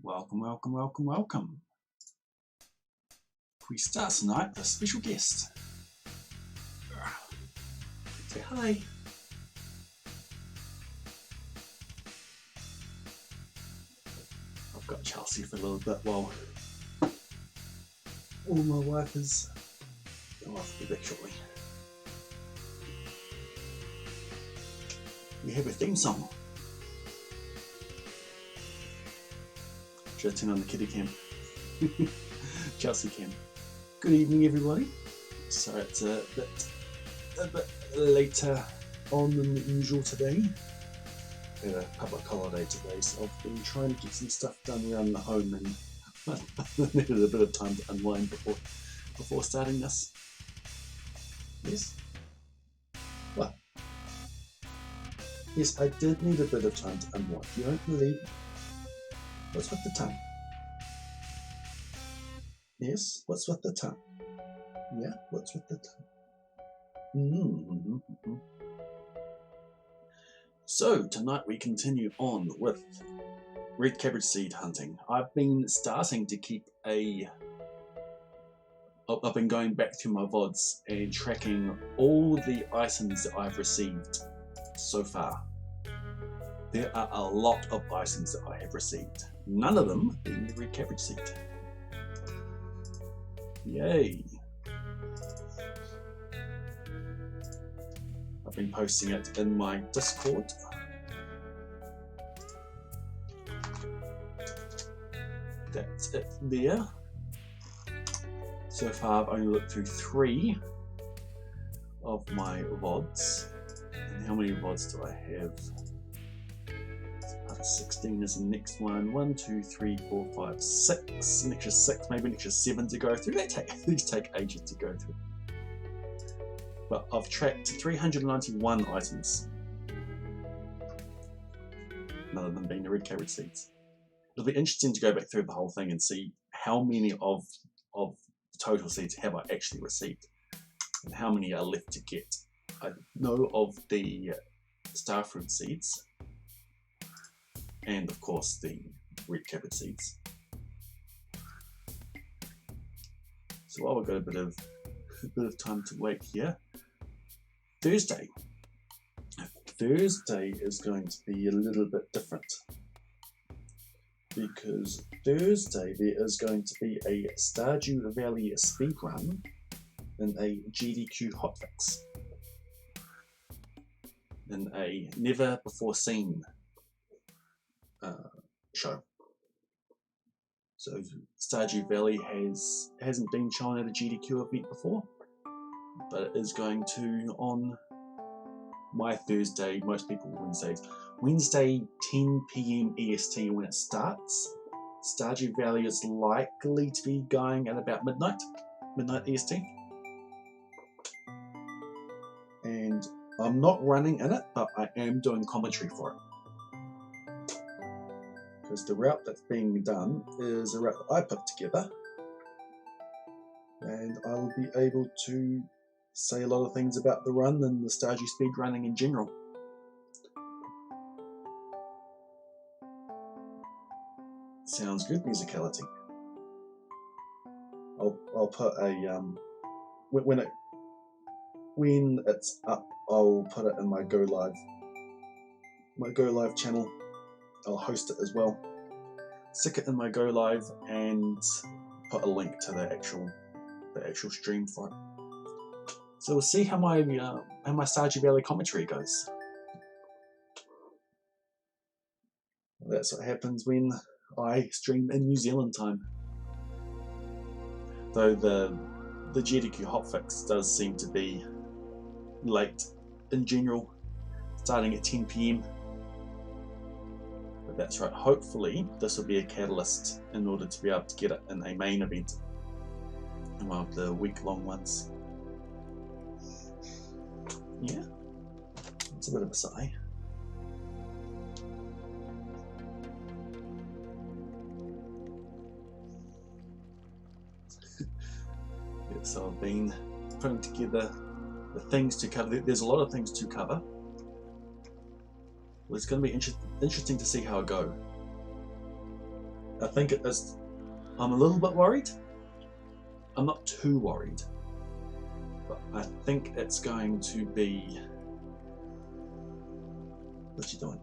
Welcome, welcome, welcome, welcome. We start tonight with a special guest. Say hi. I've got Chelsea for a little bit while my wife is. I'll have to be back shortly. We have a theme song. Should I turn on the kiddie cam? Chelsea cam. Good evening, everybody. So it's a bit later on than usual today. We had a public holiday today, so I've been trying to get some stuff done around the home, and I needed a bit of time to unwind before starting this. Yes? What? Yes, I did need a bit of time to unwind. You don't believe me? What's with the tongue? Yes, what's with the tongue? Yeah, what's with the tongue? So, tonight we continue on with red cabbage seed hunting. I've been starting to keep I've been going back through my VODs and tracking all the items that I've received so far. There are a lot of items that I have received. None of them being the red cabbage seed. Yay! I've been posting it in my Discord. That's it there. So far I've only looked through 3 of my VODs. And how many VODs do I have? 16 is the next one. 1, 2, 3, 4, 5, 6. An extra 6, maybe an extra 7 to go through. These take ages to go through. But I've tracked 391 items. None of them being the red cabbage seeds. It'll be interesting to go back through the whole thing and see how many of the total seeds have I actually received and how many are left to get. I know of the starfruit seeds, and of course the red cabbage seeds. So while we've got a bit of time to wait here, Thursday is going to be a little bit different, because Thursday there is going to be a Stardew Valley speedrun in a GDQ hotfix, in a never before seen show. So Stardew Valley hasn't been shown at a GDQ event before, but it is going to on my Thursday, most people Wednesday 10 PM EST when it starts. Stardew Valley is likely to be going at about midnight EST. And I'm not running in it, but I am doing commentary for it. Because the route that's being done is a route that I put together, and I will be able to say a lot of things about the run and the Stardew speed running in general. Sounds good, musicality. I'll put a when it's up, I'll put it in my Go Live channel. I'll host it as well. Stick it in my Go Live and put a link to the actual stream for it. So we'll see how my Stardew Valley commentary goes. That's what happens when I stream in New Zealand time. Though the GDQ hotfix does seem to be late in general, starting at 10 PM. But that's right, hopefully this will be a catalyst in order to be able to get it in a main event in one of the week-long ones. Yeah, it's a bit of a sigh. So I've been putting together the things to cover. There's a lot of things to cover. Well, it's going to be interesting to see how it goes. I think it is. I'm a little bit worried. I'm not too worried, but I think it's going to be. What's she doing?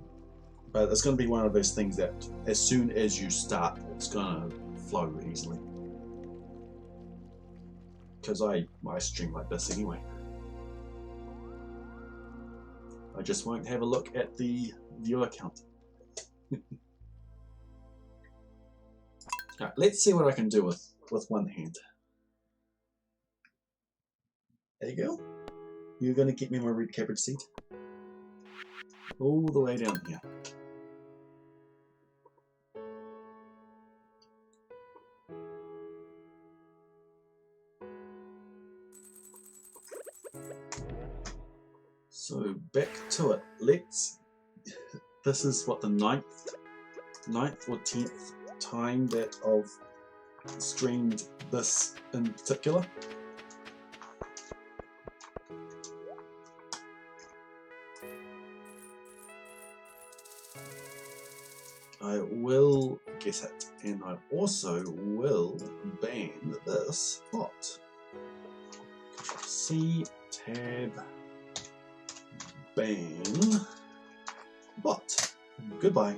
But it's going to be one of those things that as soon as you start, it's going to flow easily. Because I stream like this anyway. I just won't have a look at the viewer count. Right, let's see what I can do with one hand. There you go. You're going to get me my red cabbage seed. All the way down here. So back to it. This is what the ninth or 10th time that I've streamed this in particular. I will get it, and I also will ban this bot. C tab ban bot. Goodbye.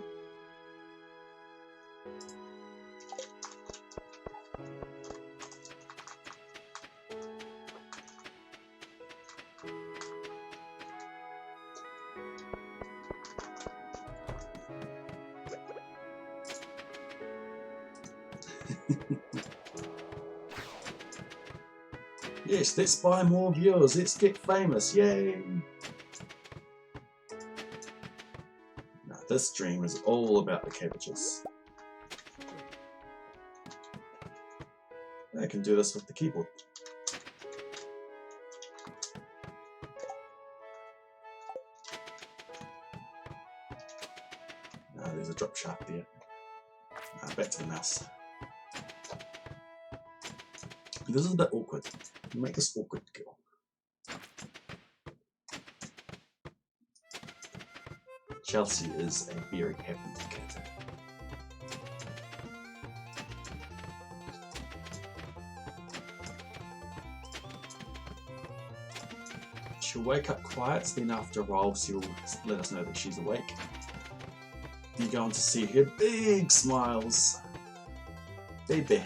Yes, let's buy more viewers. Let's get famous. Yay! Now, this stream is all about the cabbages. I can do this with the keyboard. There's a drop shaft there. Back to the mouse. This is a bit awkward. Make this awkward, girl. Chelsea is a very happy cat. She'll wake up quiet, then after a while she'll let us know that she's awake. You're going to see her big smiles. Baby.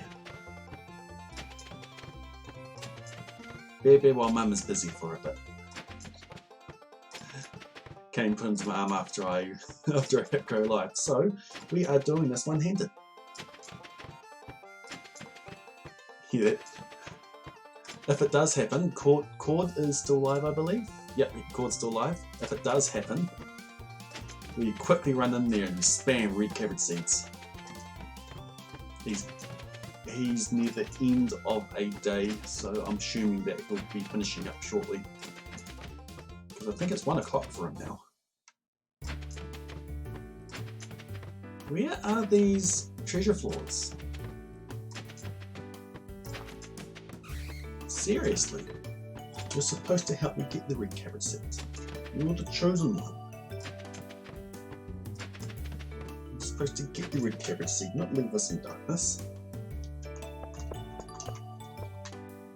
Baby while Mum is busy for a bit. Kane put into my arm after I hit go live. So we are doing this one-handed. Yeah. If it does happen, Cord is still live, I believe. Yep, Cord's still live. If it does happen, we quickly run in there and spam red cabbage seeds. He's near the end of a day, so I'm assuming that he'll be finishing up shortly. Because I think it's 1 o'clock for him now. Where are these treasure floors? Seriously? You're supposed to help me get the red cabbage seeds. You're the chosen one. You're supposed to get the red cabbage seed, not leave us in darkness.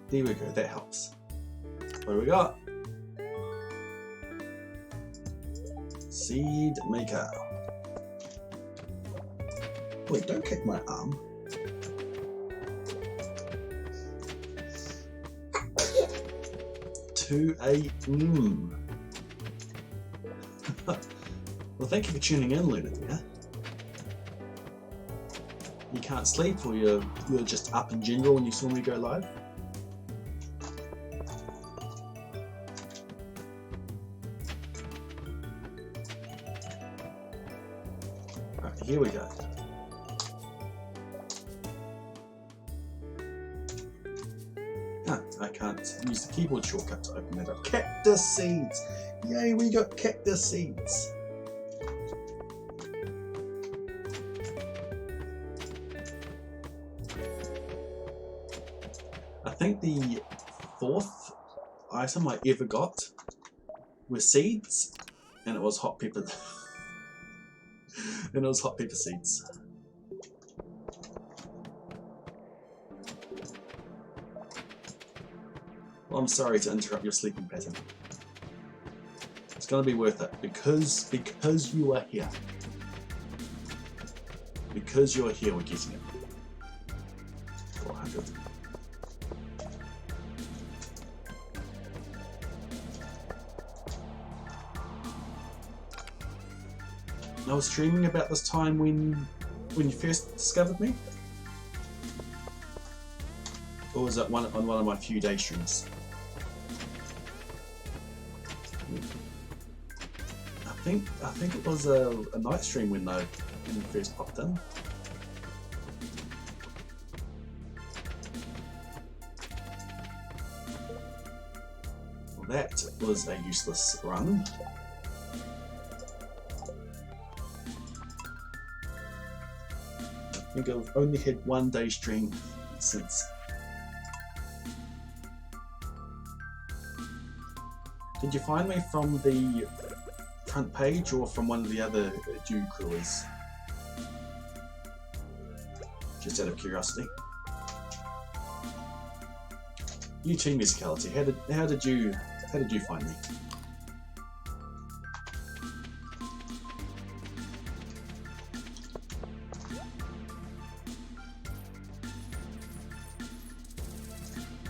There we go, that helps. What do we got? Seed maker. Wait, don't kick my arm. To a Well, thank you for tuning in, Luna dear. You can't sleep, or you're just up in general when you saw me go live? Right, here we go. I can't use the keyboard shortcut to open that up. Cactus seeds! Yay, we got cactus seeds! I think the 4th item I ever got were seeds, and it was hot pepper. And it was hot pepper seeds. Well, I'm sorry to interrupt your sleeping pattern. It's going to be worth it because you are here. Because you're here, we're getting it. 400. I was streaming about this time when you first discovered me, or was it on one of my few day streams? I think it was a night stream when you first popped in. Well, that was a useless run. I think I've only had one day stream since. Did you find me from the front page or from one of the other Dew Crewers? Just out of curiosity. You team musicality. How did you find me?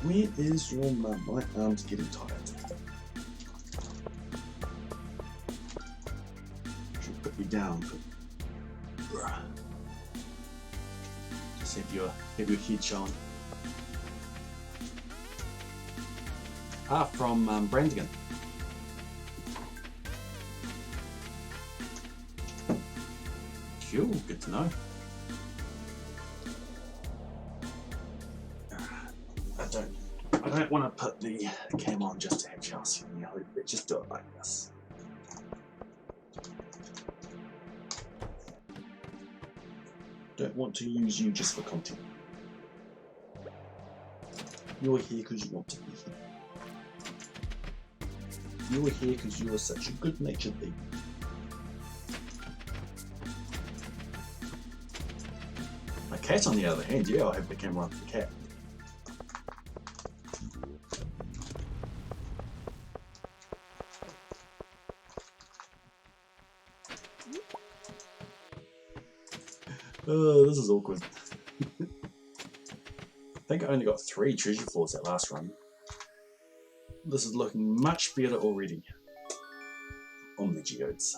Where is your mum? My arm's getting tired. Should put you down. Just have your head showing. Ah, from Brandigan. Cool, good to know. I don't want to put the cam on just to have Chelsea in there. Let's just do it like this. Don't want to use you just for content. You're here because you want to be here. You're here because you are such a good-natured baby. My cat, on the other hand, yeah, I'll have the camera on the cat. Oh, this is awkward. I think I only got 3 treasure floors that last run. This is looking much better already. Omni Geodes.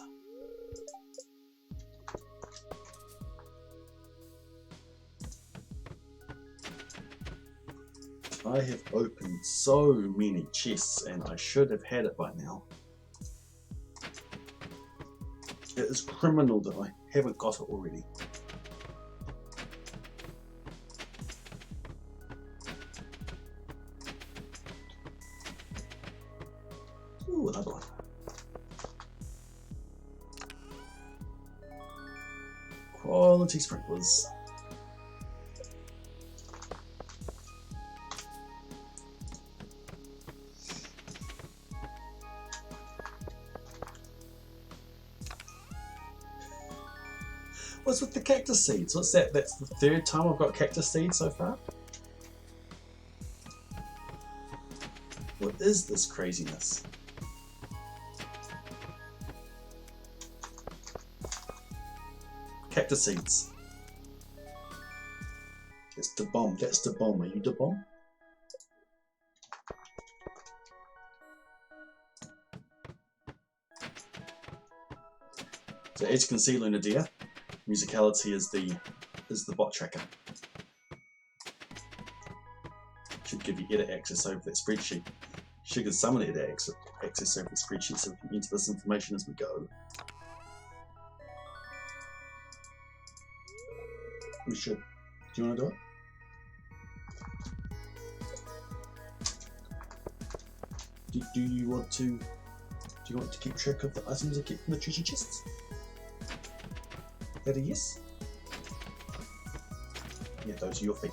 I have opened so many chests and I should have had it by now. It is criminal that I haven't got it already. Ooh, another one. Quality sprinklers. What's with the cactus seeds? What's that? That's the 3rd time I've got cactus seeds so far? What is this craziness? Cactus seeds. That's the bomb. That's the bomb. Are you the bomb? So as you can see, Luna Deer, musicality is the bot tracker. Should give you edit access over that spreadsheet. Should give someone edit access over the spreadsheet so we can enter this information as we go. We should. Do you want to do it? Do you want to keep track of the items you keep in the treasure chests? Is that a yes? Yeah, those are your feet.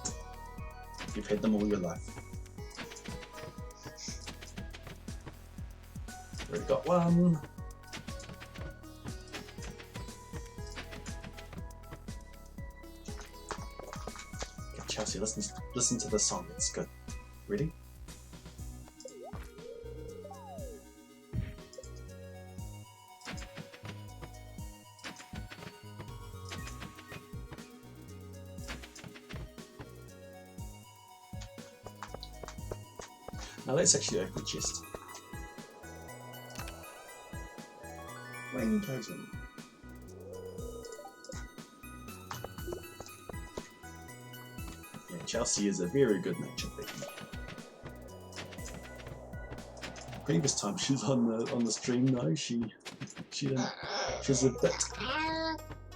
You've had them all your life. Already got one. Okay, Chelsea, listen to the song. It's good. Ready? Now let's actually open the chest. Rain totem. Yeah, Chelsea is a very good natured baby. Previous time she was on the stream though, she didn't. She was a bit.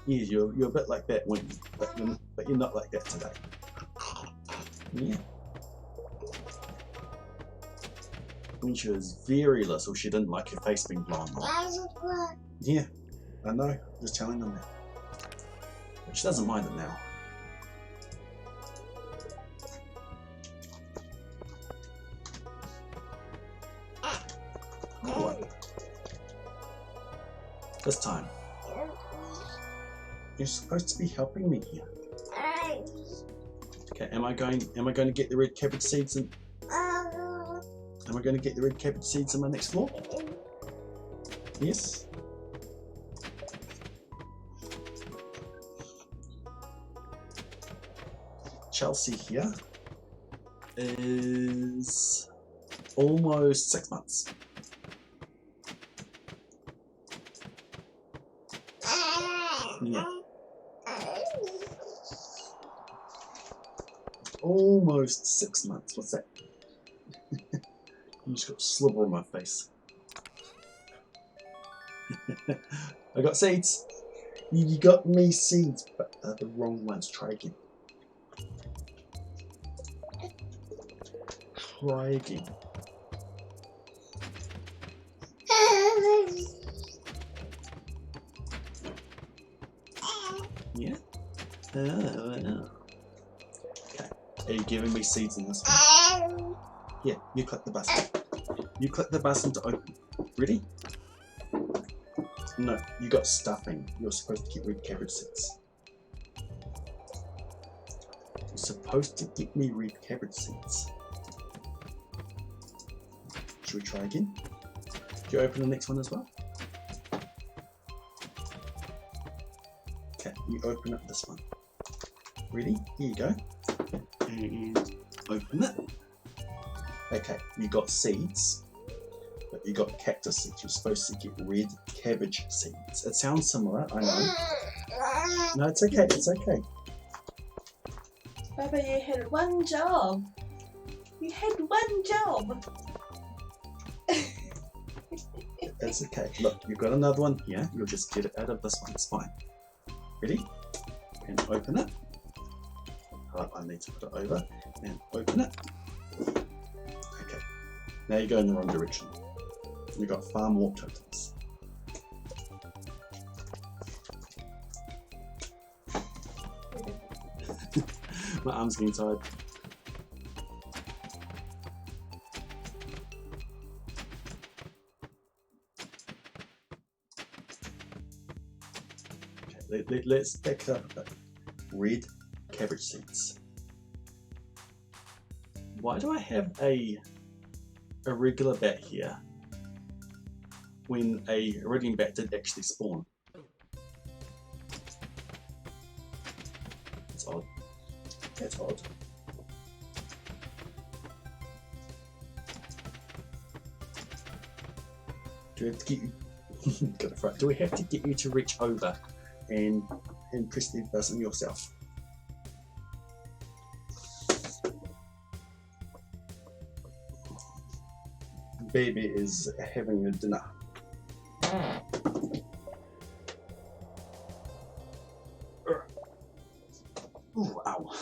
Yeah, you're a bit like that when, but you're not like that today. Yeah. When she was very little, she didn't like her face being blown off. Yeah, I know. Just telling them that. But she doesn't mind it now. What? This time. You're supposed to be helping me here. Okay, am I going to get the red cabbage seeds in? Am I going to get the red cabbage seeds in my next floor? Yes. Chelsea here is almost 6 months. Yeah. Almost 6 months. What's that? I just got a sliver on my face. I got seeds. You got me seeds, but they're the wrong ones. Try again. Try again. Yeah? Oh. Okay. Are you giving me seeds in this one? Yeah, you click the button. You click the button to open. Ready? No, you got stuffing. You're supposed to get red cabbage seeds. You're supposed to get me red cabbage seeds. Should we try again? Do you open the next one as well? Okay, you open up this one. Ready? Here you go. And open it. Okay, you got seeds, but you got cactus seeds. You're supposed to get red cabbage seeds. It sounds similar, I know. No, it's okay, it's okay. Baba, you had one job. You had one job. It's okay. Look, you've got another one here. You'll just get it out of this one. It's fine. Ready? And open it. I need to put it over and open it. Okay. Now you go in the wrong direction. You've got far more totems. My arm's getting tired. Okay, let's pick up red cabbage seeds. Why do I have a regular bat here when a iridium bat did actually spawn? That's odd. That's odd. Do we have to get you? Got the front. Do we have to get you to reach over and press the button yourself? Baby is having a dinner. Ooh, ow.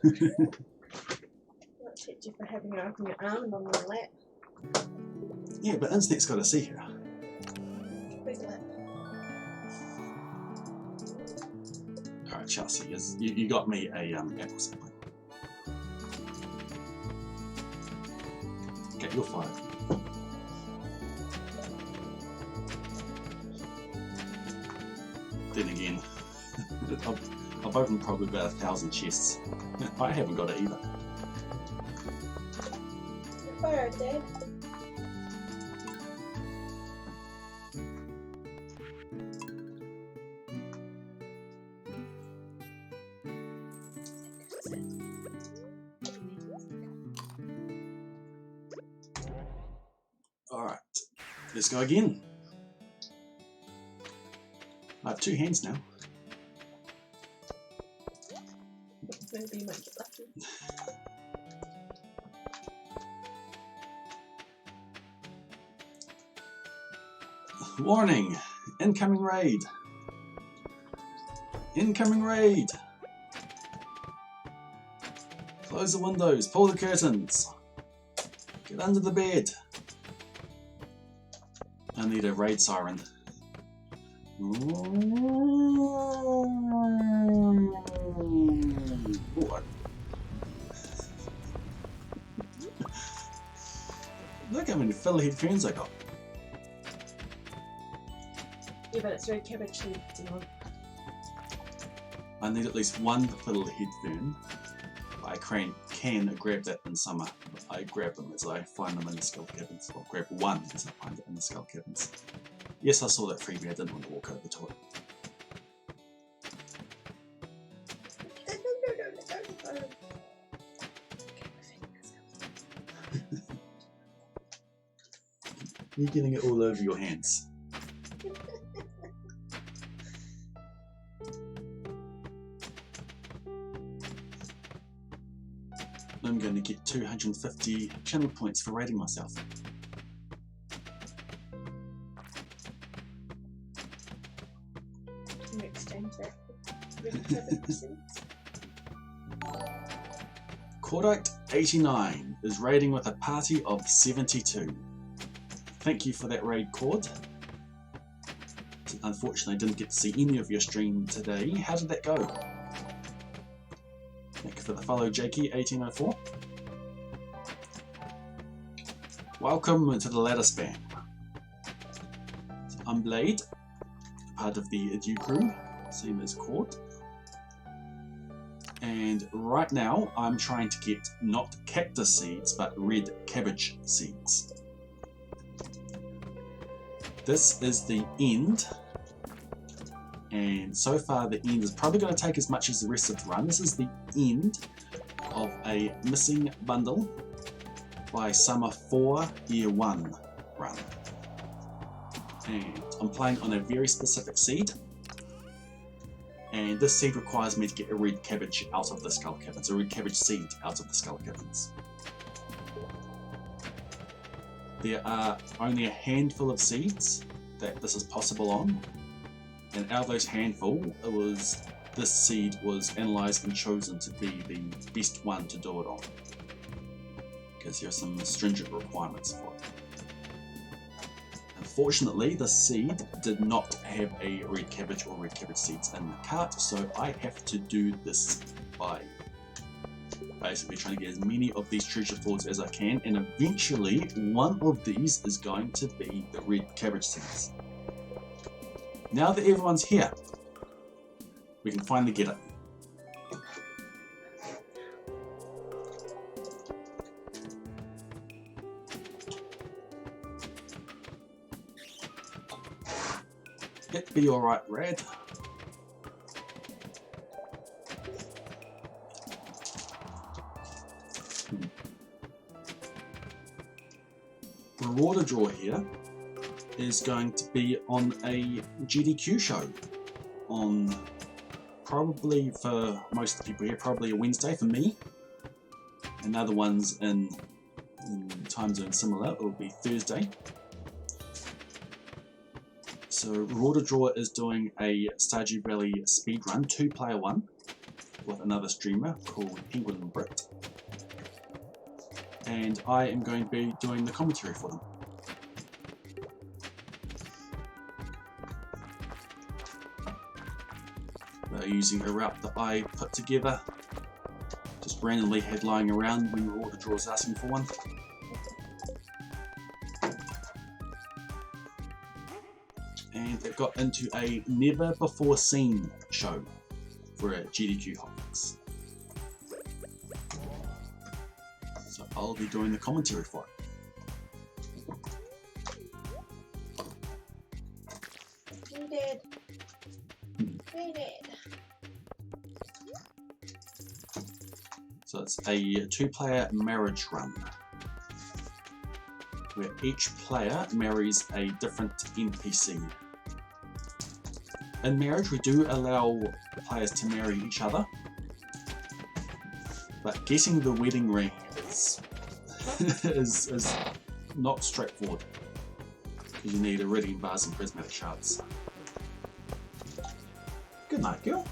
Not teach you for having her open your arm on my lap. Yeah, but Internet's got to see her. Big lap. Alright, Chelsea, you got me a apple sapling. Okay, you're fine. Then again, I've opened probably about 1,000 chests. I haven't got it either. Fire, Dad. Let's go again. I have 2 hands now. Maybe you might get lucky. Warning! Incoming raid! Incoming raid! Close the windows, pull the curtains. Get under the bed. I need a raid siren. What? Look how many fiddly headphones I got. Yeah, but it's red cabbage seeds and all. I need at least one fiddle headphone. I can grab that in summer. I grab them as I find them in the skull cabins. Or grab one as I find it in the skull cabins. Yes, I saw that freebie. I didn't want to walk over to it. No. You're getting it all over your hands. I'm going to get 250 channel points for rating myself. Can you exchange that for red cabbage seeds? Cordite 89 is raiding with a party of 72. Thank you for that raid, Cord. Unfortunately, I didn't get to see any of your stream today. How did that go? Thank you for the follow, Jakey1804. Welcome to the ladder spam. So I'm Blade, part of the Adieu crew, same as Cord. And right now, I'm trying to get not cactus seeds, but red cabbage seeds. This is the end, and so far the end is probably going to take as much as the rest of the run. This is the end of a missing bundle by Summer 4 Year 1 run. And I'm playing on a very specific seed, and this seed requires me to get a red cabbage out of the skull cabins, a red cabbage seed out of the skull cabins. There are only a handful of seeds that this is possible on, and out of those handful, this seed was analysed and chosen to be the best one to do it on, because there are some stringent requirements for it. Unfortunately, the seed did not have a red cabbage or red cabbage seeds in the cart, so I have to do this by basically trying to get as many of these treasure floors as I can, and eventually one of these is going to be the red cabbage seeds. Now that everyone's here, we can finally get it. It'd be alright, Rad. The Rewarder draw here is going to be on a GDQ show on, probably for most of the people here, probably a Wednesday for me, and other ones in time zone similar, it will be Thursday. So Rewarder Draw is doing a Stardew Valley speedrun, 2-player one, with another streamer called Penguin Brit. And I am going to be doing the commentary for them. They're using a route that I put together, just randomly had lying around when Rewarder Draw is asking for one. And it got into a never before seen show for a GDQ hotfix. So I'll be doing the commentary for it. You did. We did. So it's a 2-player marriage run. where each player marries a different NPC. In marriage, we do allow players to marry each other, but getting the wedding ring is, is not straightforward, because you need iridium bars and prismatic shards. Good night, girl.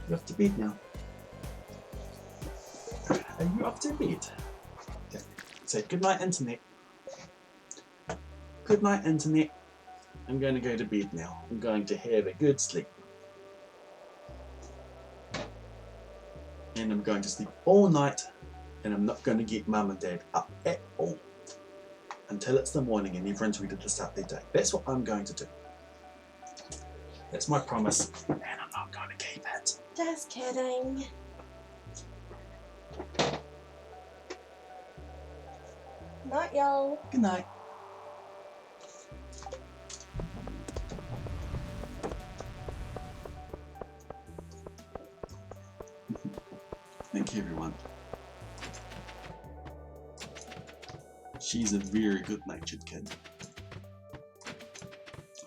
You're off to bed now. Are you off to bed? Okay. Say good night, internet. Good night, internet. I'm going to go to bed now. I'm going to have a good sleep. And I'm going to sleep all night, and I'm not going to get mum and dad up at all until it's the morning and everyone's ready to start their day. That's what I'm going to do. That's my promise, and I'm not going to keep it. Just kidding. Night, y'all. Good night. Thank you, everyone. She's a very good-natured kid.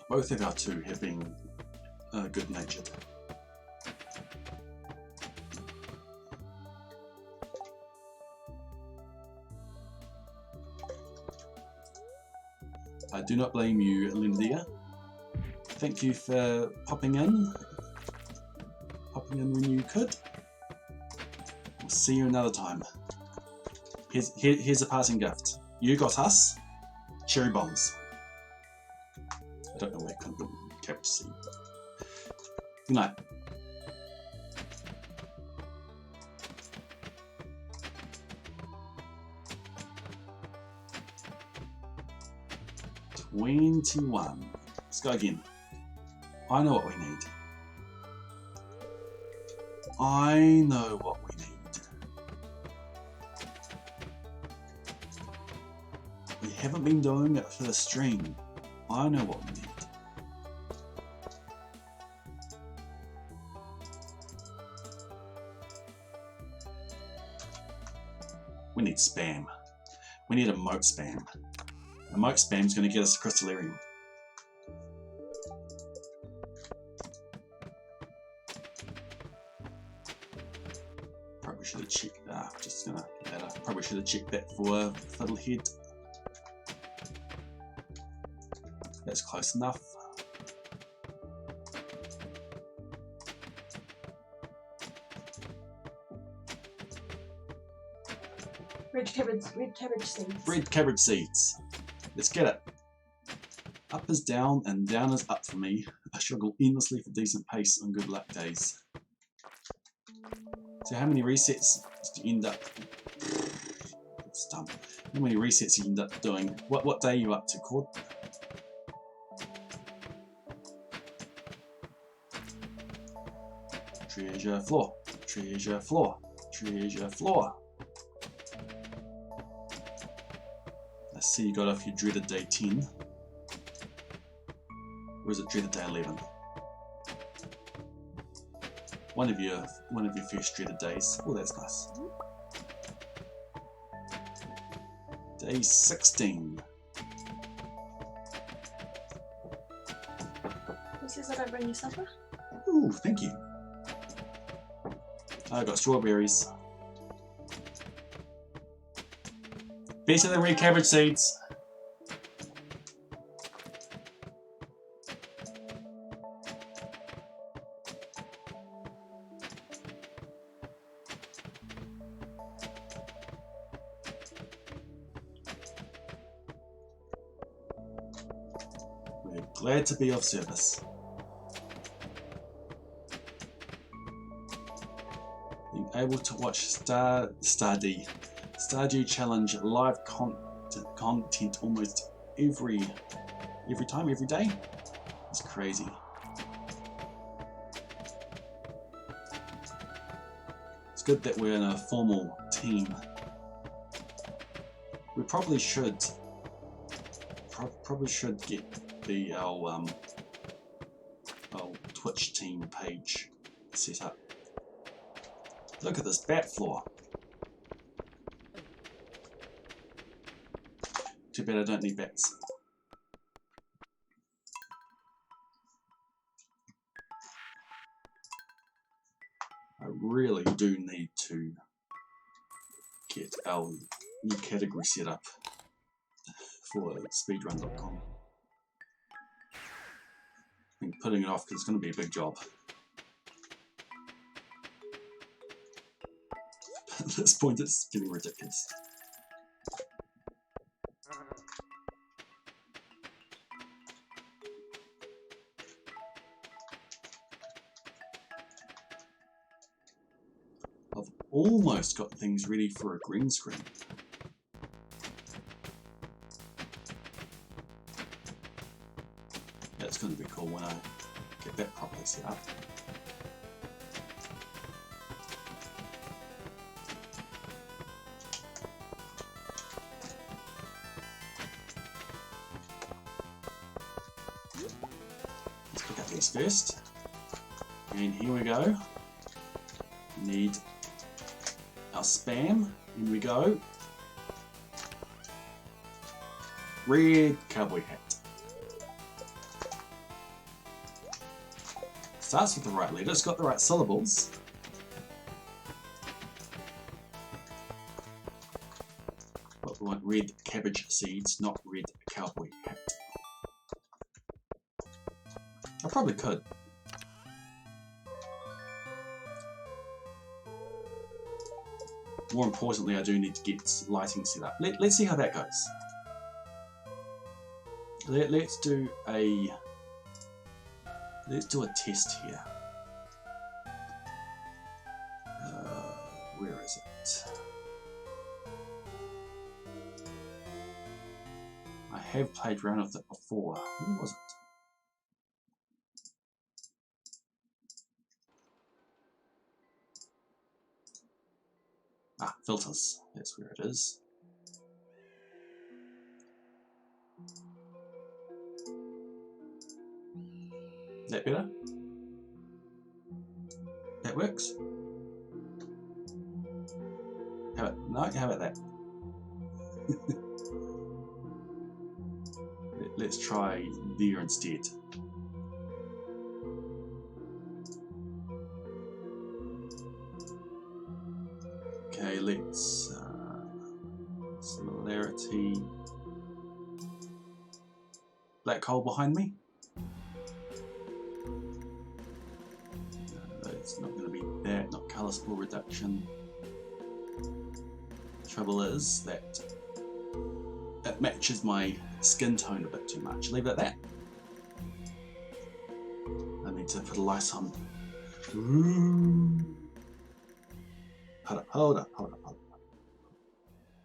Both of our two have been good-natured. I do not blame you, Lindia. Thank you for popping in when you could. We'll see you another time. Here's a parting gift. You got us cherry bombs. I don't know where I couldn't kept to see. Good night. $21. Let's go again. I know what we need. I know what we need. We haven't been doing it for the stream. I know what we need. We need spam. We need emote spam. Emote spam is going to get us to Crystallarium. Probably should have checked that. Just gonna probably should have checked that for Fiddlehead. That's close enough. Red cabbage seeds. Red cabbage seeds. Let's get it. Up is down and down is up for me. I struggle endlessly for decent pace on good luck days. So how many resets do you end up? It's dumb. How many resets do you end up doing? What day are you up to, Cord? Treasure floor. Treasure floor. Treasure floor. I see you got off your dreaded day 10. Or is it dreaded day 11? One of your first dreaded days. Oh, that's nice. Day 16. Who says I don't bring you supper? Ooh, thank you. I got strawberries. Better than red cabbage seeds. We're glad to be of service. Being able to watch Stardew Challenge live content almost every day. It's crazy. It's good that we're in a formal team. We probably should get our Twitch team page set up. Look at this bat floor. Too bad I don't need bats. I really do need to get our new category set up for speedrun.com. I've been putting it off because it's going to be a big job. At this point it's getting ridiculous. I've almost got things ready for a green screen. That's going to be cool when I get that properly set up. Let's pick up these first. And here we go. Need our spam. In we go. Red cowboy hat. Starts with the right letter, it's got the right syllables. But we want red cabbage seeds, not red cowboy hat. I probably could. More importantly, I do need to get lighting set up. Let's see how that goes. Let's do a test here. Where is it? I have played around with it before. Where was it? Ah, filters. That's where it is. That better? That works? How about that? Let's try there instead. Okay, let's similarity. Black hole behind me. It's not going to be that, not colour spool reduction. Trouble is that it matches my skin tone a bit too much. Leave it at that. I need to put a light on. Hold up.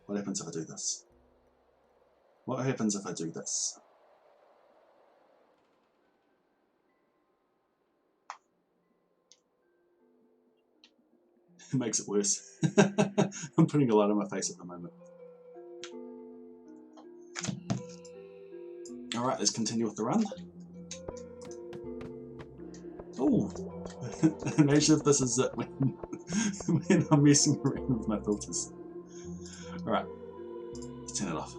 What happens if I do this? What happens if I do this? It makes it worse. I'm putting a light on my face at the moment. Alright, let's continue with the run. Oh, imagine if this is it when I'm messing around with my filters. Alright, let's turn it off.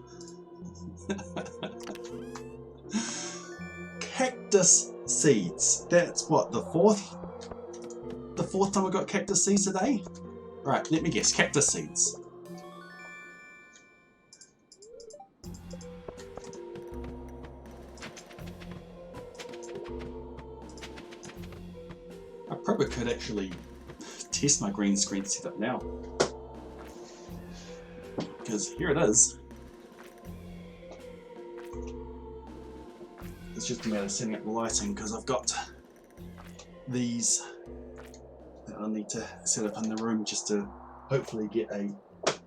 Cactus seeds. That's what, the fourth time I got cactus seeds today? Right, let me guess, cactus seeds. I probably could actually test my green screen setup now. Because here it is. It's just a matter of setting up the lighting because I've got these that I need to set up in the room just to hopefully get a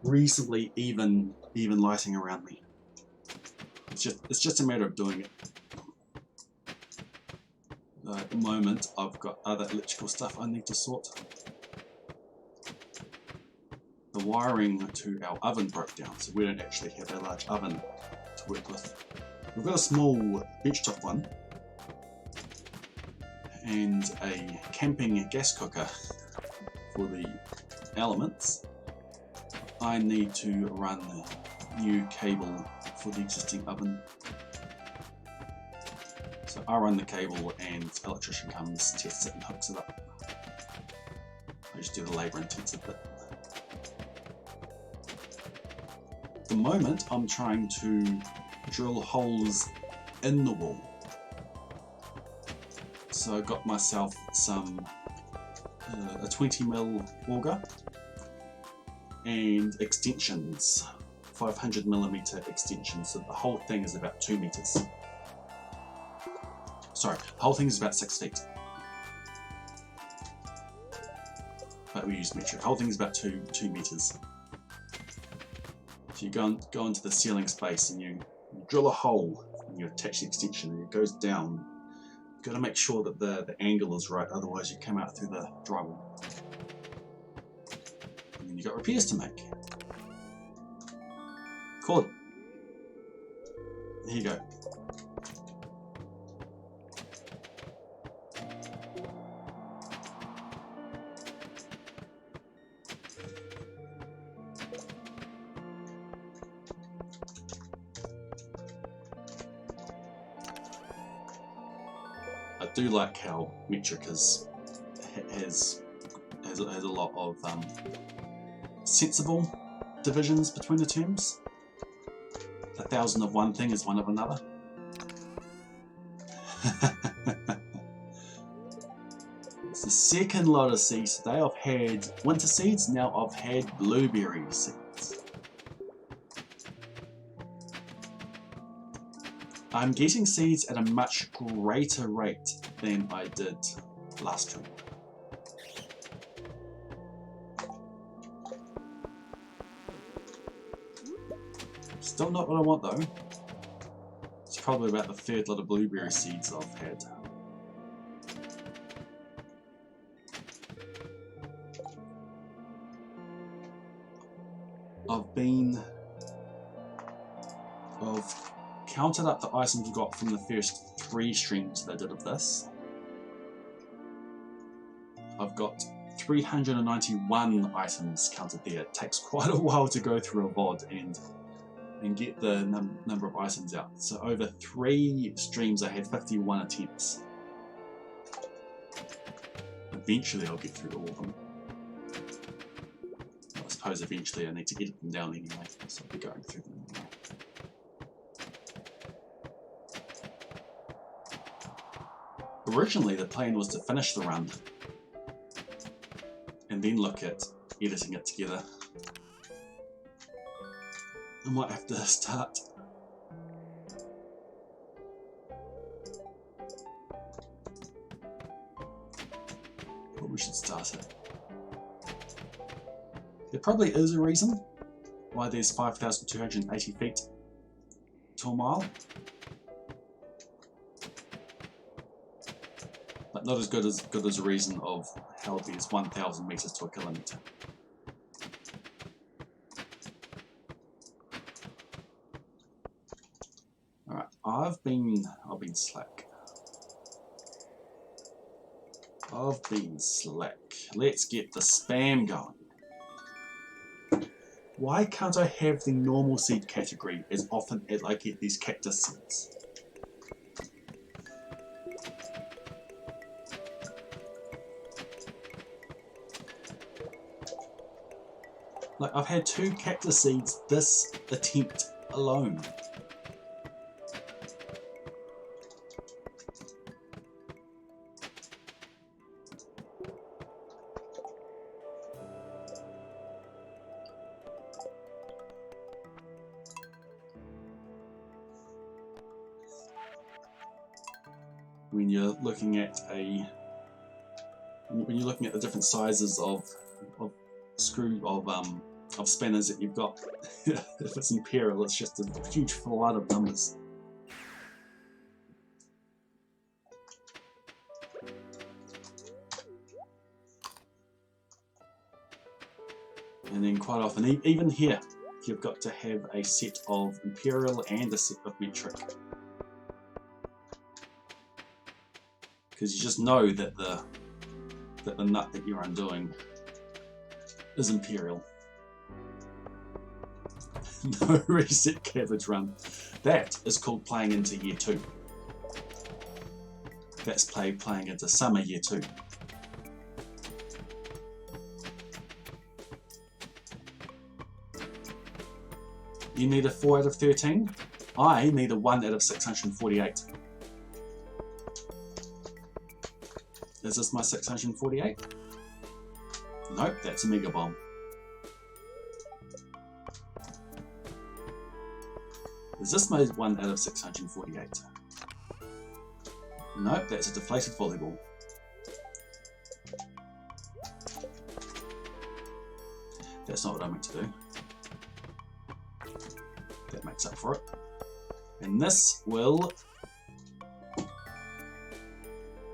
reasonably even lighting around me. It's just a matter of doing it. At the moment I've got other electrical stuff I need to sort. The wiring to our oven broke down, so we don't actually have a large oven to work with. We've got a small benchtop one and a camping gas cooker for the elements. I need to run new cable for the existing oven. So I run the cable and the electrician comes, tests it and hooks it up. I just do the labour intensive bit. At the moment I'm trying to drill holes in the wall. So I got myself some a 20mm auger and extensions, 500mm extensions, so the whole thing is about 2 meters. Sorry, the whole thing is about 6 feet. But we use metric. The whole thing is about 2 meters. So you go into the ceiling space and you drill a hole and you attach the extension and it goes down. You've got to make sure that the angle is right, otherwise you come out through the drywall. And then you've got repairs to make. Cord. There you go. I do like how metric has a lot of sensible divisions between the terms. 1,000 of one thing is one of another. It's the second lot of seeds today. I've had winter seeds, now I've had blueberry seeds. I'm getting seeds at a much greater rate than I did last term. Still not what I want though. It's probably about the third lot of blueberry seeds I've had. I've counted up the items we got from the first 3 streams that I did of this. I've got 391 items counted there. It takes quite a while to go through a VOD and get the number of items out. So over 3 streams I had 51 attempts. Eventually I'll get through all of them. I suppose eventually I need to edit them down anyway, so I'll be going through them anyway. Originally the plan was to finish the run and then look at editing it together. I might have to start. But we should start it. There probably is a reason why there's 5,280 feet to a mile. But not as good as a reason of how there's 1,000 meters to a kilometer. Alright, I've been slack. I've been slack. Let's get the spam going. Why can't I have the normal seed category as often as I get these cactus seeds? Like, I've had 2 cactus seeds this attempt alone. When you're looking at the different sizes of spinners that you've got, if it's Imperial, it's just a huge flood of numbers. And then quite often, even here, you've got to have a set of Imperial and a set of metric. Because you just know that the nut that you're undoing is Imperial. No reset cabbage run. That is called playing into year 2. That's playing into summer year 2. You need a 4 out of 13. I need a 1 out of 648. Is this my 648? Nope, that's a Mega Bomb. Is this my 1 out of 648? Nope, that's a deflated volleyball. That's not what I meant to do. That makes up for it. And this will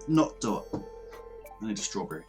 not do it. I need a strawberry.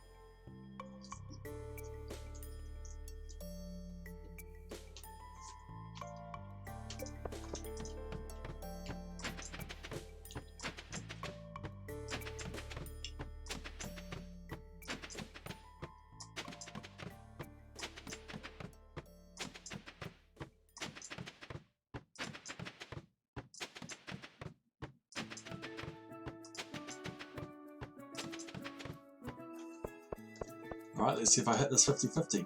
Alright, let's see if I hit this 50-50.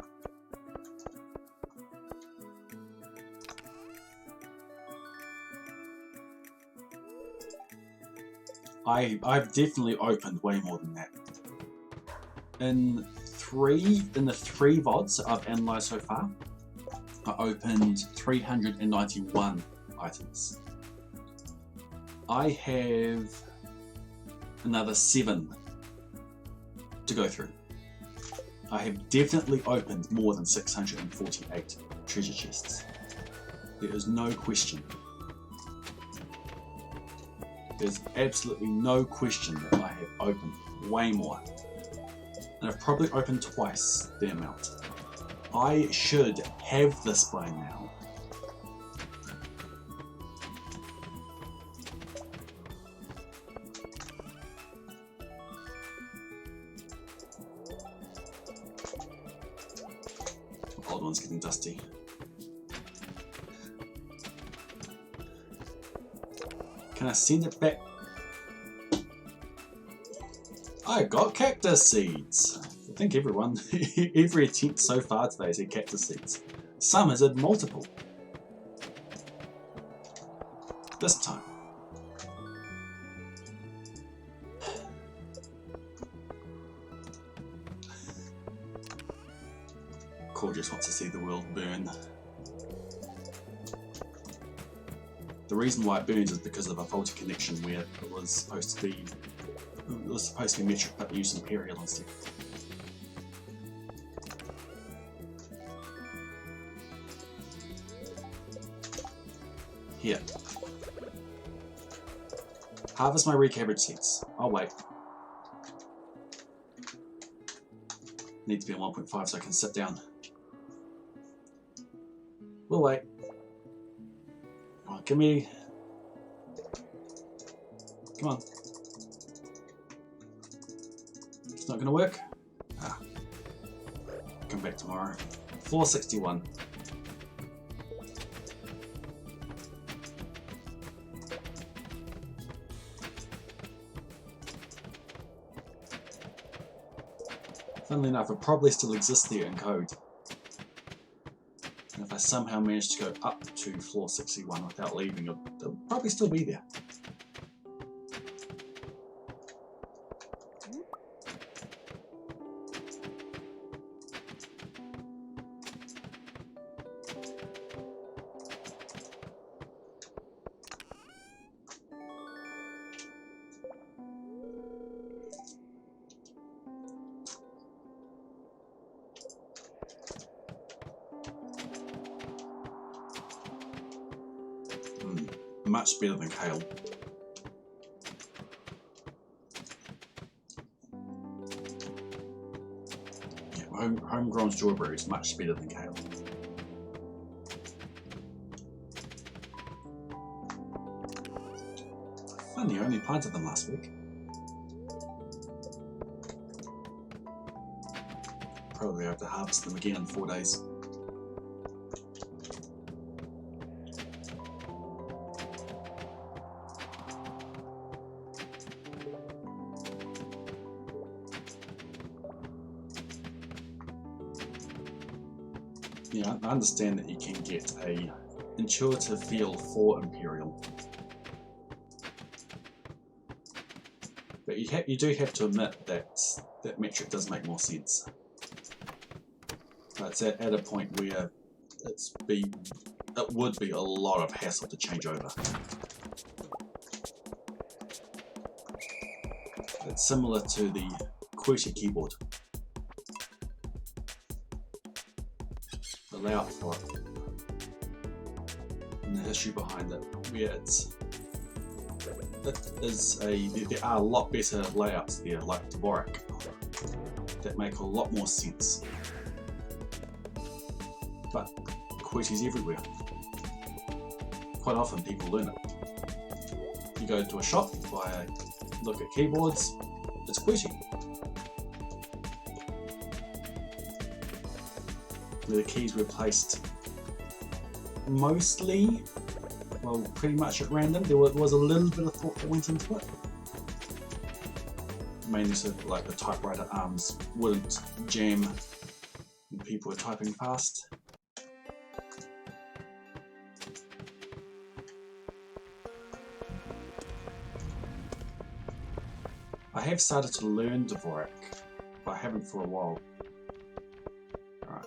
I've definitely opened way more than that. In the 3 VODs I've analysed so far, I opened 391 items. I have another 7 to go through. I have definitely opened more than 648 treasure chests. There is no question. There's absolutely no question that I have opened way more. And I've probably opened twice the amount. I should have this by now. Old one's getting dusty. Can I send it back? I got cactus seeds. I think everyone, every attempt so far today has had cactus seeds. Some has had multiple. This time. Core just wants to see the world burn. The reason why it burns is because of a faulty connection where it was supposed to be metric, but used imperial instead. Here. Harvest my re-cabbage seeds. I'll wait. Need to be on 1.5 so I can sit down. We'll wait. Come on, give me... Come on. It's not going to work? Ah. Come back tomorrow. 461. Funnily enough, it probably still exists there in code. And if I somehow manage to go up to floor 61 without leaving, it'll probably still be there. Much better than kale. Yeah, homegrown strawberries much better than kale. Funny, I only planted them last week. Probably have to harvest them again in 4 days. Yeah, I understand that you can get a intuitive feel for Imperial, but you do have to admit that that metric does make more sense. It's at a point where it would be a lot of hassle to change over. It's similar to the QWERTY keyboard. The layout for it and the history behind it, where there are a lot better layouts there, like Dvorak, that make a lot more sense. But QWERTY's everywhere. Quite often people learn it. You go to a shop, you look at keyboards, it's QWERTY. Where the keys were placed mostly, well, pretty much at random. There was a little bit of thought that went into it. Mainly so that, like, the typewriter arms wouldn't jam when people were typing fast. I have started to learn Dvorak, but I haven't for a while. Alright.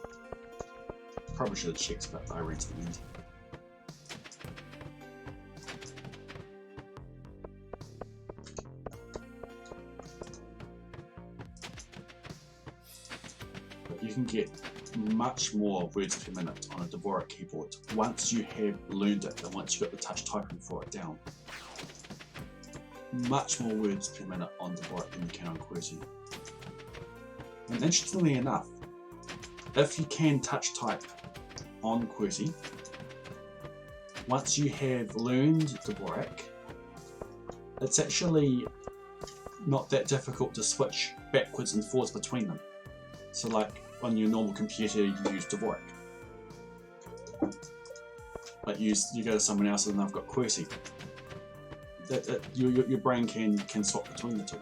Probably should have checked about the IREN to the end. But you can get much more words per minute on a Dvorak keyboard once you have learned it and once you've got the touch typing for it down. Much more words per minute on Dvorak than you can on QWERTY. And interestingly enough, if you can touch type on QWERTY, once you have learned Dvorak, it's actually not that difficult to switch backwards and forwards between them. So like on your normal computer you use Dvorak, but you go to someone else and they've got QWERTY. Your brain can swap between the two.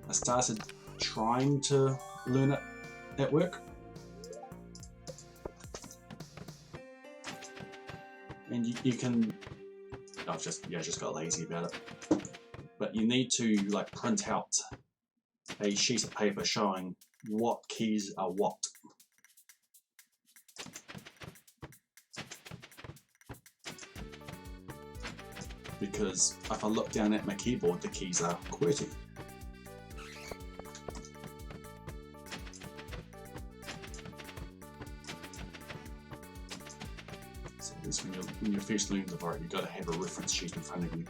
I started trying to learn it at work, and you can. I've just got lazy about it. But you need to like print out a sheet of paper showing what keys are what. Because if I look down at my keyboard, the keys are QWERTY. So at least when you're first learning Dvorak, you've got to have a reference sheet in front of you.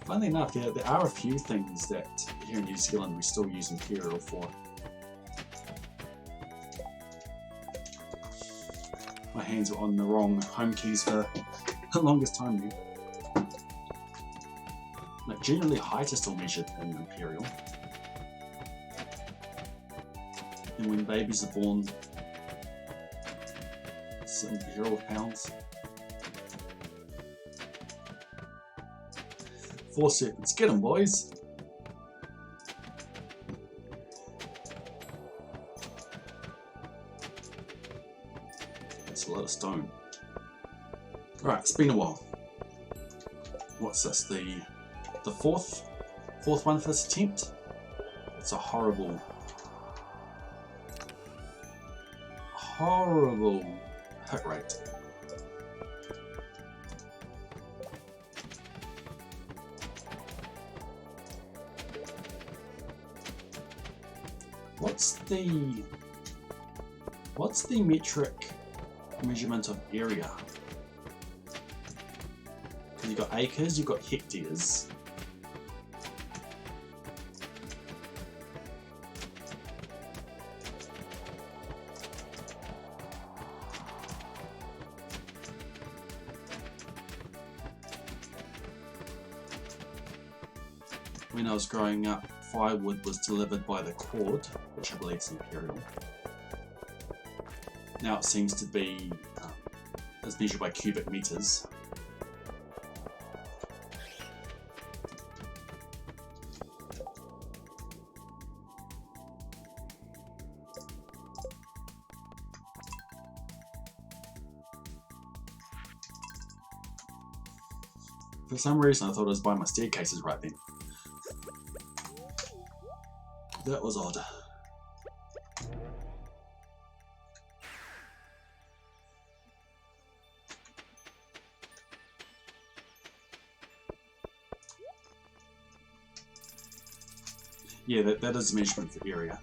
Funnily enough, there are a few things that here in New Zealand we still use Imperial for. My hands were on the wrong home keys for the longest time here. Like generally height is still measured in Imperial. And when babies are born, it's Imperial pounds. 4 serpents, get them boys! That's a lot of stone. Right, it's been a while. What's this? The fourth one for this attempt? It's a horrible hit rate. What's the metric measurement of area? Because you've got acres, you've got hectares. when I was growing up, firewood was delivered by the cord, which I believe is Imperial. Now it seems to be as measured by cubic meters. For some reason I thought I was buying my staircases right then. That was odd. Yeah, that is the measurement for area.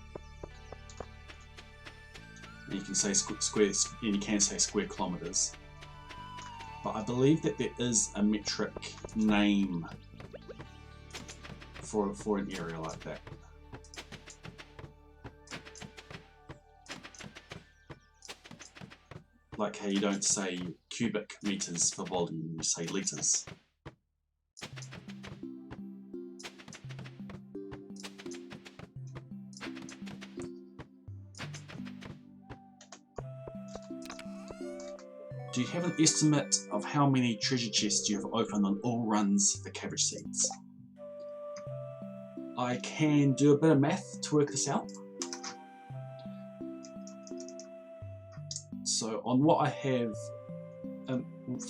And you can say squares, and you can say square kilometers. But I believe that there is a metric name for an area like that. Like how you don't say cubic meters for volume, you say liters. Do you have an estimate of how many treasure chests you have opened on all runs for cabbage seeds? I can do a bit of math to work this out. So on what I have,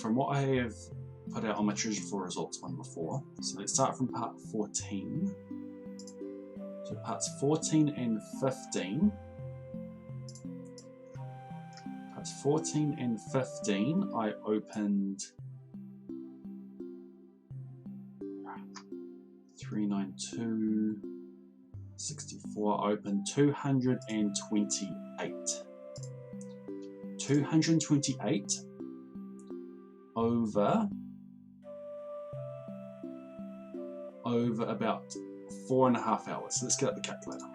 from what I have put out on my Treasure for Results one before, so let's start from part 14. So parts 14 and 15. Parts 14 and 15 I opened 392, 64, I opened 228. 228 over about 4.5 hours. So let's get out the calculator.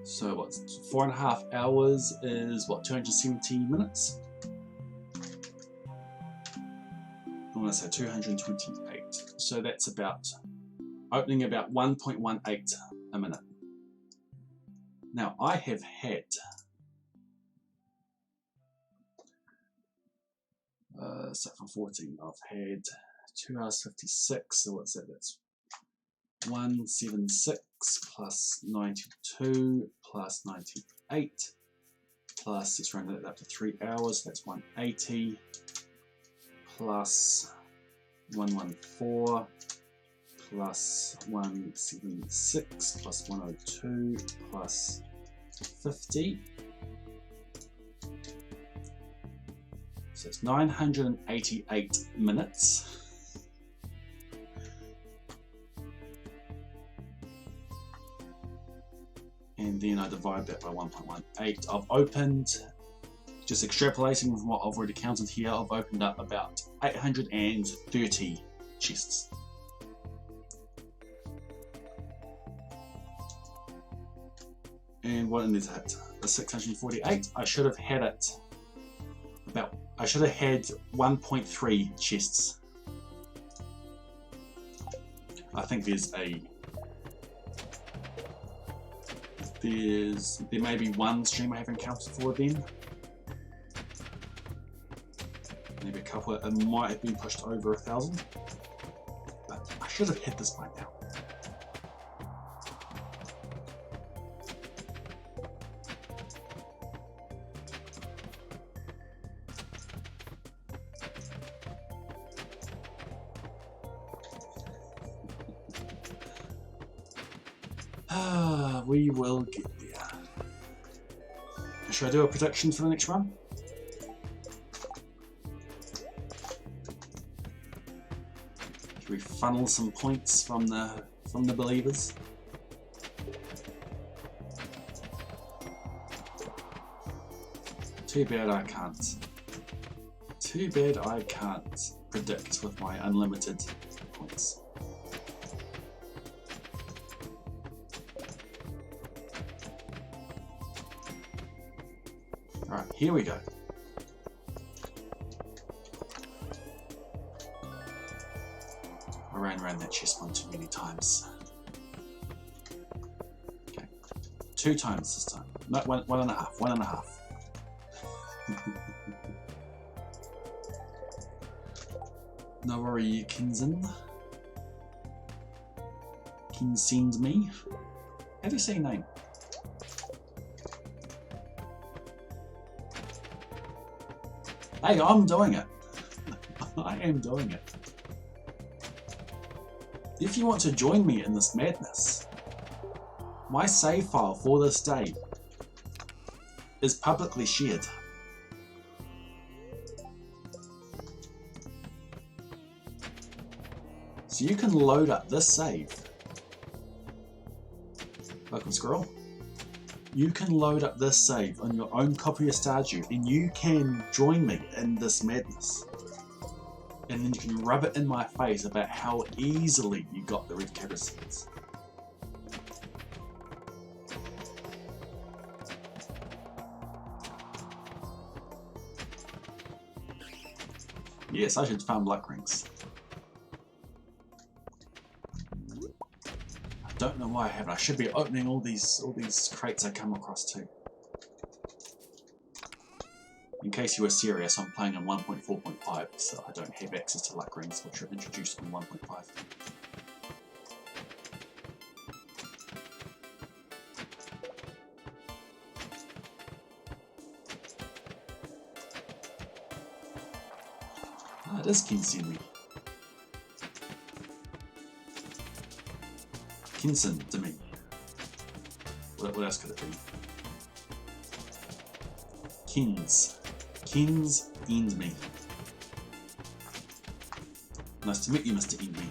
So what's 4.5 hours is what, 270 minutes? I want to say 228. So that's about opening about 1.18 a minute. Now I have had so from 14 I've had 2 hours 56, so what's that? That's 176 plus 92 plus 98 plus, let's round that up to 3 hours, that's 180 plus 114 plus 176 plus 102 plus 50. So it's 988 minutes. And then I divide that by 1.18. I've opened, just extrapolating from what I've already counted here, I've opened up about 830 chests. And what is that? The 648. I should have had it about, I should have had 1.3 chests. I think there may be one stream I haven't counted for then. Maybe a couple, it might have been pushed over 1,000. But I should have hit this by now. We will get there. Should I do a prediction for the next run? Should we funnel some points from the believers? Too bad I can't. Too bad I can't predict with my unlimited points. Here we go. I ran around that chest one too many times. Okay. 2 times this time. No, one and a half. 1.5. No worry, Kinsen. Kinsened me. How do you say your name? Hey, I'm doing it. I am doing it. If you want to join me in this madness, my save file for this day is publicly shared. So you can load up this save. Welcome, Squirrel. You can load up this save on your own copy of Stardew and you can join me in this madness. And then you can rub it in my face about how easily you got the red carrot seeds. Yes, I should farm luck rings. I don't know why I haven't. I should be opening all these crates I come across too. In case you were serious, I'm playing on 1.4.5, so I don't have access to luck rings, which are introduced on 1.5. Ah, it is Kinsen. Kinsen to me. What else could it be? Kins. Kins and me. Nice to meet you, Mr. Enemy.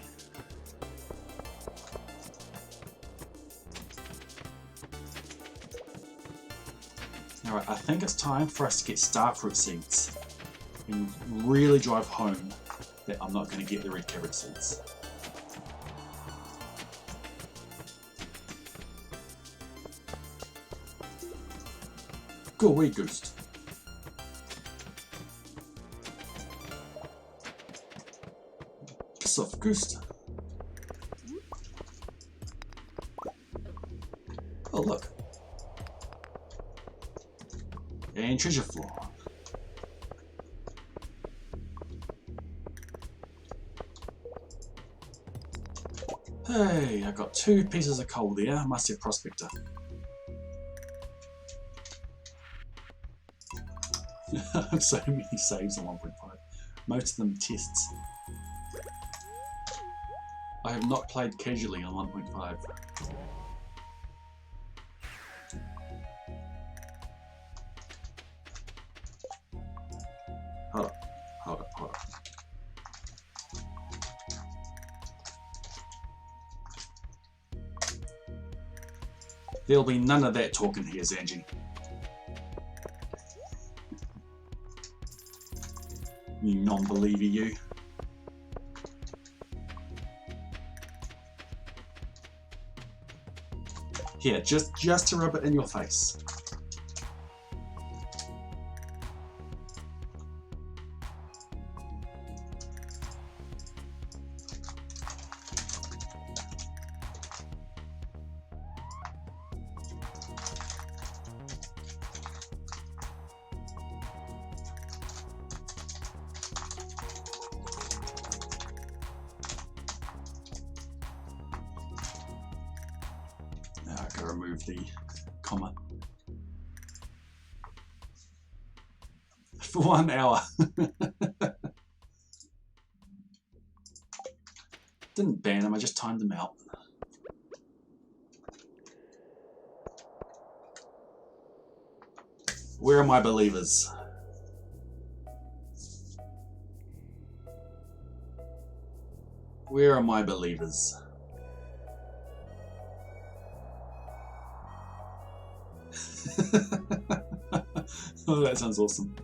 Alright, I think it's time for us to get starfruit seeds and really drive home that I'm not going to get the red carrot seeds. Go away, Ghost. Piss off, Ghost. Oh, look. And treasure floor. Hey, I got 2 pieces of coal there. Must have prospector. So many saves on 1.5. Most of them tests. I have not played casually on 1.5. Hold up. There'll be none of that talking here, Zanji. You non-believer, you. Here, just to rub it in your face. Remove the comma. For 1 hour. Didn't ban them, I just timed them out. Where are my believers? Where are my believers? Oh, that sounds awesome.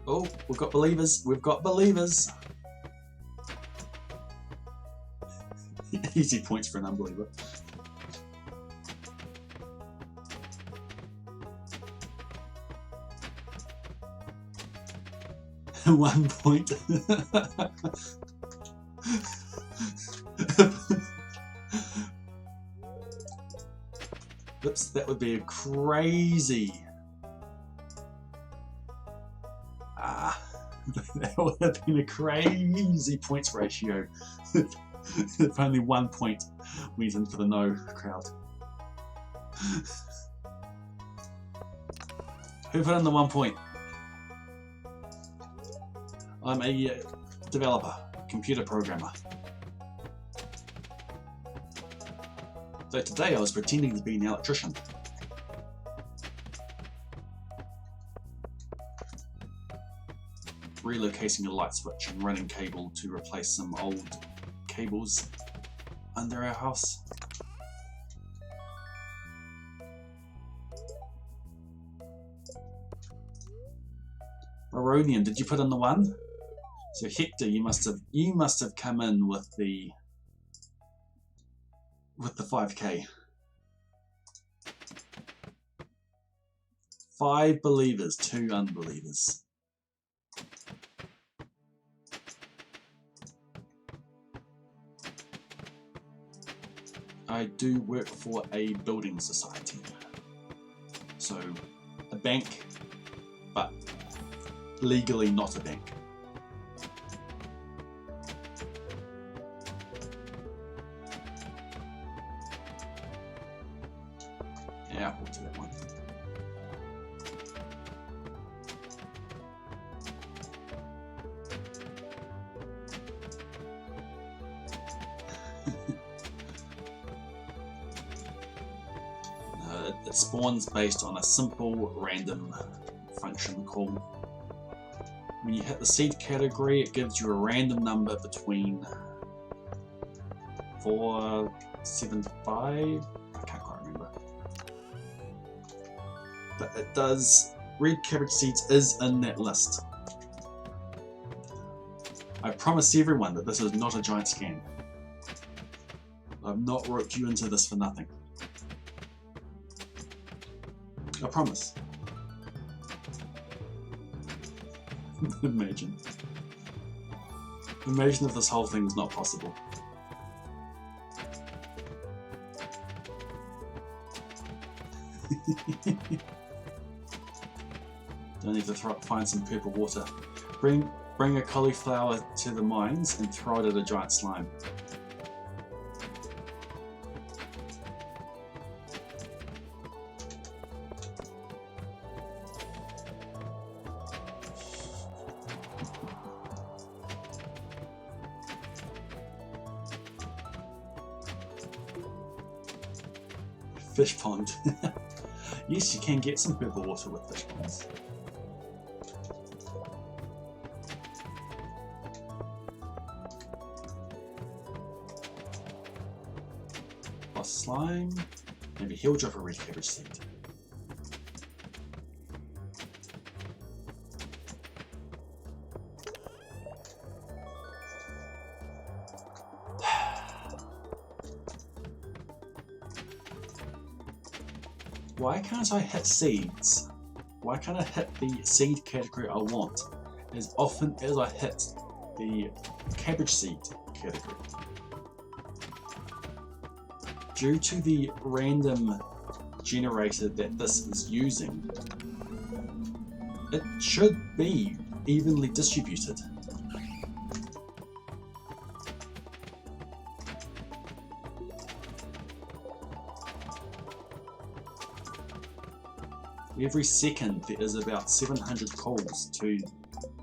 Oh, we've got believers. We've got believers. Easy points for an unbeliever. 1 point. Oops, that would be a crazy. That would have been a crazy points ratio. If only 1 point went in for the no crowd. Who put in the 1 point? I'm a developer, computer programmer. So today I was pretending to be an electrician. Relocating a light switch and running cable to replace some old cables under our house. Baronian, did you put in the 1? So Hector, you must have come in with the 5k. 5 believers, 2 unbelievers. I do work for a building society, so a bank, but legally not a bank. Yeah, I'll do that one. It spawns based on a simple random function call. When you hit the seed category, it gives you a random number between 4, 7, 5. I can't quite remember. But it does. Red cabbage seeds is in that list. I promise everyone that this is not a giant scam. I've not roped you into this for nothing. I promise. Imagine. Imagine if this whole thing was not possible. Don't need to find some purple water. Bring a cauliflower to the mines and throw it at a giant slime. Fish pond. Yes, you can get some purple water with fish ponds. Plus slime. Maybe he'll drop a red cabbage seed. Why can't I hit seeds? Why can't I hit the seed category I want as often as I hit the cabbage seed category? Due to the random generator that this is using, it should be evenly distributed. Every second there is about 700 calls to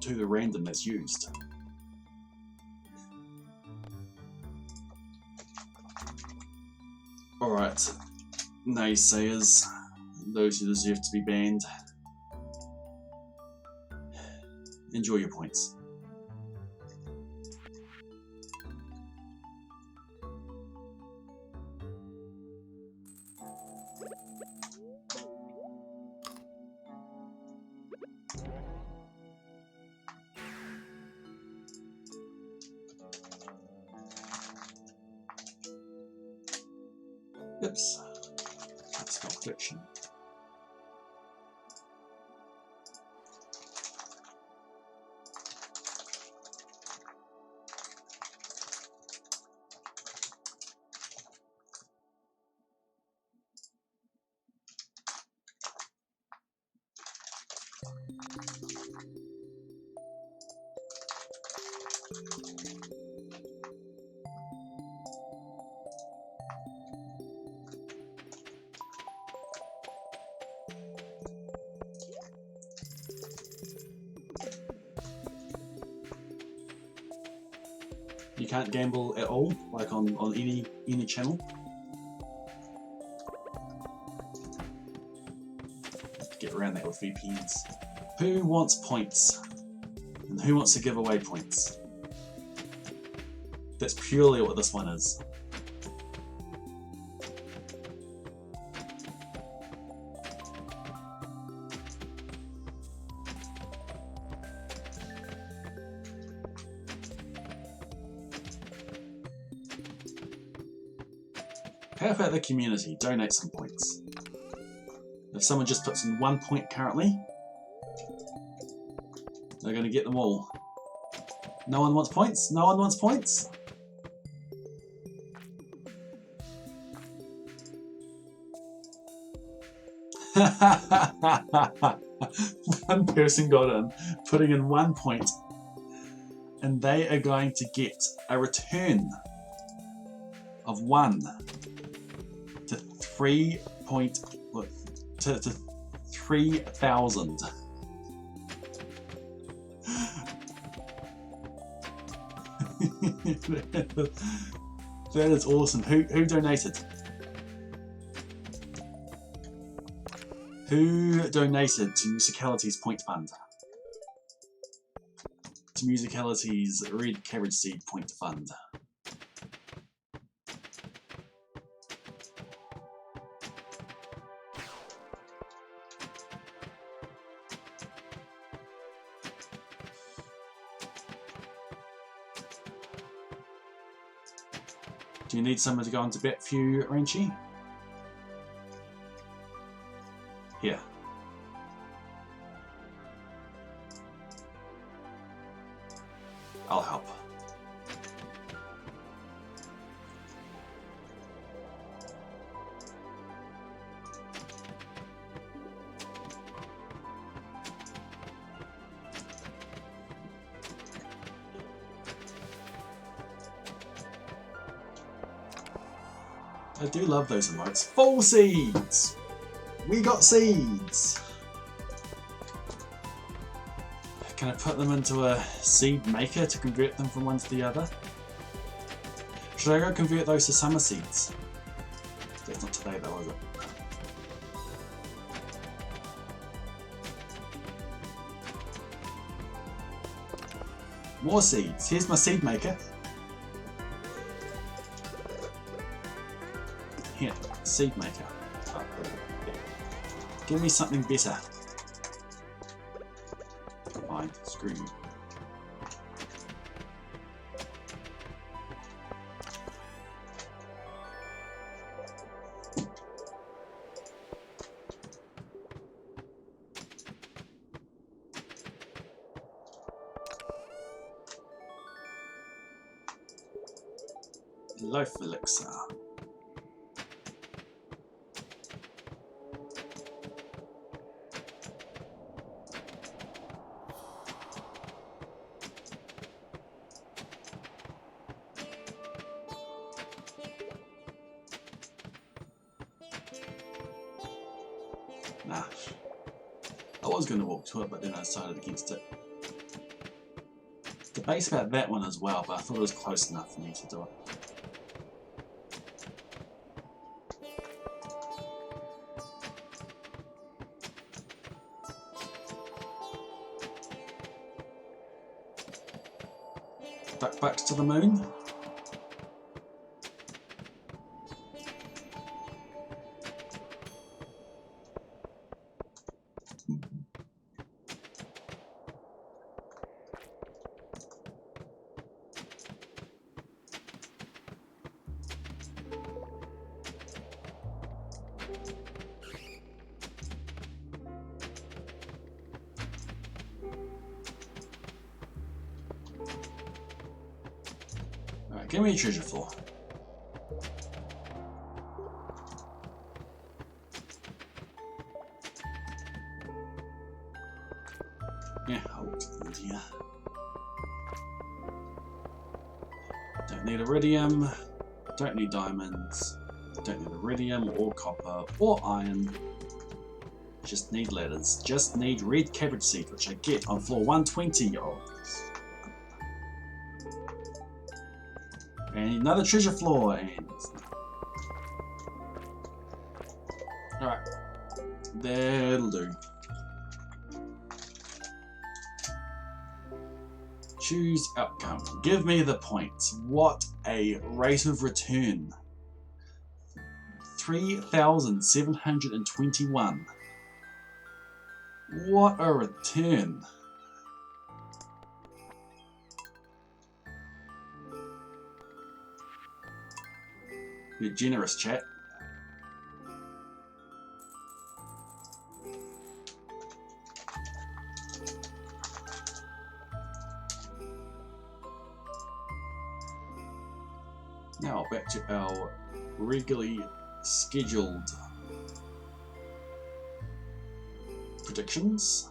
the random that's used. Alright, naysayers, those who deserve to be banned, enjoy your points. Oops, that's not fiction. You can't gamble at all, like on any channel. Get around that with VPNs. Who wants points? And who wants to give away points? That's purely what this one is. How about the community? Donate some points. If someone just puts in 1 point currently, they're going to get them all. No one wants points? No one wants points? One person got in, putting in 1 point, and they are going to get a return of 1 to 3,000. That is awesome. Who donated? Who donated to Musicality's Point Fund? To Musicality's Red Cabbage Seed Point Fund. Do you need someone to go into bet for you, Renchi? Here. I'll help. I do love those emotes. Full seeds! We got seeds! Can I put them into a seed maker to convert them from one to the other? Should I go convert those to summer seeds? That's not today though, is it? More seeds. Here's my seed maker. Here, seed maker. Oh, give me something better. Fine, screw you. Life elixir. Nah. I was going to walk to it, but then I decided against it. Debates about that one as well, but I thought it was close enough for me to do it. Back to the moon. Alright, give me a treasure floor. Yeah, I'll walk to the end here. Don't need iridium. Don't need diamonds. Don't need iridium or copper or iron. Just need letters. Just need red cabbage seed, which I get on floor 120, y'all. And another treasure floor, and alright. That'll do. Choose outcome. Give me the points. What a rate of return. 3,721. What a return. You're generous, chat. Now back to our regularly scheduled predictions.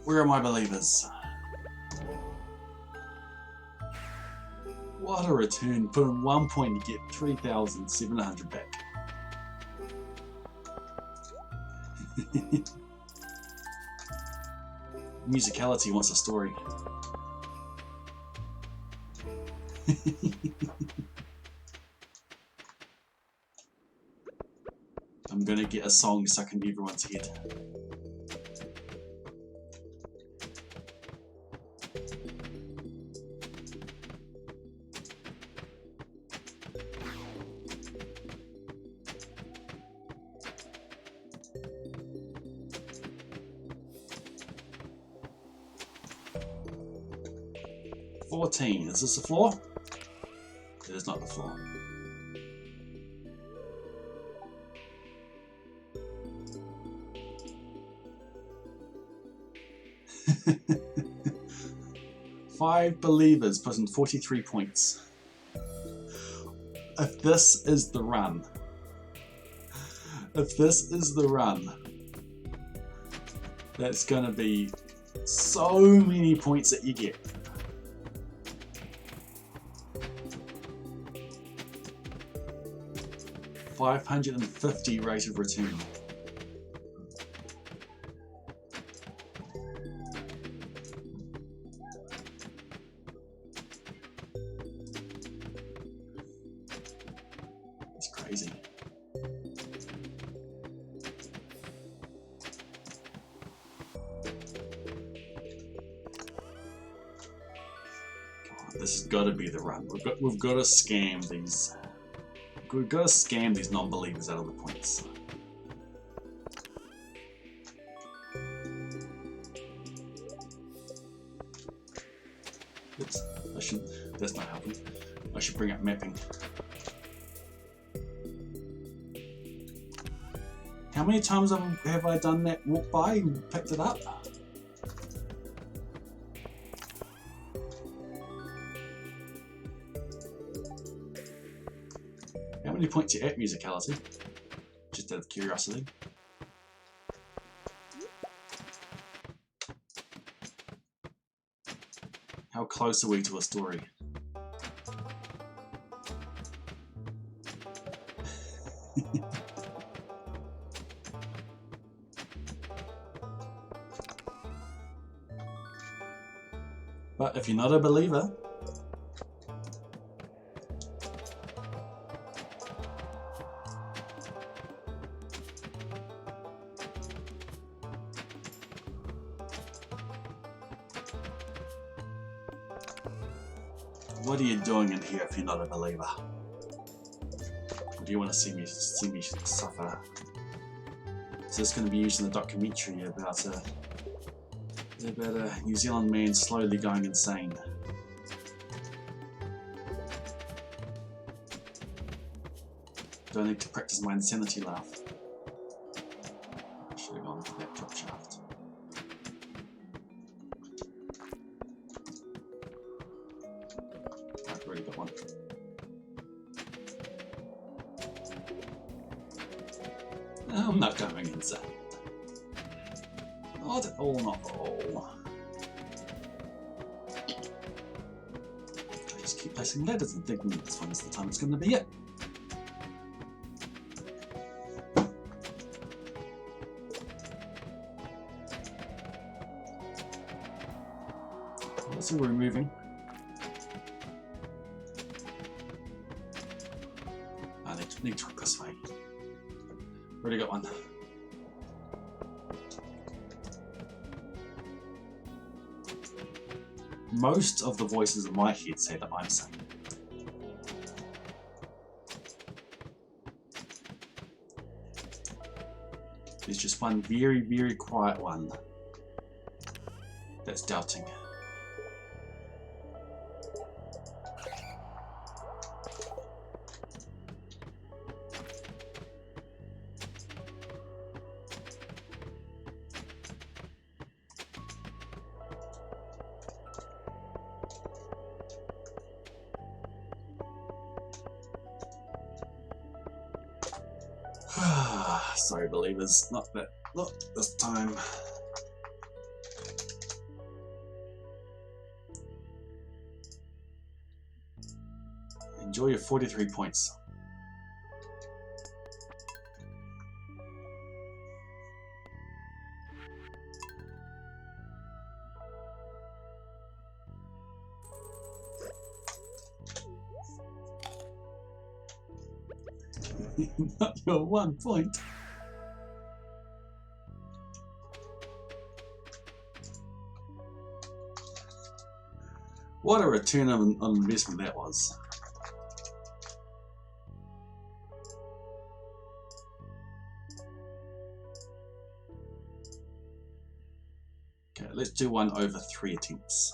Where are my believers? What a return. Put in 1 point to get 3,700 back. Musicality wants a story. I'm gonna get a song stuck in everyone's head. Is this the floor? It is not the floor. Five believers put in 43 points. If this is the run, that's gonna be so many points that you get. 550 rate of return. It's crazy. God, this has got to be the run. We've got to scam these. We've got to scam these non-believers out of the points. Oops, that's not helping. I should bring up mapping. How many times have I done that walk by and picked it up? How many points you at musicality? Just out of curiosity. How close are we to a story? But if you're not a believer, what are you doing in here if you're not a believer? Or do you want to see me suffer? Is this going to be used in the documentary about a New Zealand man slowly going insane? Do I need to practice my insanity laugh? I should have gone for that drop shaft. I've already got one. I'm not going insane. Not at all, not at all. I just keep placing letters and thinking this one's the time it's going to be it. That's all we're moving. I need to look this way. Already got one. Most of the voices in my head say that I'm saying. There's just one very, very quiet one that's doubting. Sorry, believers, not this time. Enjoy your 43 points. Not your 1 point. What a return on investment that was. Okay, let's do one over 3 attempts.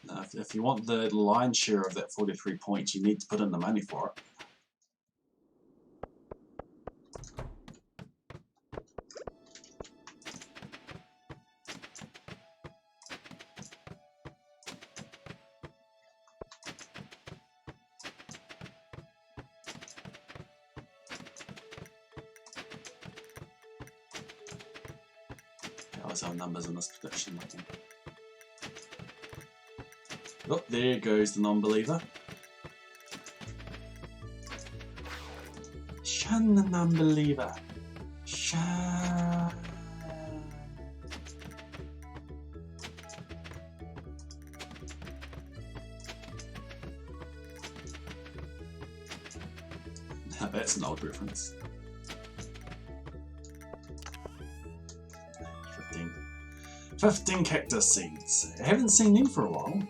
Now, if you want the lion's share of that 43 points, you need to put in the money for it. Our numbers in this prediction, I think. Oh, there goes the non-believer. Shun the non-believer. Shun. Now that's an old reference. 15 cactus seeds. I haven't seen them for a while.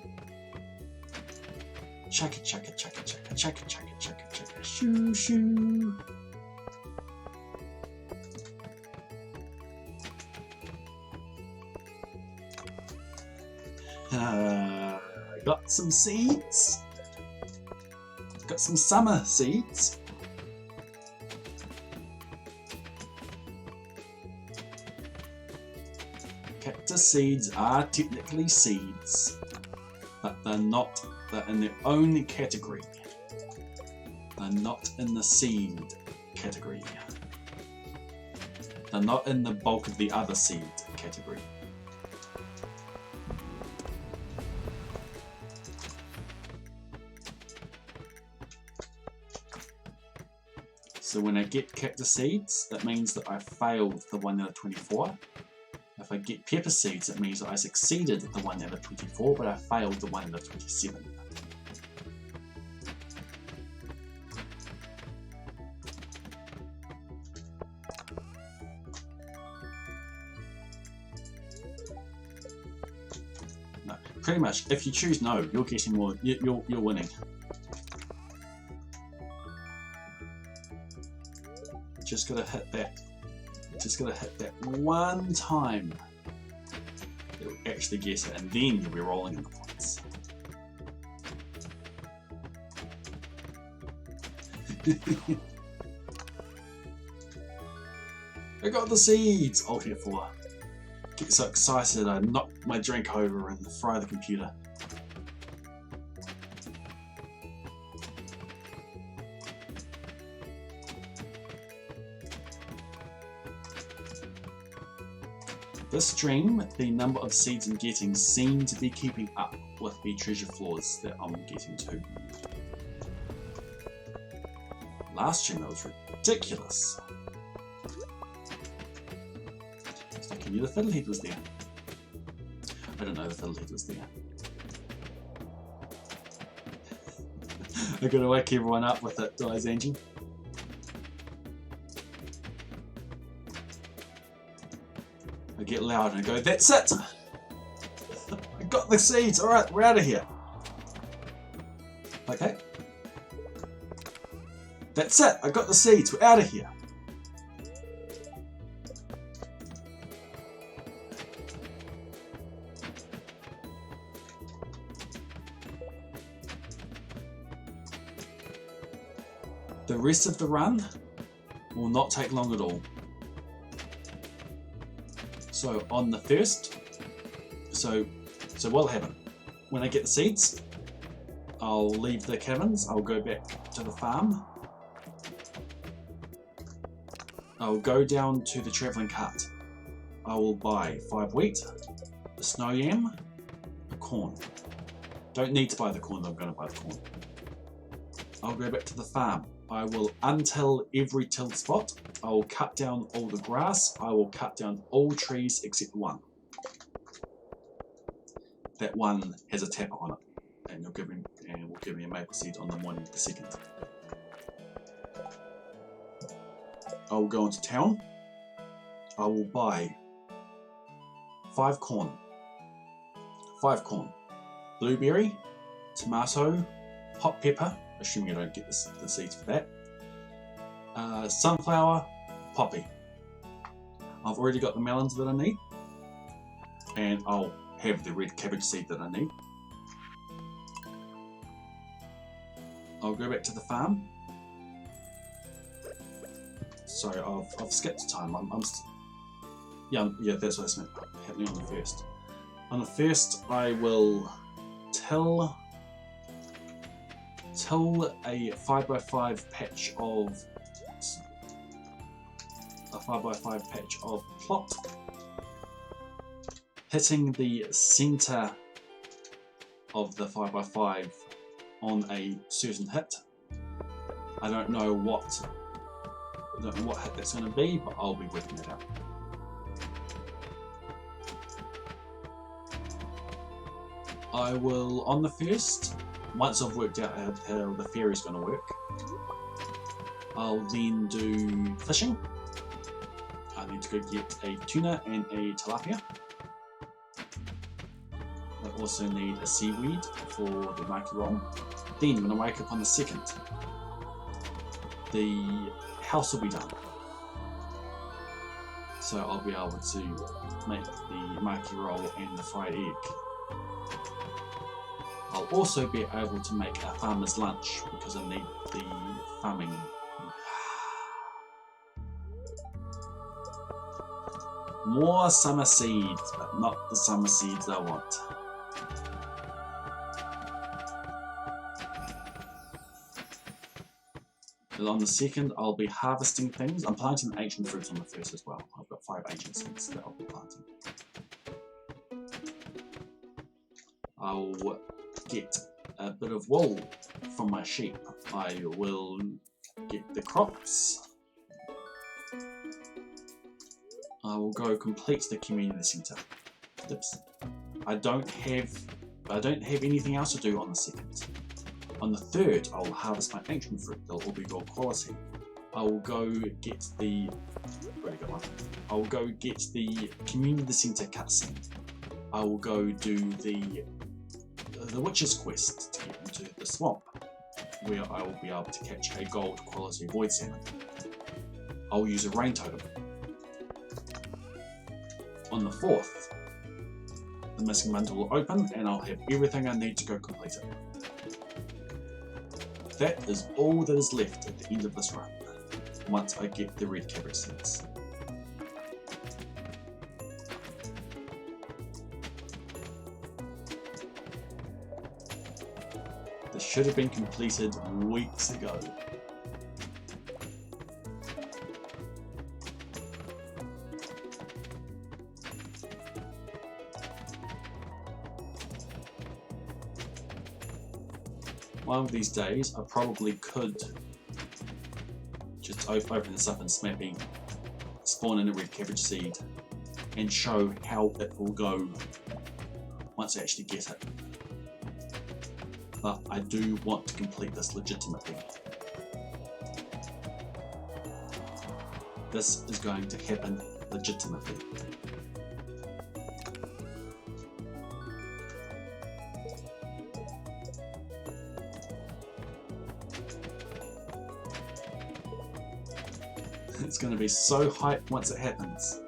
Chaka chaka chaka chaka chaka chaka chaka chaka shoo shoo. Got some seeds. Got some summer seeds. Cactus seeds are technically seeds, but they're not. They're in their own category. They're not in the seed category. They're not in the bulk of the other seed category. So when I get cactus seeds, that means that I failed the 1 out of 24. If I get pepper seeds, it means that I succeeded the 1 out of 24, but I failed the 1 out of 27. No, pretty much, if you choose no, you're getting more. You're winning. Just gotta hit that. Just gotta hit that one time. It'll actually get it, and then you'll be rolling in the points. I got the seeds! Alt F4. Get so excited I knock my drink over and fry the computer. This stream, the number of seeds I'm getting seem to be keeping up with the treasure floors that I'm getting to. Last stream that was ridiculous. So I knew the fiddlehead was there. I don't know the fiddlehead was there. I'm gonna wake everyone up with it, guys, Angie. I get loud and I go, that's it! I got the seeds, alright, we're out of here. Okay. That's it, I got the seeds, we're out of here. The rest of the run will not take long at all. So on the first, so what'll happen? When I get the seeds, I'll leave the cabins, I'll go back to the farm. I'll go down to the travelling cart. I will buy 5 wheat, a snow yam, a corn. Don't need to buy the corn, I'm going to buy the corn. I'll go back to the farm. I will untill every tilled spot. I will cut down all the grass. I will cut down all trees except one. That one has a tapper on it, and will give me a maple seed on the morning of the second. I will go into town. I will buy 5 corn. 5 corn. Blueberry, tomato, hot pepper. Assuming you don't get the seeds for that. Sunflower, poppy. I've already got the melons that I need, and I'll have the red cabbage seed that I need. I'll go back to the farm. Sorry, I've skipped time. Yeah, that's what I meant happening on the first. On the first, I will till a 5x5 patch of plot, hitting the center of the 5x5 on a certain hit. I don't know what hit that's going to be, but I'll be working it out. I will, on the first, once I've worked out how the ferry's going to work, I'll then do fishing. I need to go get a tuna and a tilapia. I also need a seaweed for the maki roll. Then when I wake up on the second, the house will be done. So I'll be able to make the maki roll and the fried egg. I'll also be able to make a farmer's lunch because I need the farming. More summer seeds, but not the summer seeds I want. And on the second, I'll be harvesting things. I'm planting ancient fruits on the first as well. I've got 5 ancient seeds that I'll be planting. I'll get a bit of wool from my sheep. I will get the crops. I will go complete the community centre. Oops. I don't have anything else to do on the second. On the third, I'll harvest my ancient fruit. They'll all be gold quality. I will go get the. Where did I go? I will go get the community centre cutscene. I will go do the witch's quest to get into the swamp, where I will be able to catch a gold quality void salmon. I'll use a rain totem. On the 4th, the missing bundle will open and I'll have everything I need to go complete it. That is all that is left at the end of this run, once I get the red cabbage seeds. This should have been completed weeks ago. one of these days I probably could just open this up and maybe spawn in a red cabbage seed and show how it will go once I actually get it. But I do want to complete this legitimately. This is going to happen legitimately. It's going to be so hype once it happens.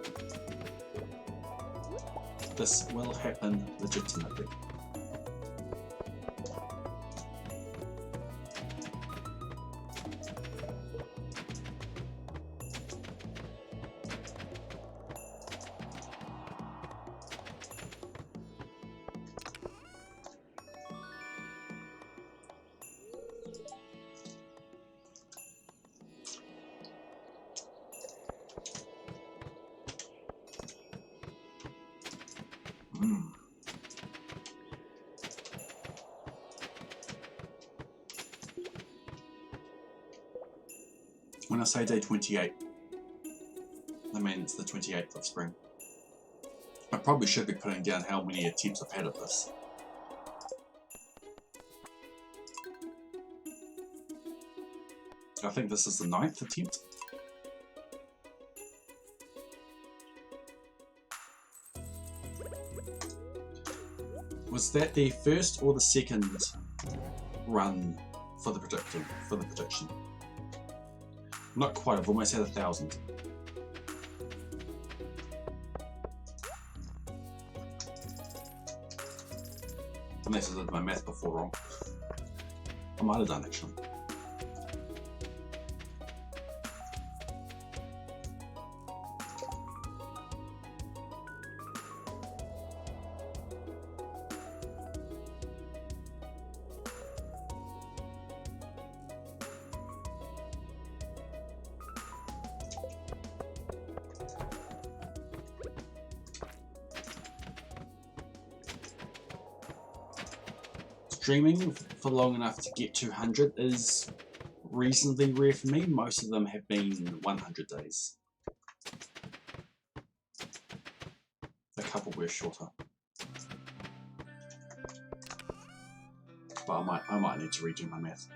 This will happen legitimately. When I say day 28, I mean it's the 28th of spring. I probably should be putting down how many attempts I've had at this. I think this is the 9th attempt. Was that the first or the second run for the prediction? Not quite, I've almost had 1,000. Unless I did my math before wrong. I might have done actually. Streaming for long enough to get 200 is reasonably rare for me. Most of them have been 100 days. A couple were shorter. But I might need to redo my math.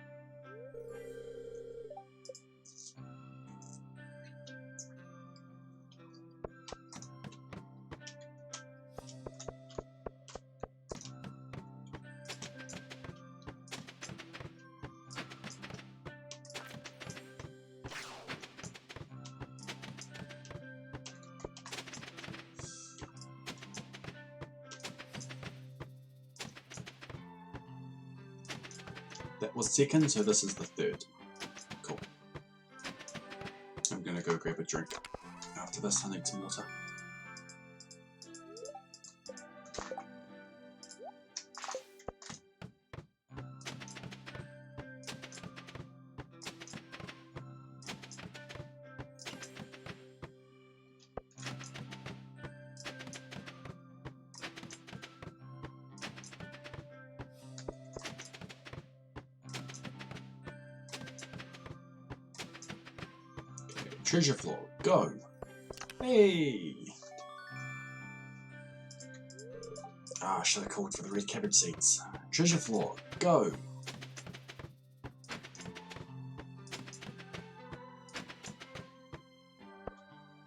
That was second, so this is the third. Cool. I'm gonna go grab a drink. After this, I need some water. Treasure floor, go! Hey! Ah, I should have called for the red cabbage seeds. Treasure floor, go!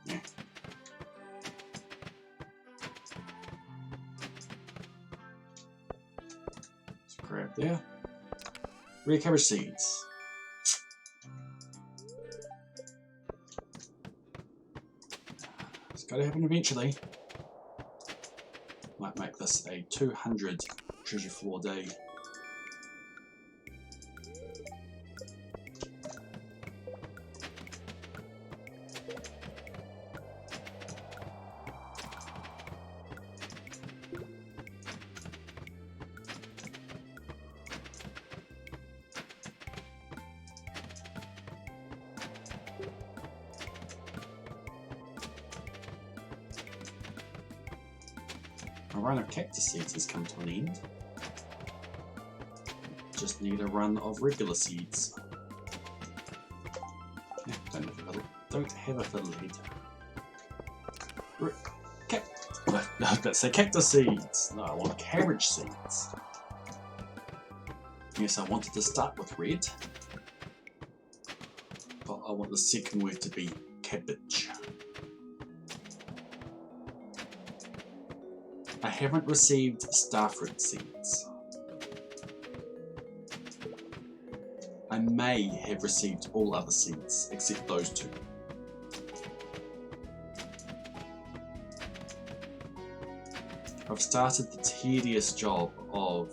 Yeah. Let's grab there. Red cabbage seeds. Gotta happen eventually. Might make this a 200 treasure floor day. My run of cactus seeds has come to an end. just need a run of regular seeds. Yeah, don't have a fiddle head. Let's say cactus seeds. No, I want cabbage seeds. Yes, I wanted to start with red, but I want the second word to be cabbage. I haven't received starfruit seeds. I may have received all other seeds except those two. I've started the tedious job of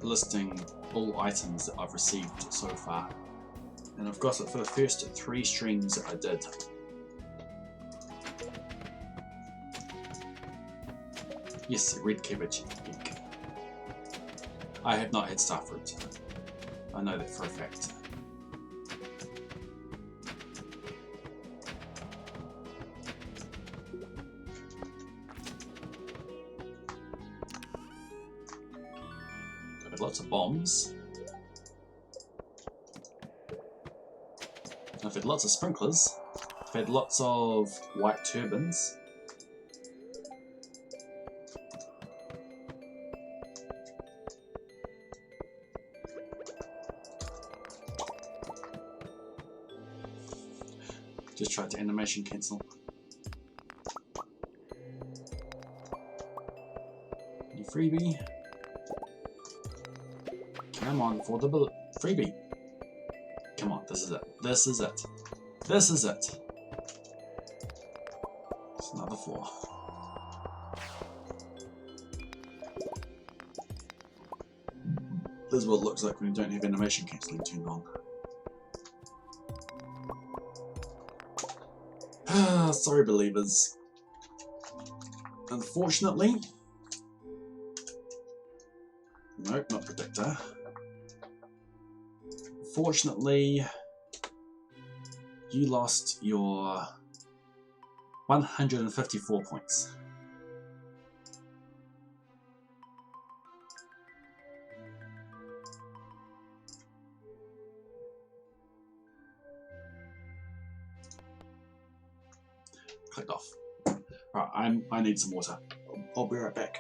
listing all items that I've received so far, and I've got it for the first 3 streams that I did. Yes, red cabbage. Eek. I have not had starfruit. I know that for a fact. I've had lots of bombs. I've had lots of sprinklers. I've had lots of white turbans. Just tried to animation cancel. You freebie. Come on for the freebie. Come on, this is it. This is it. This is it. It's another floor. This is what it looks like when you don't have animation cancelling turned on. Sorry, believers. Unfortunately, nope, not predictor. Fortunately, you lost your 154 points. Clicked off. Right, I need some water. I'll be right back.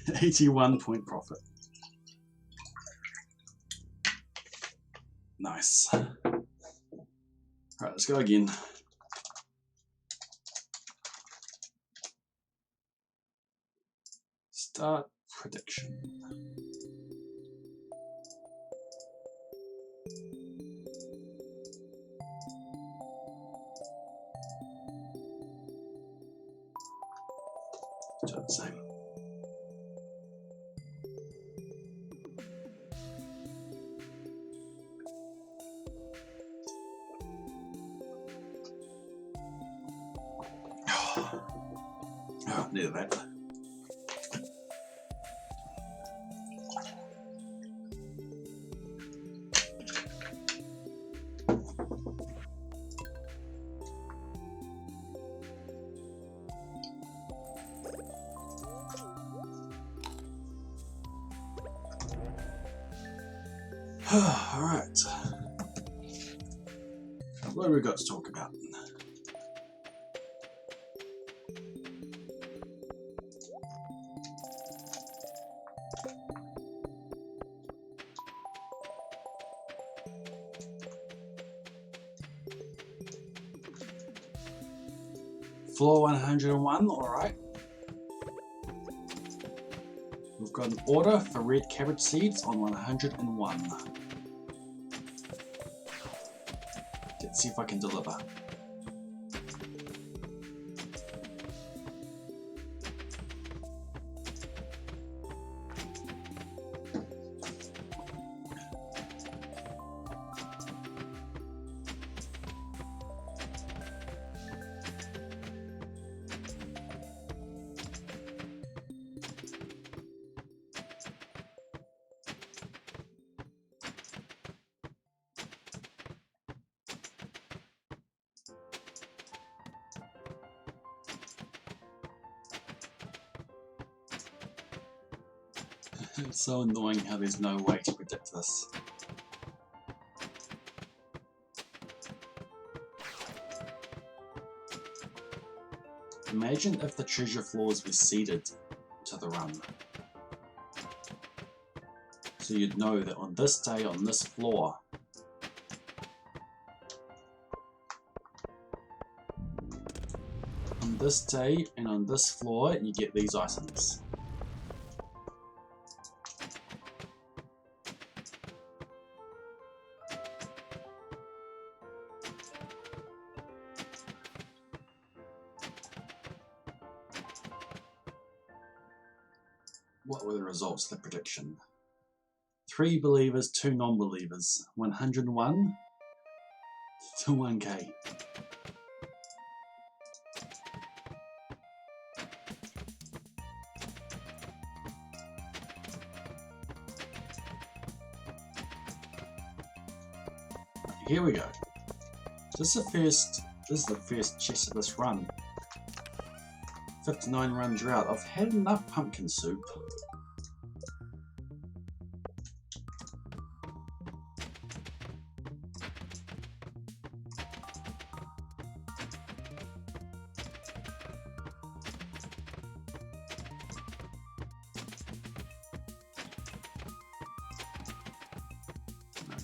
$81 profit. Nice. Alright, let's go again. Start prediction. Do the same. Neither that. Alright. What have we got to talk about? Floor 101, alright. We've got an order for red cabbage seeds on 101. Let's see if I can deliver. It's so annoying how there's no way to predict this. Imagine if the treasure floors were seeded to the run. So you'd know that on this day, on this floor, on this day and on this floor, you get these items. What were the results of the prediction? 3 believers, 2 non-believers. 101 to 1k. Here we go. This is the first chest of this run. 59 run drought. I've had enough pumpkin soup.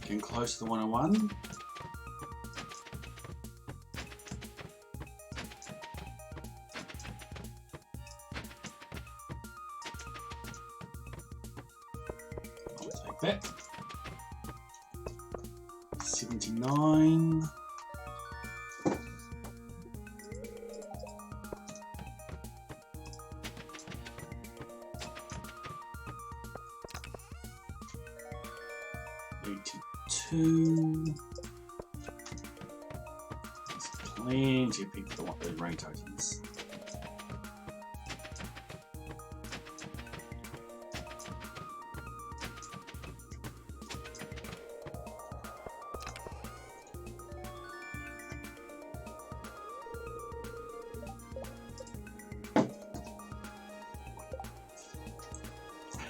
Getting close to the 101. That 79. $82. There's plenty of people that want those rain tokens.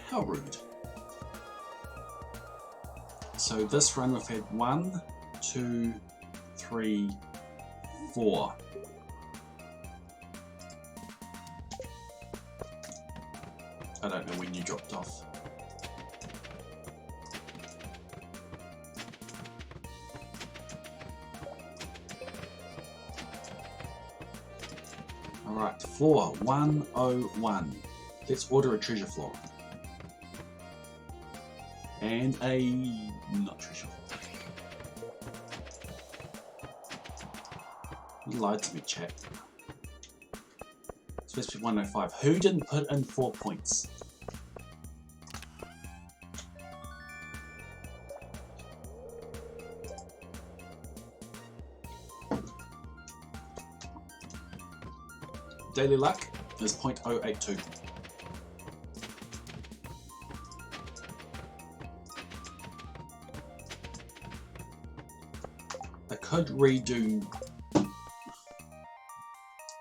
How rude. So this run we've had 1, 2, 3, 4. I don't know when you dropped off. Alright, floor 101. Let's order a treasure floor. And a not treasure floor. You lied to me, chat. It's supposed to be 105. Who didn't put in 4 points? Daily luck. is 0.082. I could redo.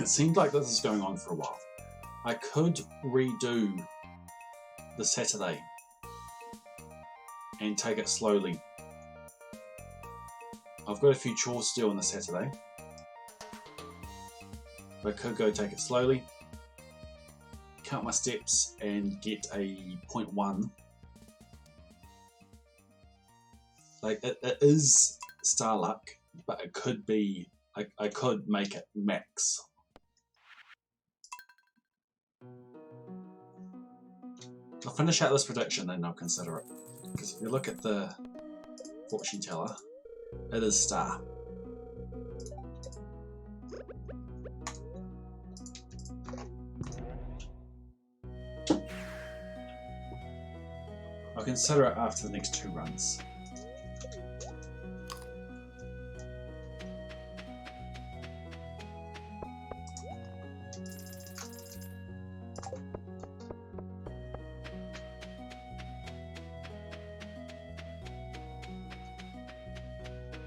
It seemed like this is going on for a while. I could redo the Saturday and take it slowly. I've got a few chores to do on the Saturday. I could go take it slowly, count my steps and get a 0.1. Like it is star luck, but it could be, I could make it max. I'll finish out this prediction and I'll consider it. Because if you look at the fortune teller, it is star. I'll consider it after the next 2 runs.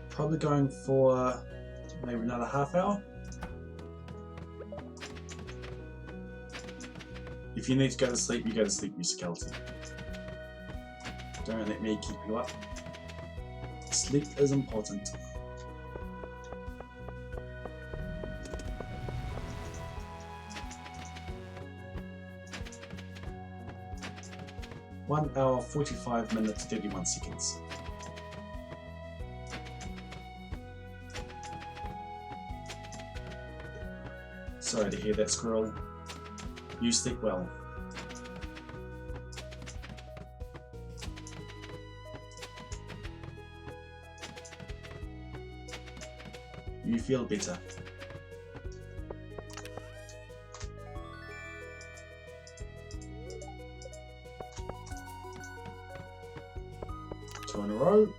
Probably going for maybe another half hour. If you need to go to sleep, you go to sleep, you skeleton. Don't let me keep you up. Sleep is important. One hour, 45 minutes, 31 seconds. Sorry to hear that, squirrel. You sleep well. You feel better. Two in a row.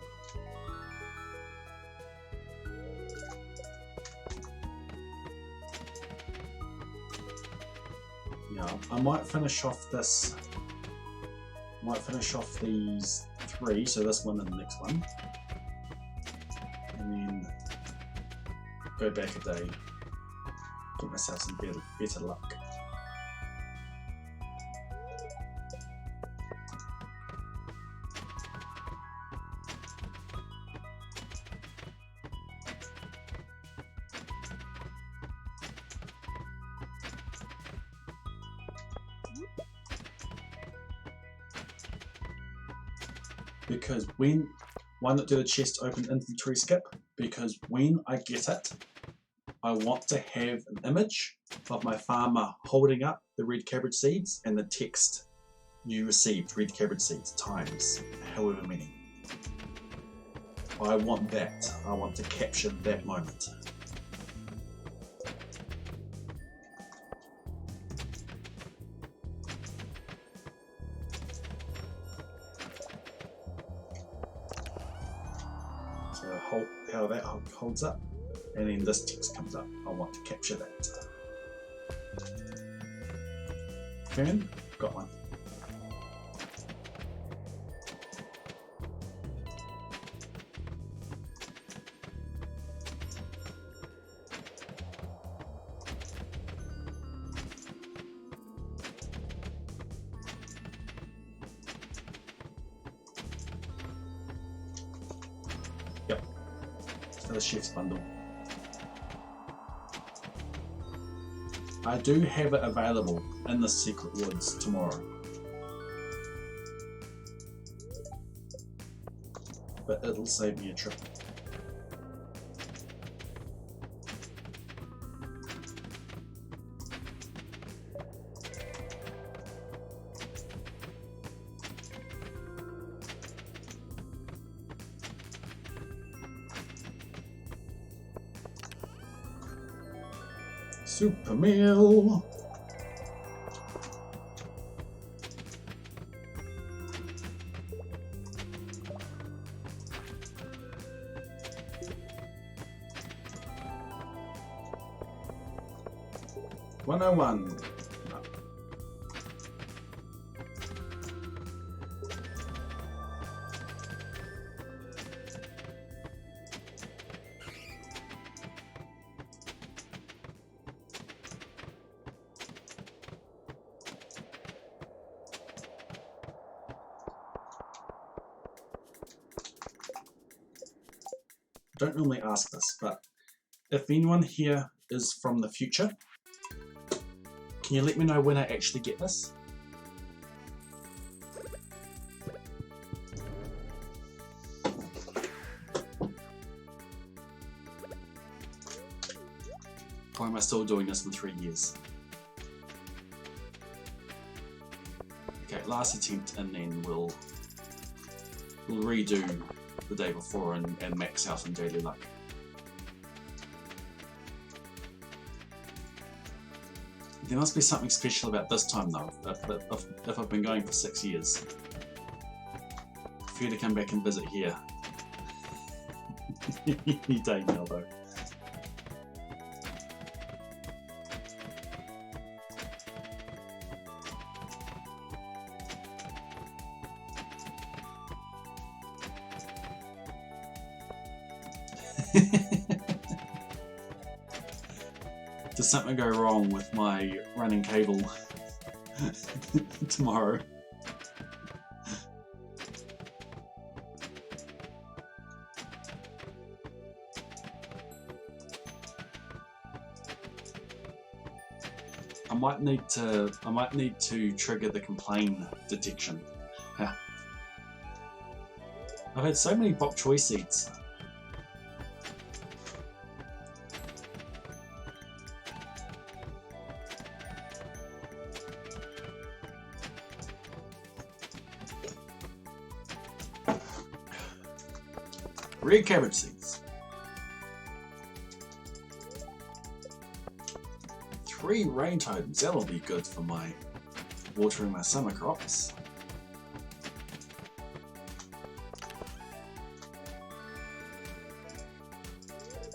I might finish off this. Might finish off these 3, so this one and the next one, and then go back a day, get myself some better luck. Because why not do the chest open inventory skip? Because when I get it, I want to have an image of my farmer holding up the red cabbage seeds and the text, "You received red cabbage seeds times however many." I want that. I want to capture that moment. So how that holds up, and then this text comes up. I want to capture that. Fern, got one. Yep, so the chef's bundle. I do have it available in the Secret Woods tomorrow, but it'll save me a trip. Super meal. $101. don't normally ask this, but if anyone here is from the future, can you let me know when I actually get this? Or am I still doing this in 3 years? Okay, last attempt, and then we'll redo the day before and max out on daily luck. There must be something special about this time though, if I've been going for 6 years. For you to come back and visit here. Any day now though. Does something go wrong with my running cable tomorrow? I might need to trigger the complain detection. Yeah. I've had so many bok choy seeds. Red cabbage seeds. 3 rain totems, that'll be good for my watering my summer crops.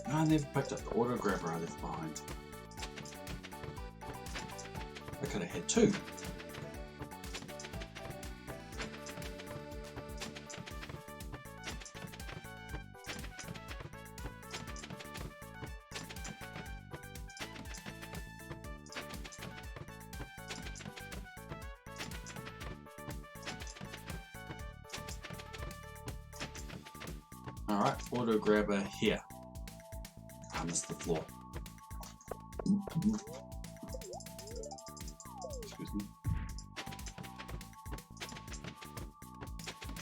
No, I never picked up the auto grabber I left behind. I could have had 2. Alright, auto grabber here. I missed the floor. Excuse me.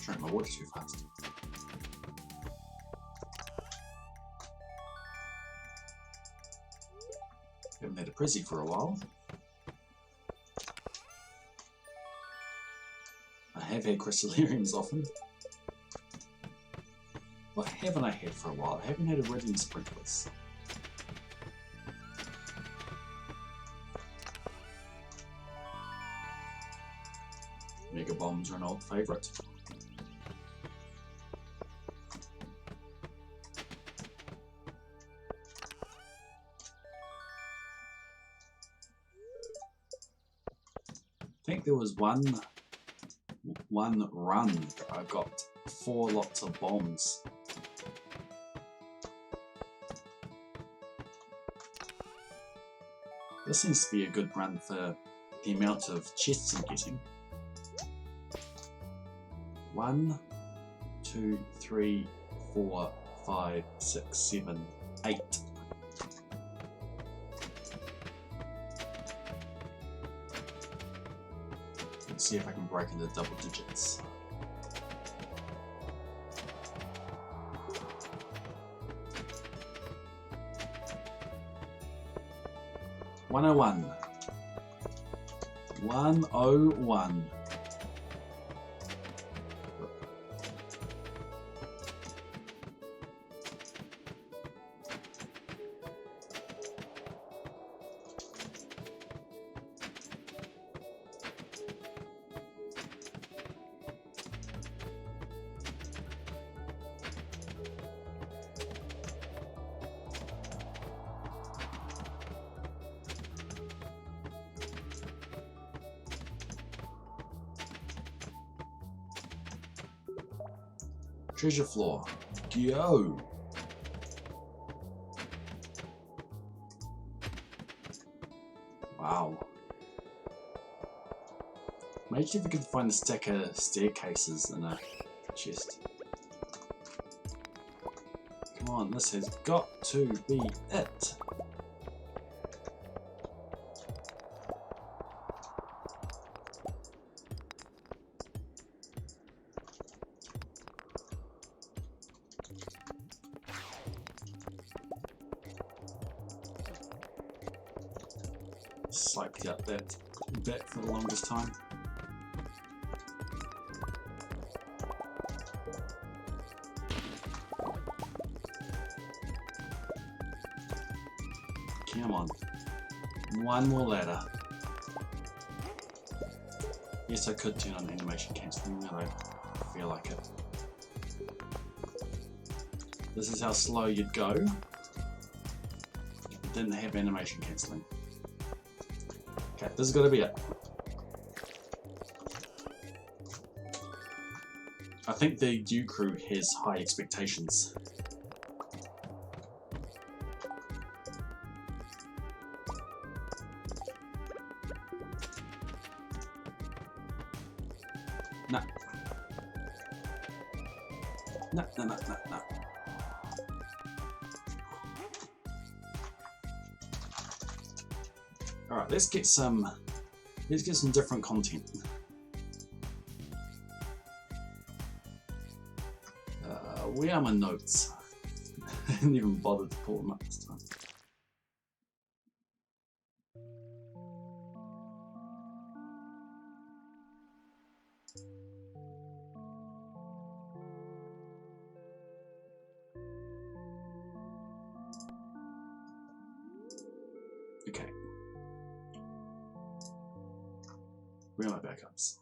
Drank my water too fast. Haven't had a Prizzy for a while. I have had Crystallariums often. What haven't I had for a while? I haven't had Iridium Sprinklers. Mega Bombs are an old favourite. I think there was one run that I got 4 lots of bombs. This seems to be a good run for the amount of chests I'm getting. 1, 2, 3, 4, 5, 6, 7, 8. Let's see if I can break into double digits. $101. 101. Treasure floor. Go! Wow. Imagine if we could find a stack of staircases in a chest. Come on, this has got to be it. Psyched out that bit for the longest time. Come on. One more ladder. Yes, I could turn on animation cancelling, I don't feel like it. This is how slow you'd go if it didn't have animation cancelling. Okay, this has got to be it. I think the Dew Crew has high expectations. No. No, no, no, no, no. Alright, let's get some different content. Where are my notes? I didn't even bother to pull them up this time. Okay. Where are my backups?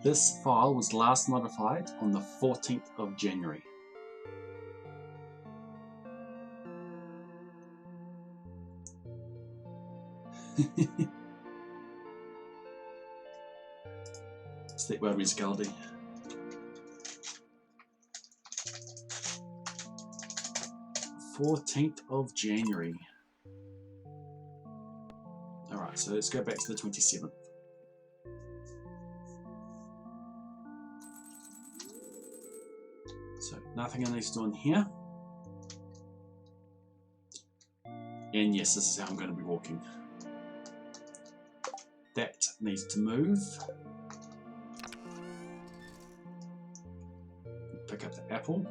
This file was last modified on the 14th of January. Stick by me, Scaldy. of January. Alright, so let's go back to the 27th. So nothing I need to do in here. And yes, this is how I'm going to be walking. That needs to move. Pick up the apple.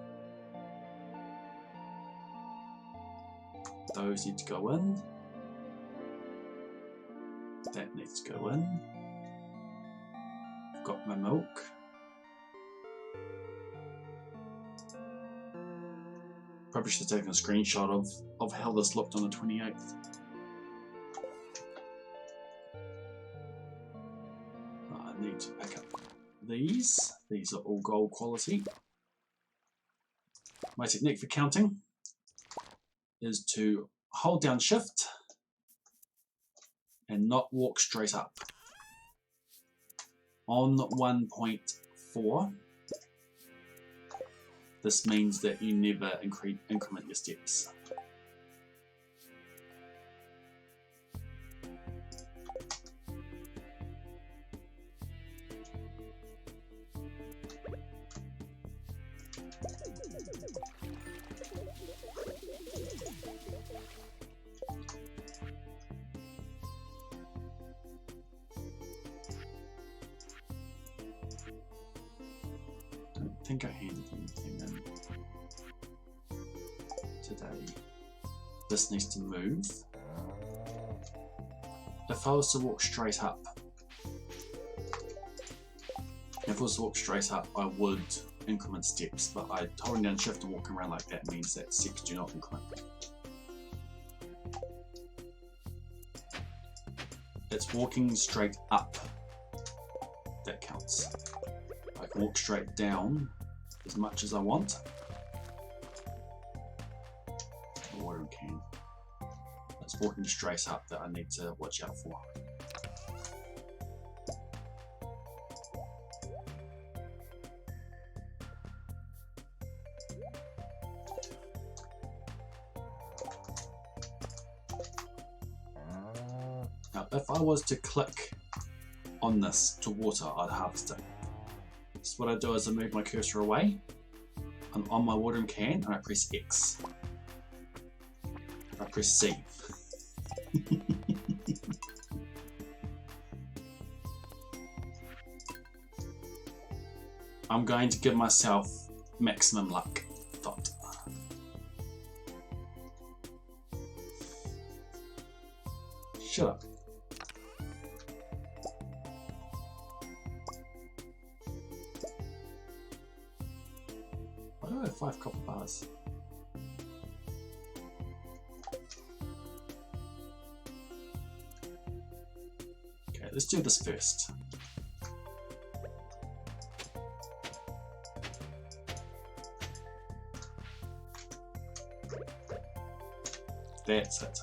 Those need to go in. That needs to go in. I've got my milk. Probably should have taken a screenshot of how this looked on the 28th. I need to pick up these. These are all gold quality. My technique for counting is to hold down shift and not walk straight up. On 1.4, this means that you never increment your steps. I think I handed anything in today. This needs to move. If I was to walk straight up, I would increment steps, but holding down shift and walking around like that means that steps do not increment. It's walking straight up that counts. I can walk straight down as much as I want. A watering can. It's walking straight up that I need to watch out for. if I was to click on this to water, I'd harvest it. So what I do is I move my cursor away. I'm on my watering can and I press X. I press C. I'm going to give myself maximum luck. Dot. Shut up. Why do I have 5 copper bars? Okay, let's do this first. That's it.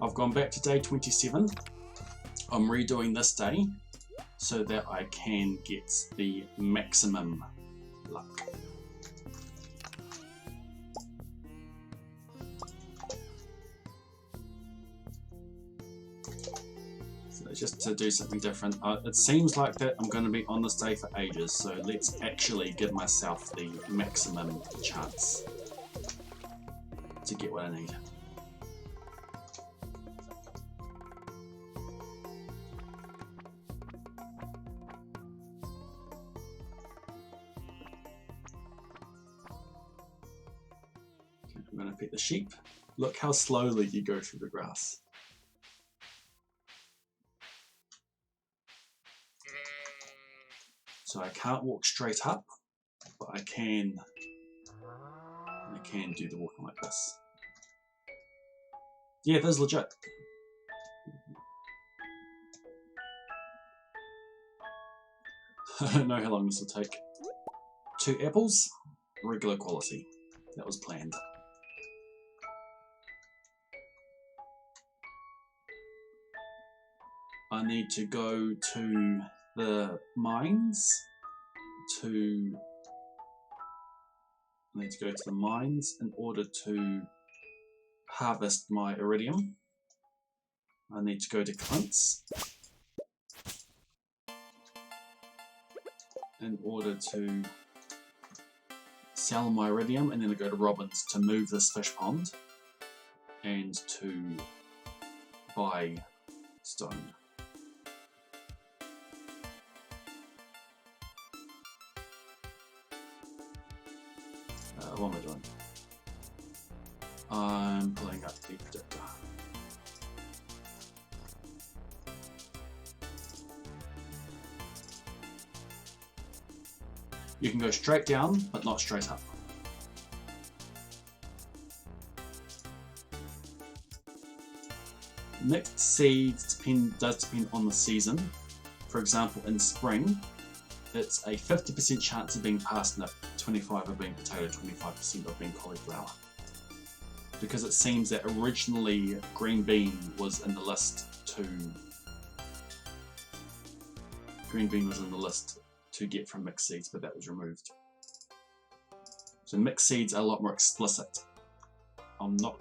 I've gone back to day 27. I'm redoing this day so that I can get the maximum luck. So just to do something different, it seems like that I'm going to be on this day for ages, so let's actually give myself the maximum chance to get what I need. I'm going to pet the sheep. Look how slowly you go through the grass. So I can't walk straight up, but I can do the walking like this. Yeah, that's legit. I don't know how long this will take. 2 apples, regular quality. That was planned. I need to go to the mines in order to harvest my iridium. I need to go to Clint's in order to sell my iridium, and then I go to Robin's to move this fish pond and to buy stone. What am I doing? I'm pulling up the predictor. You can go straight down, but not straight up. Mixed seeds does depend on the season. For example, in spring, it's a 50% chance of being parsnip, 25% of being potato, 25% of being cauliflower. Because it seems that originally green bean was in the list to get from mixed seeds, but that was removed. So mixed seeds are a lot more explicit. I'm not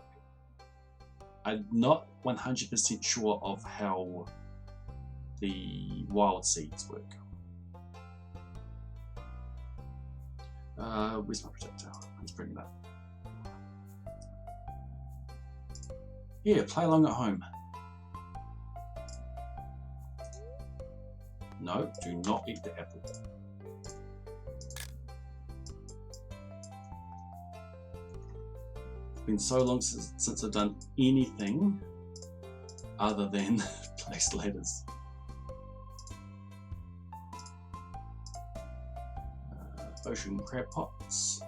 100% sure of how the wild seeds work. Where's my projectile? Let's bring it up. Yeah, play along at home. No, do not eat the apple. It's been so long since I've done anything other than place ladders. Ocean crab pots.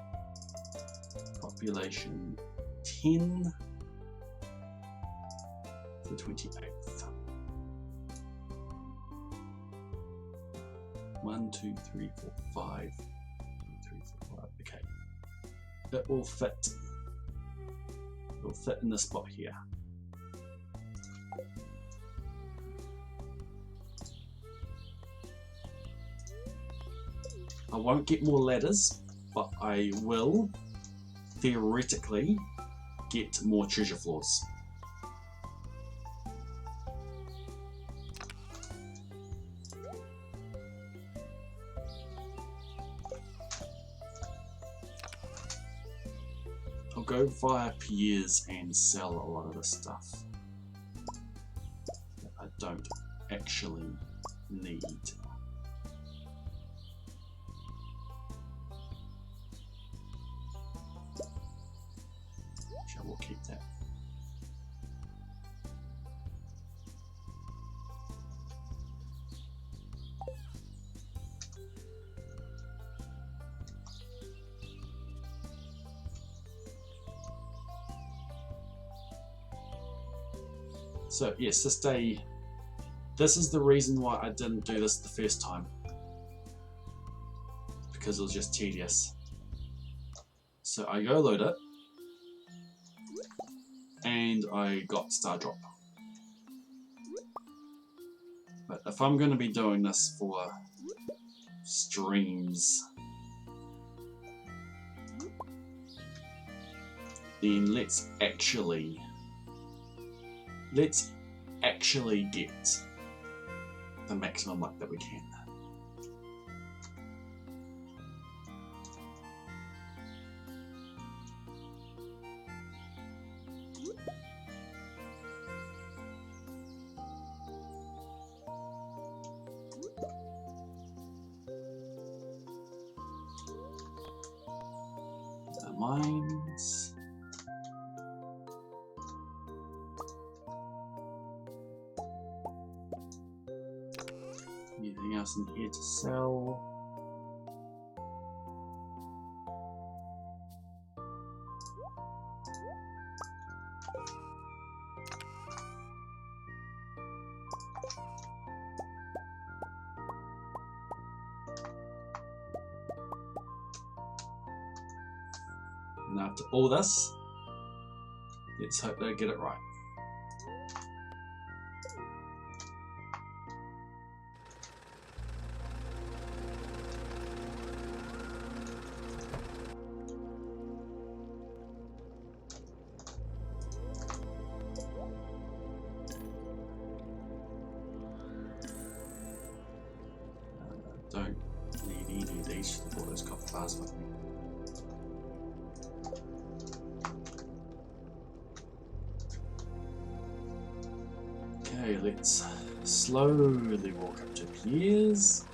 Population 10 for 28th. 1, 2, 3, 4, 5. 2, 3, 4, 5. Okay. It will fit. It will fit in the spot here. I won't get more ladders, but I will theoretically get more treasure floors. I'll go via Piers and sell a lot of this stuff that I don't actually need. Actually, we'll keep that. So yes, this day, this is the reason why I didn't do this the first time, because it was just tedious. So I go load it, and I got Star Drop. But if I'm going to be doing this for streams, then let's actually get the maximum luck that we can. Mines. Anything else in here to sell? And after all this, let's hope they get it right. Don't need any of these for those copper bars with me. Okay, let's slowly walk up to Piers.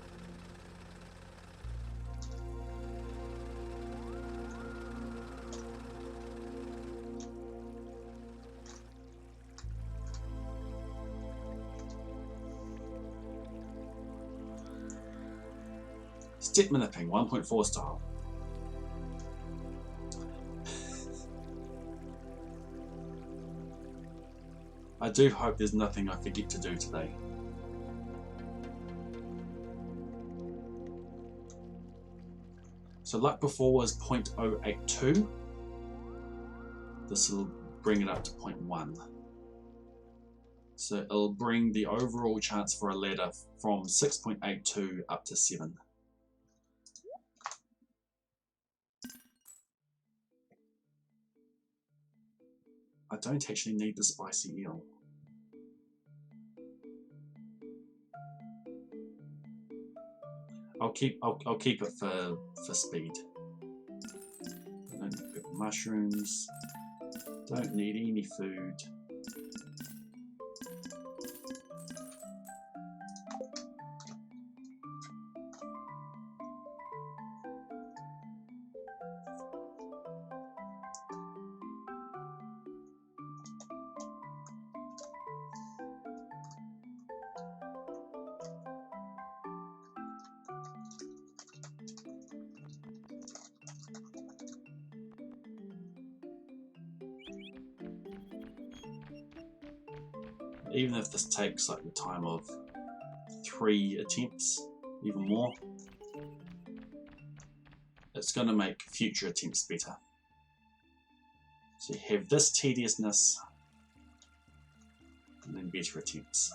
Step manipulating 1.4 style. I do hope there's nothing I forget to do today. So luck before was 0.082. This will bring it up to 0.1. So it'll bring the overall chance for a ladder from 6.82 up to 7. I don't actually need the spicy eel. I'll keep it for speed. I don't need purple mushrooms. Don't need any food. Even if this takes like the time of 3 attempts, even more, it's going to make future attempts better. So you have this tediousness and then better attempts.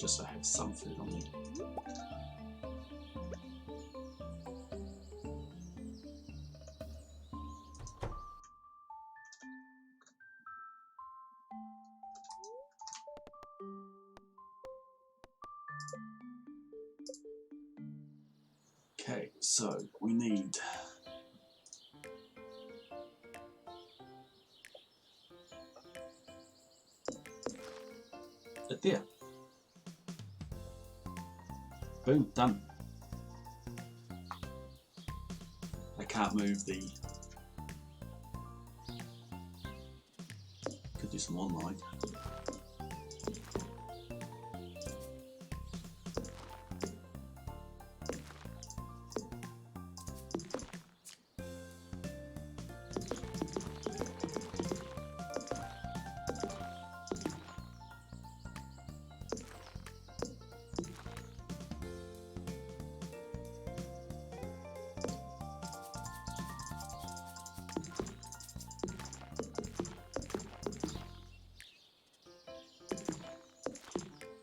just so I have some food on me. Okay, so we need it there. Boom, done. I can't move the... Could do some online.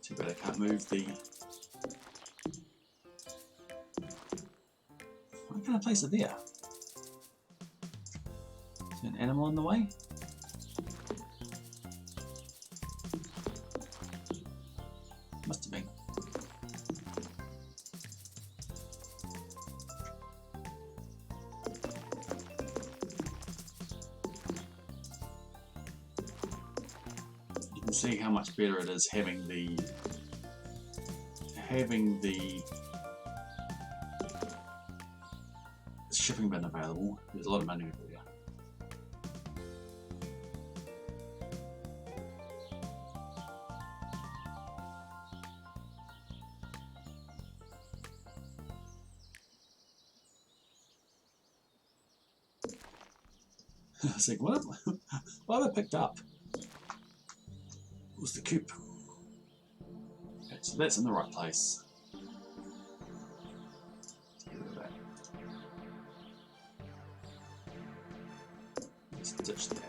Too bad I can't move the... Why can't I place it there? Is there an animal in the way? Must have been. You can see how much better it is having the shipping bin available. There's a lot of money over there. I was like, what have I picked up? It was the coop. Okay, so that's in the right place. Let's get rid of that. Let's ditch that.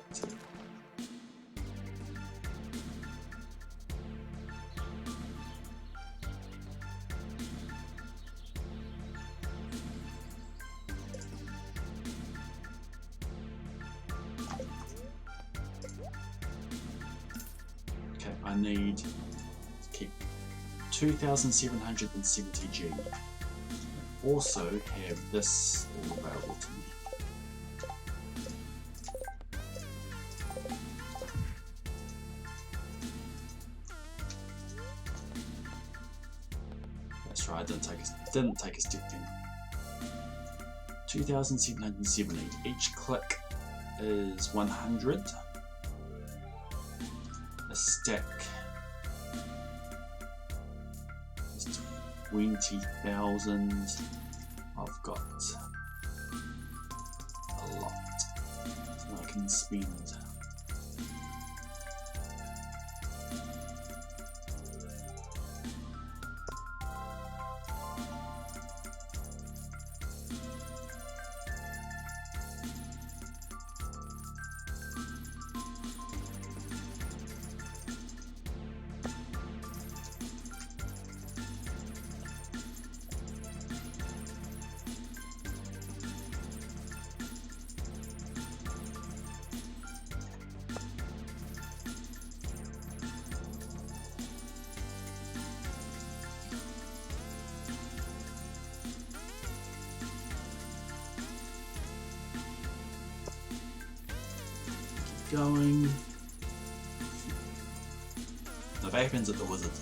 Okay, I need to keep 2,770 G. Also have this all available to me. That's right, didn't take a step then. 2,770. Each click is 100. A stack is 20,000. I've got a lot that I can spend. Going. Now that happens at the wizard.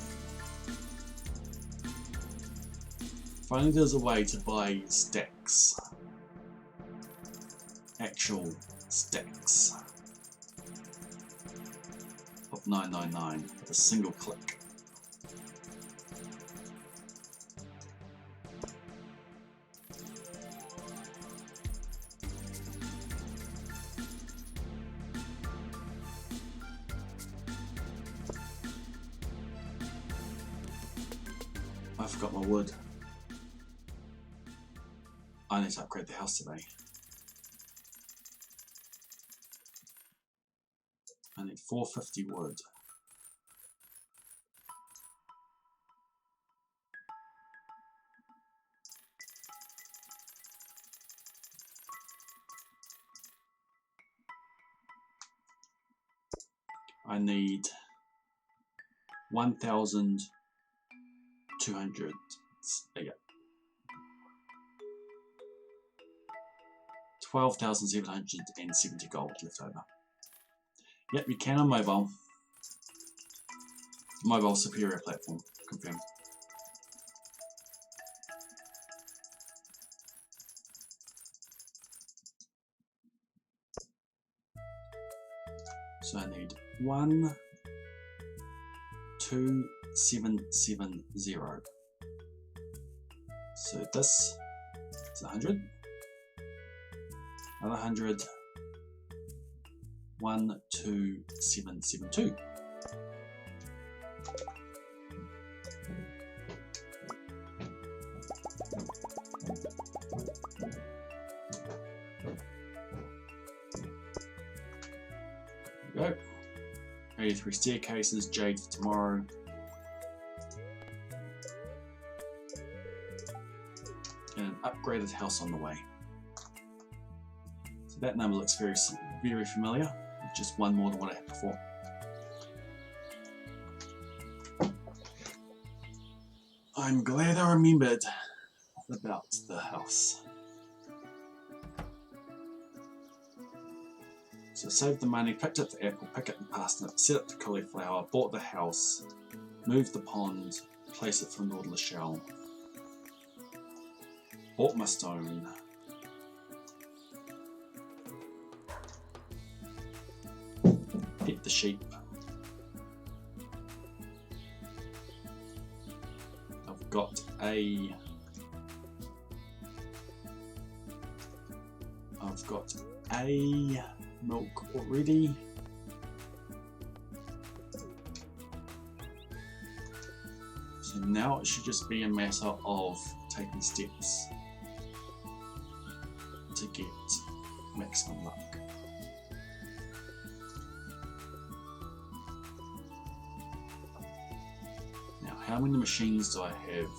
Finally, there's a way to buy stacks. Actual stacks of 999 with a single click. I forgot my wood. I need to upgrade the house today. I need 450 wood. I need 1,200. Yeah. 12,770 gold left over. Yep, you can on mobile. Mobile superior platform, confirmed. So I need 1,2,770. So this is 100. Another 100. 1,2,772. There we go. 83 staircases, jade for tomorrow. And an upgraded house on the way. So that number looks very familiar. Just one more than what I had before. I'm glad I remembered about the house. So saved the money, picked up the apple, picked up the parsnip, set up the cauliflower, bought the house, moved the pond, placed it for Lord Lachelle, bought my stone, hit the sheep. I've got a milk already. So now it should just be a matter of taking steps to get maximum luck. Now, how many machines do I have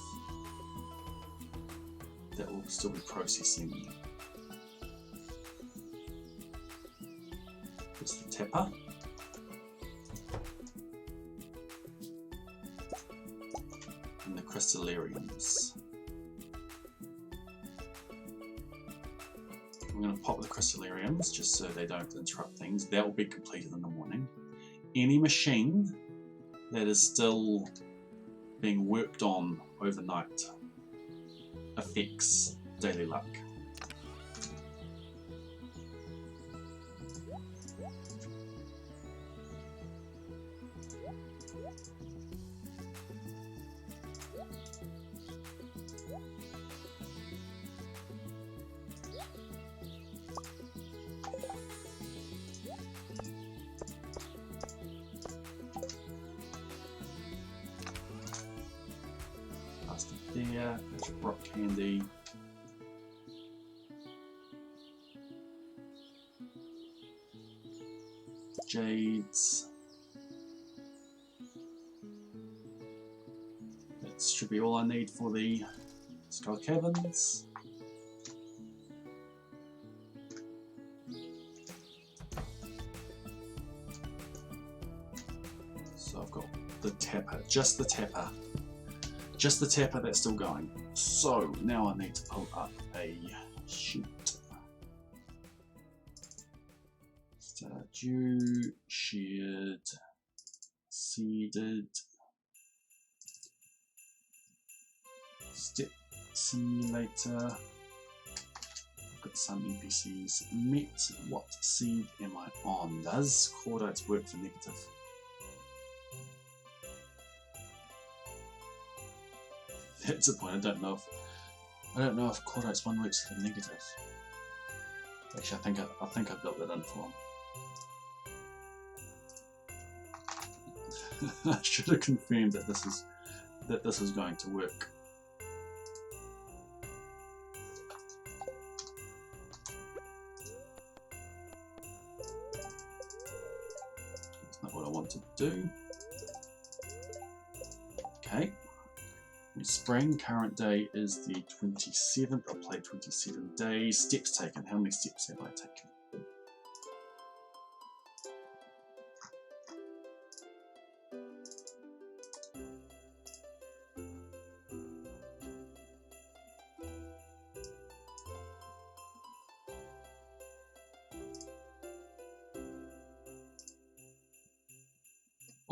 that will still be processing? It's the tapper. And the crystallariums. I'm going to pop the crystallariums just so they don't interrupt things. That will be completed in the morning. Any machine that is still being worked on overnight affects daily luck. There, there's rock candy. Jades. That should be all I need for the Skull Caverns. So I've got the tapper, just the tapper. Just the tapper that's still going. So now I need to pull up a sheet. Stardew, sheared, seeded, step simulator. I've got some NPCs. Met, what seed am I on? Does Cordites work for negative? That's the point. I don't know if Cordites 1 works for negative. Actually, I think I built that in for him. I should have confirmed that this is going to work. That's not what I want to do. Okay. Spring, current day is the 27th. I'll play 27 days. Steps taken. How many steps have I taken?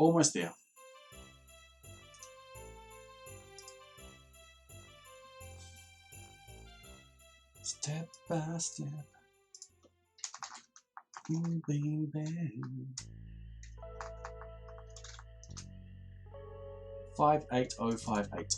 Almost there. Step by step. Ooh, baby. 58058.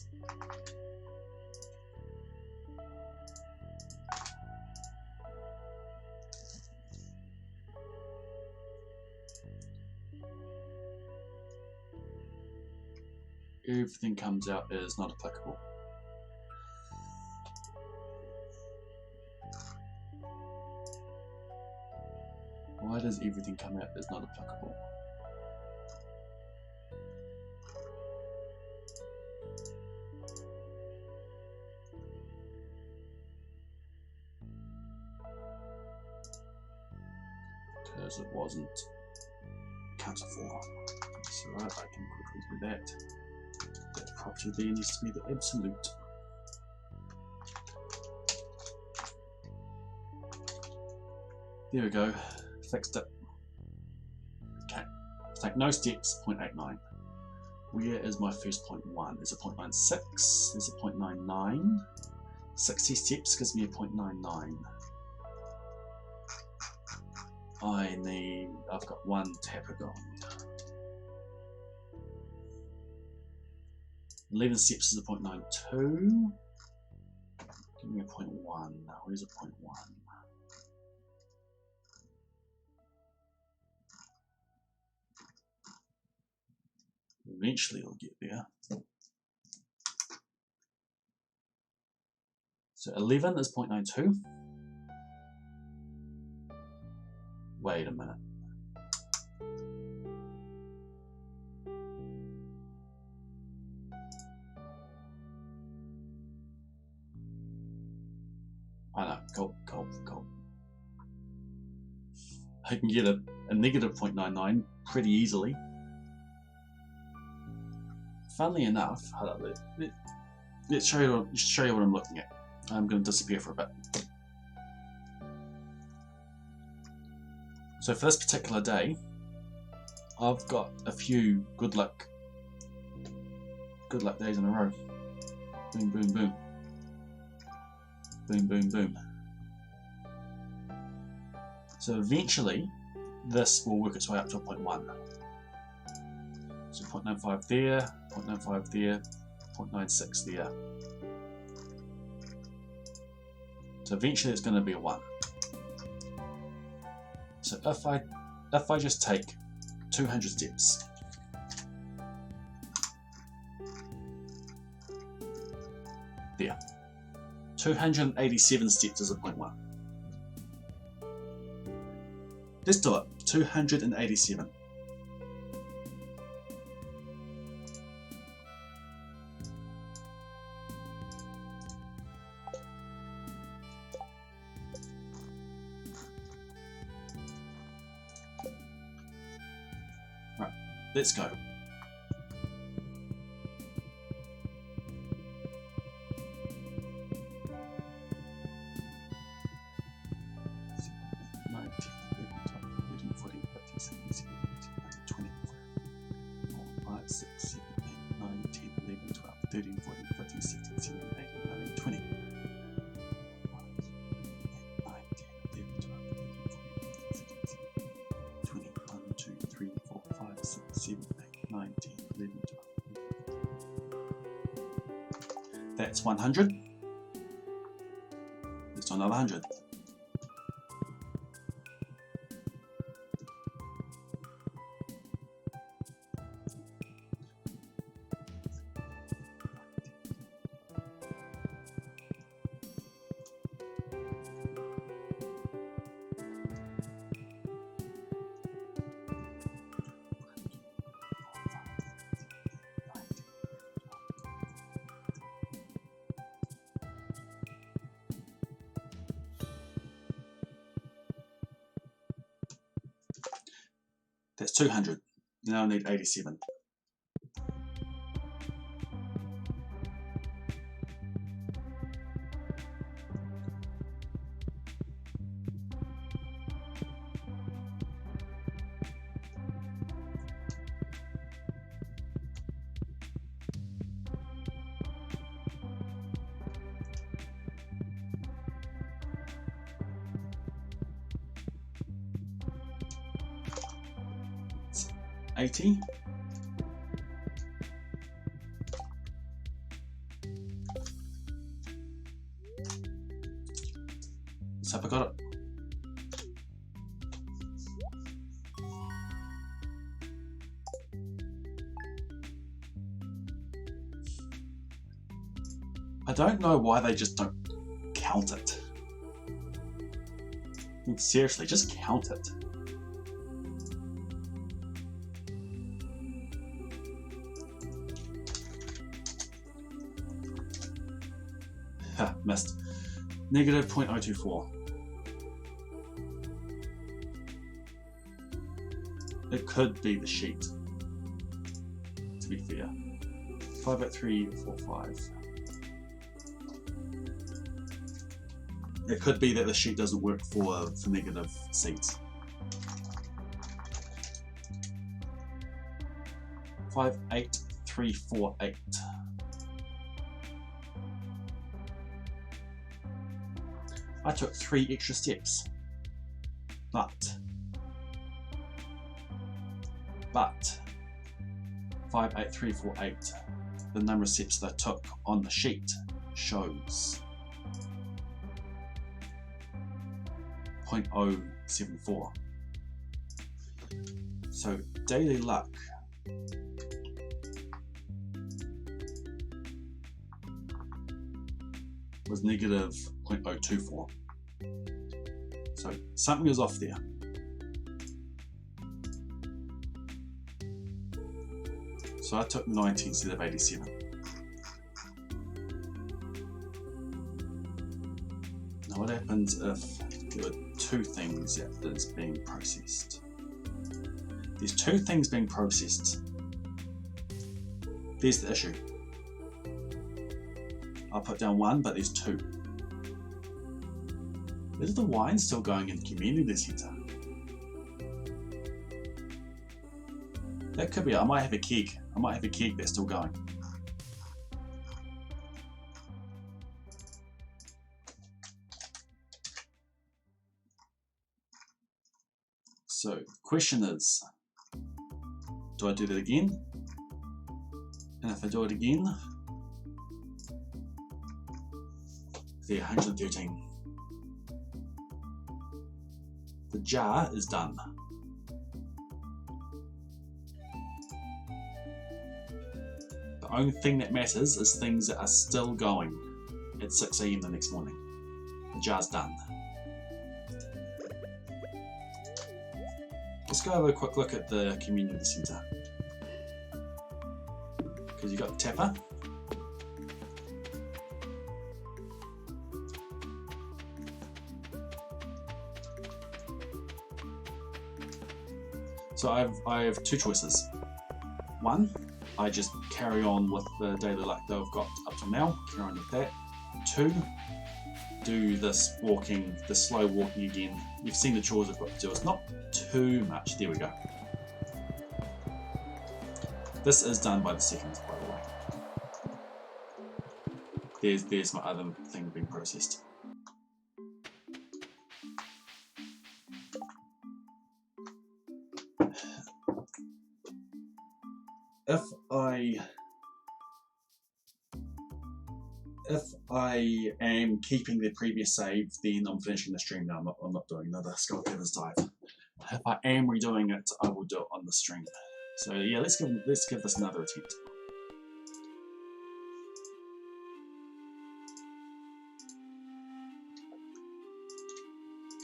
Everything comes out as not applicable. Why does everything come out as not applicable? Because it wasn't accounted for. So right, I can quickly do that. That property there needs to be the absolute. There we go, fixed it. Okay, take no steps, 0.89. Where is my first 0.1? There's a 0.96, there's a 0.99. 60 steps gives me a 0.99. I've got one tapagon. 11 steps is a 0.92. Give me a 0.1. Where's a 0.1? Eventually it'll get there. So 11 is 0.92. Wait a minute. I know, cool. I can get a negative 0.99 pretty easily. Funnily enough, hold up, let's show you what I'm looking at. I'm going to disappear for a bit. So for this particular day, I've got a few good luck days in a row. Boom, boom, boom. Boom, boom, boom. So eventually, this will work its way up to a 0.1. So 0.95 there, 0.95 there, 0.96 there. So eventually it's going to be a 1. So if I just take 200 steps, there, 287 steps is a 0.1. Let's do it. 287. Right, let's go. That's 100. Let's do another 100. That's 200. Now I need 87. 80. Let's hope I got it. I don't know why they just don't count it. I mean, seriously, just count it. Ha, missed. Negative 0.024. It could be the sheet, to be fair. 58345. It could be that the sheet doesn't work for negative seats. 58348. I took 3 extra steps, but 58348, the number of steps that I took on the sheet shows 0.074. So daily luck was negative 0.024. So something is off there. So I took 90 instead of 87. Now what happens if there are 2 things that is being processed? There's 2 things being processed. There's the issue. I'll put down 1, but there's 2. Is the wine still going in the community centre? That could be. I might have a keg. I might have a keg that's still going. So the question is, do I do that again? And if I do it again, they're 113. The jar is done. The only thing that matters is things that are still going at 6 AM the next morning. The jar's done. Let's go have a quick look at the community centre. Because you've got the tapper. So I have 2 choices. 1, I just carry on with the daily luck that I've got up to now, carry on with that. 2, do this walking, the slow walking again. You've seen the chores I've got to do, it's not too much, there we go. This is done by the second, by the way. There's my other thing being processed. If I am keeping the previous save, then I'm finishing the stream now. I'm not doing another Skullcather's Dive. If I am redoing it, I will do it on the stream. So yeah, let's give this another attempt.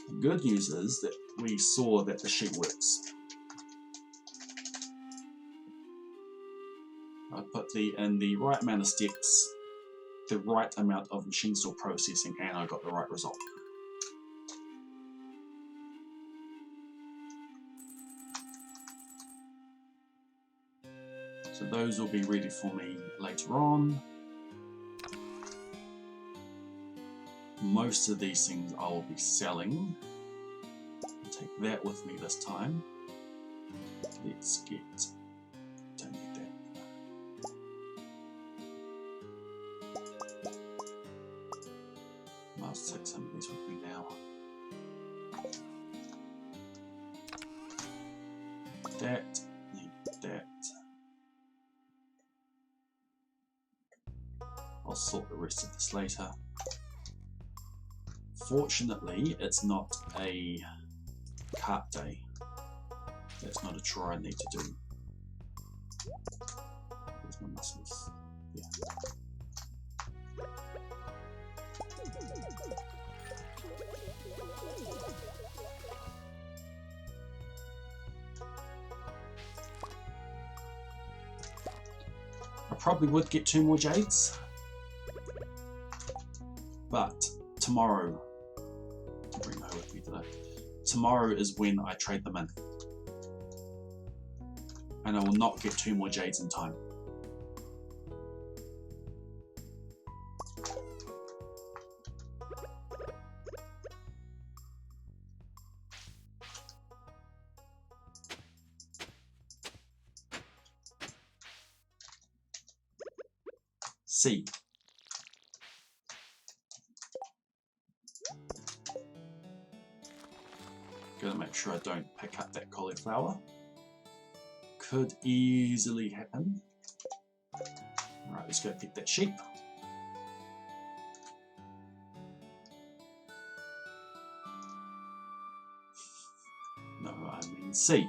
The good news is that we saw that the sheet works. I put in the right amount of steps, the right amount of machine store processing, and I got the right result. So those will be ready for me later on. Most of these things I will be selling. I'll take that with me this time. Let's get, don't need that. I'll take some of these with me now. That, need much later. Fortunately, it's not a cart day. That's not a chore I need to do. Where's my muscles? Yeah. I probably would get 2 more jades, but tomorrow, I'll bring her with me today. Tomorrow is when I trade them in, and I will not get 2 more jades in time. C. Gotta make sure I don't pick up that cauliflower. Could easily happen. Alright, let's go pick that sheep. No, I mean C.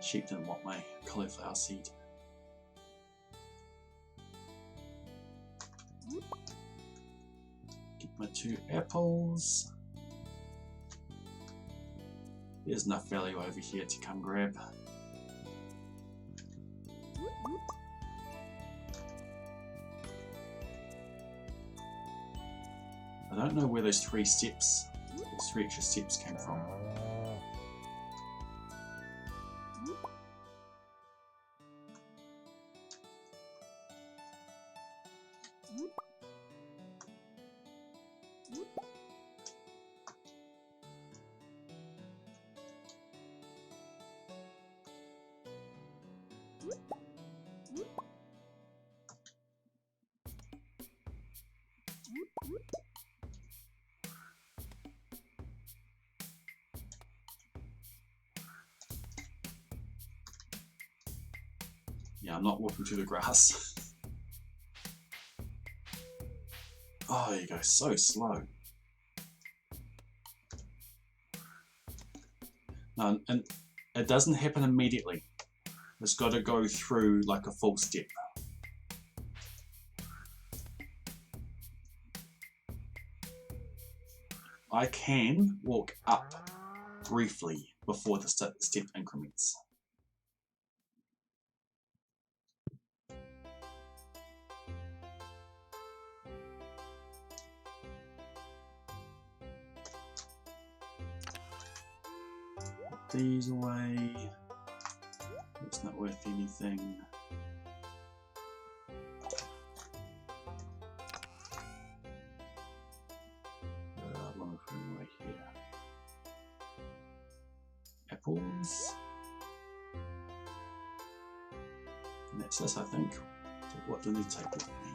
Sheep didn't want my cauliflower seed. Get my 2 apples. There's enough value over here to come grab. I don't know where those 3 steps, those 3 extra steps came from. Yeah, I'm not walking through the grass. Oh, you go so slow. No, and it doesn't happen immediately. It's got to go through like a full step. I can walk up briefly before the step increments. Put these away. It's not worth anything. One of them away here. Apples. And that's this, I think. So what do they take with me?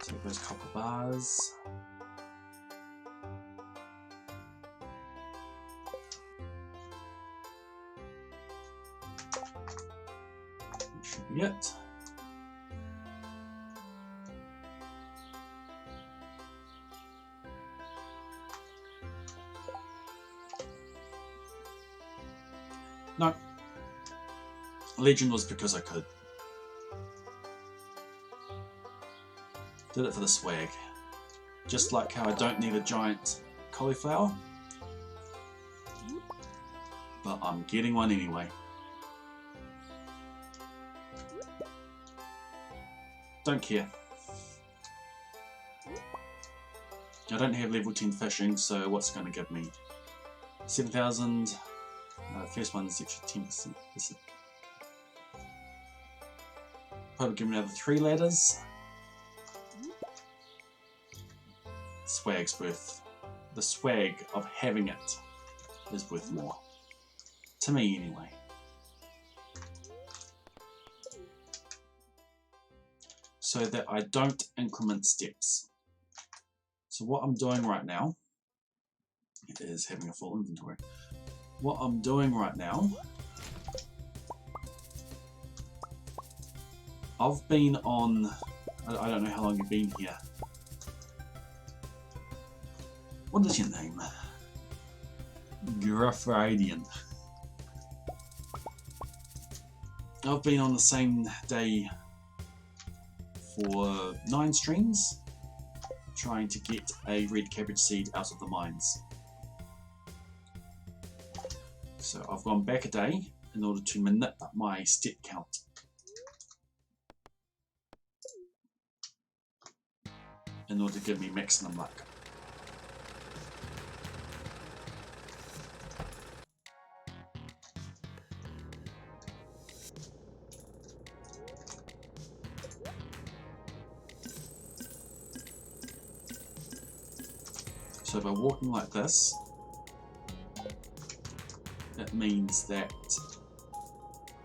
Take those copper bars. That should be it. No. Legend was because I could. Did it for the swag. Just like how I don't need a giant cauliflower. But I'm getting one anyway. Don't care. I don't have level 10 fishing, so what's it going to give me? 7,000. First one is extra 10%. Probably give me another 3 ladders. Swag's worth. The swag of having it is worth more. To me, anyway. So that I don't increment steps. So what I'm doing right now is having a full inventory. What I'm doing right now I've been on, I don't know how long you've been here. What is your name? Gruffridian. I've been on the same day for 9 streams, trying to get a red cabbage seed out of the mines. So I've gone back a day in order to manip my step count. In order to give me maximum luck. So by walking like this, it means that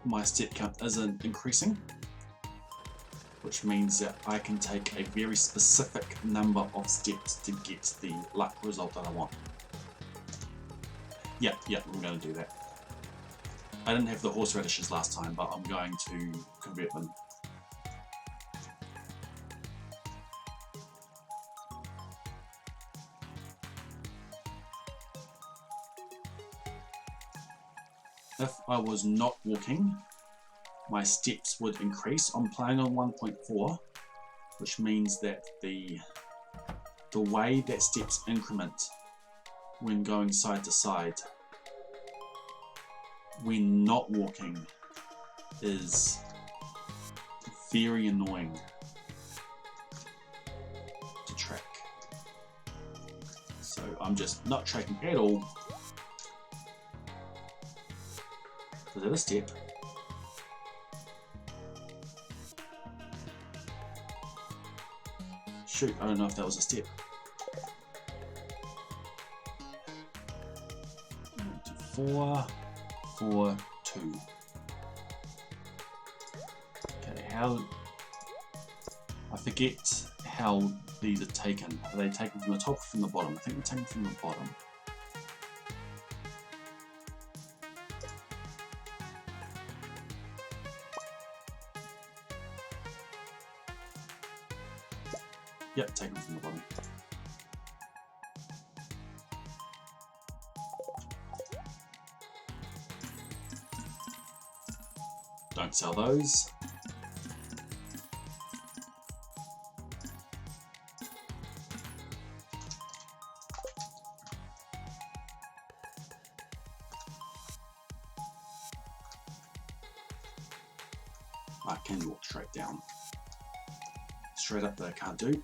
my step count isn't increasing, which means that I can take a very specific number of steps to get the luck result that I want. Yeah, I'm going to do that. I didn't have the horseradishes last time, but I'm going to convert them. If I was not walking, my steps would increase. I'm playing on 1.4, which means that the way that steps increment when going side to side when not walking is very annoying to track. So I'm just not tracking at all. Was that a step? Shoot, I don't know if that was a step. 4, 4, 2. Okay, how... I forget how these are taken. Are they taken from the top or from the bottom? I think they're taken from the bottom. Yep, taken from the bottom. Don't sell those. I can walk straight down. Straight up there, can't do.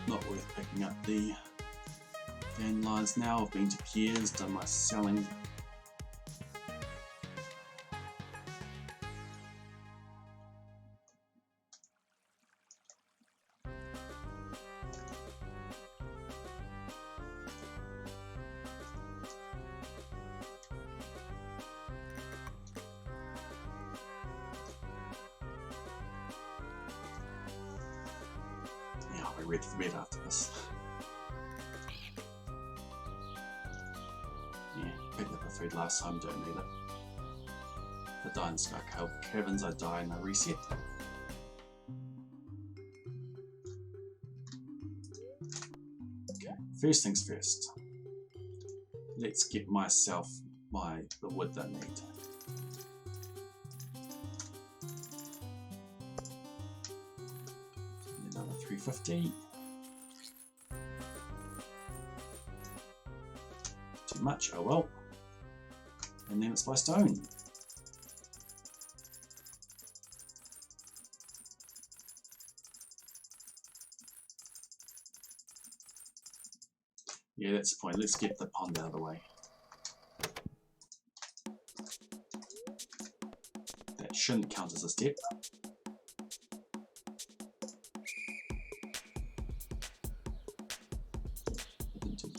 Not worth picking up the dandelions now. I've been to Pierre's, done my selling. Yeah, I'll be ready for bed after this. Yeah, picked up the food last time, don't need it. I die in Sky Caverns, I die and I reset. Okay, first things first. Let's get myself the wood that I need. Another 350. Too much, oh well. And then it's by stone. Yeah, that's the point. Let's get the pond out of the way. That shouldn't count as a step.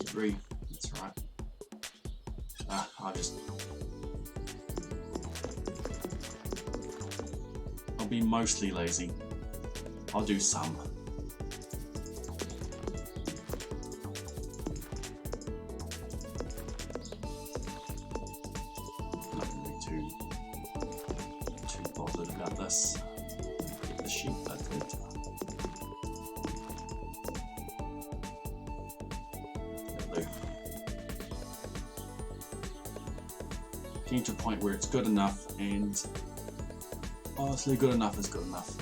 3, that's right. be mostly lazy. I'll do some. Not really too bothered about this. Get the sheep, that's good. Getting to a point where it's good enough, and honestly, good enough is good enough.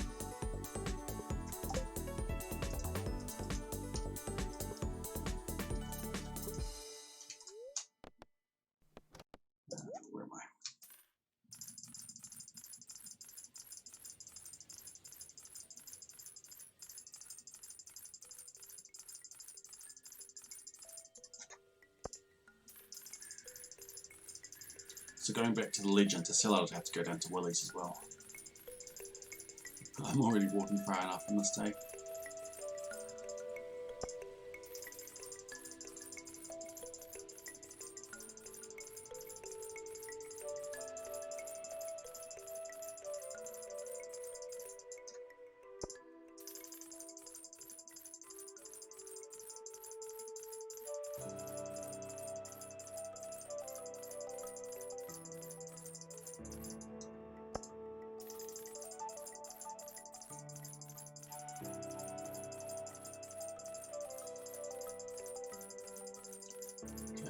Where am I? So going back to the legend, to sell out I'd have to go down to Willie's as well. I'm already walking far enough on this day.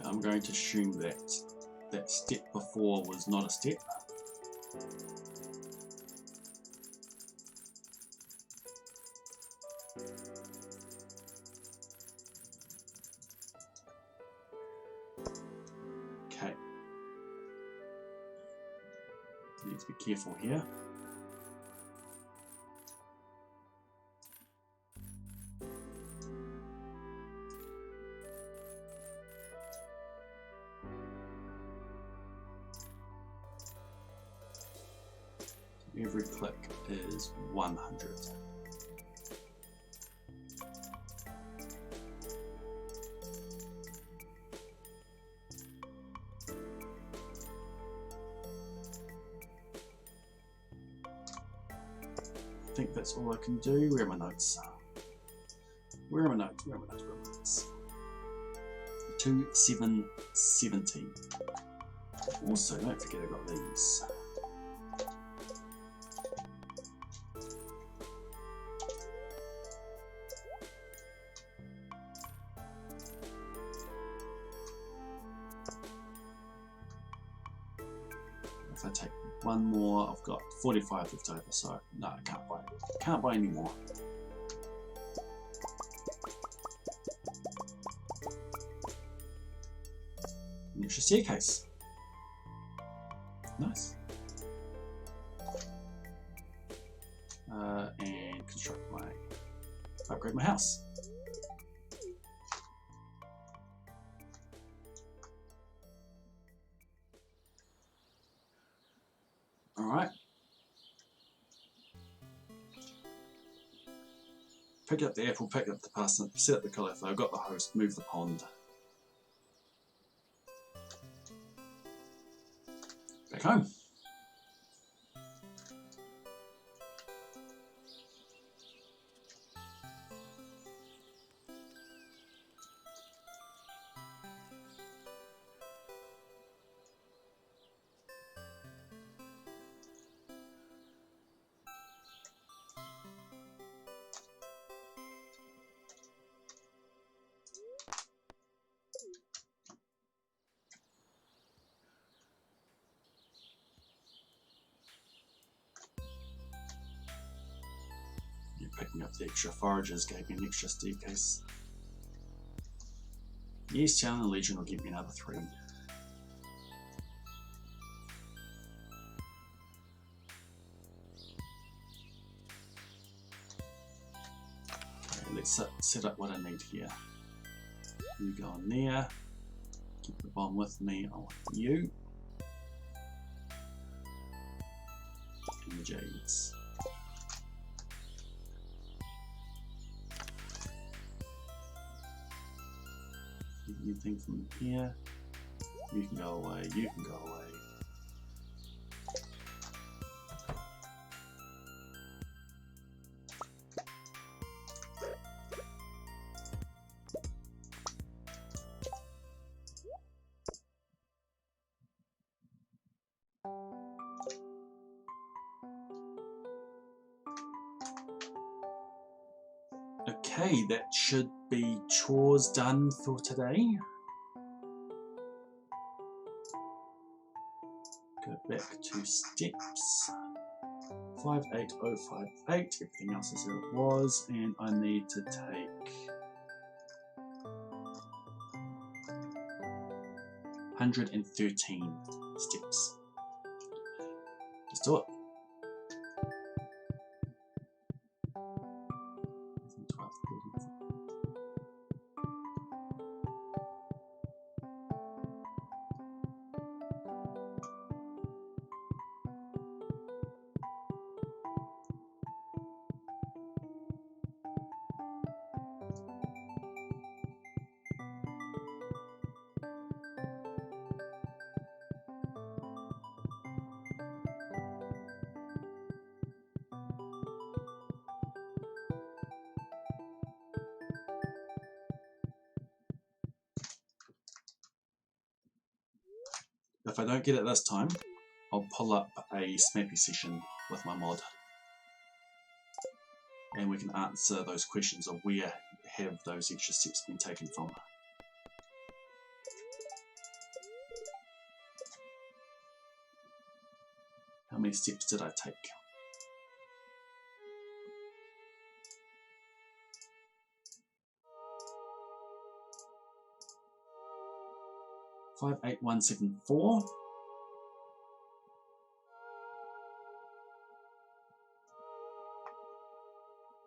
I'm going to assume that that step before was not a step. Okay. Need to be careful here. Every click is 100. I think that's all I can do. Where are my notes? Where are my notes? Where are my notes? Where are my notes? 2770. Also, don't forget I got these. If I take one more, I've got 45 left over, so no, I can't buy it. Can't buy any more. An extra staircase. Nice. And upgrade my house. Alright. Pick up the apple, pick up the parsnip, set up the cauliflower, got the host, move the pond. Back home. Picking up the extra foragers gave me an extra staircase. Yes, Town and Legion will give me another 3. Okay, let's set up what I need here. You go in there. Keep the bomb with me. I want you. And the jades. Anything from here, you can go away, you can go away. Okay, that should be chores done for today. Go back to steps. 58058, everything else is as it was, and I need to take 113 steps. Let's do it. 12, 13, 14. If I don't get it this time, I'll pull up a Smappy session with my mod, and we can answer those questions of where have those extra steps been taken from. How many steps did I take? 58174.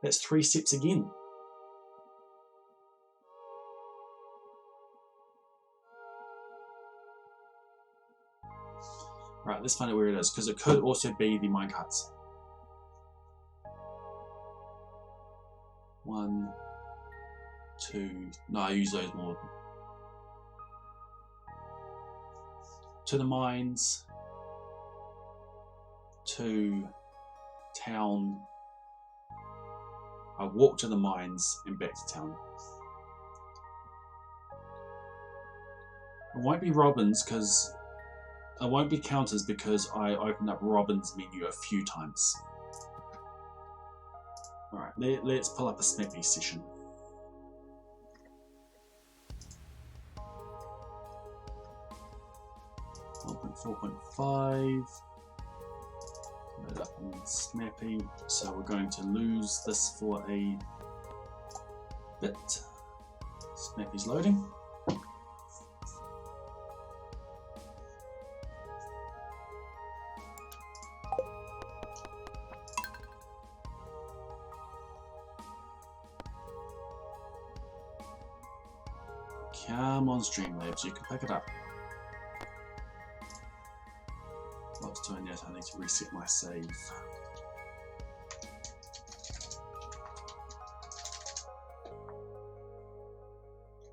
That's 3 steps again. Right, let's find out where it is, because it could also be the minecarts. 1, 2, no, I use those more. To the mines, to town. I walk to the mines and back to town. It won't be Robin's because it won't be counters because I opened up Robin's menu a few times. Alright, let's pull up a Smappy session. .4.5. Load up on Smappy. So we're going to lose this for a bit. Smappy's loading. Come on, Streamlabs, you can pick it up. What's doing that? I need to reset my save.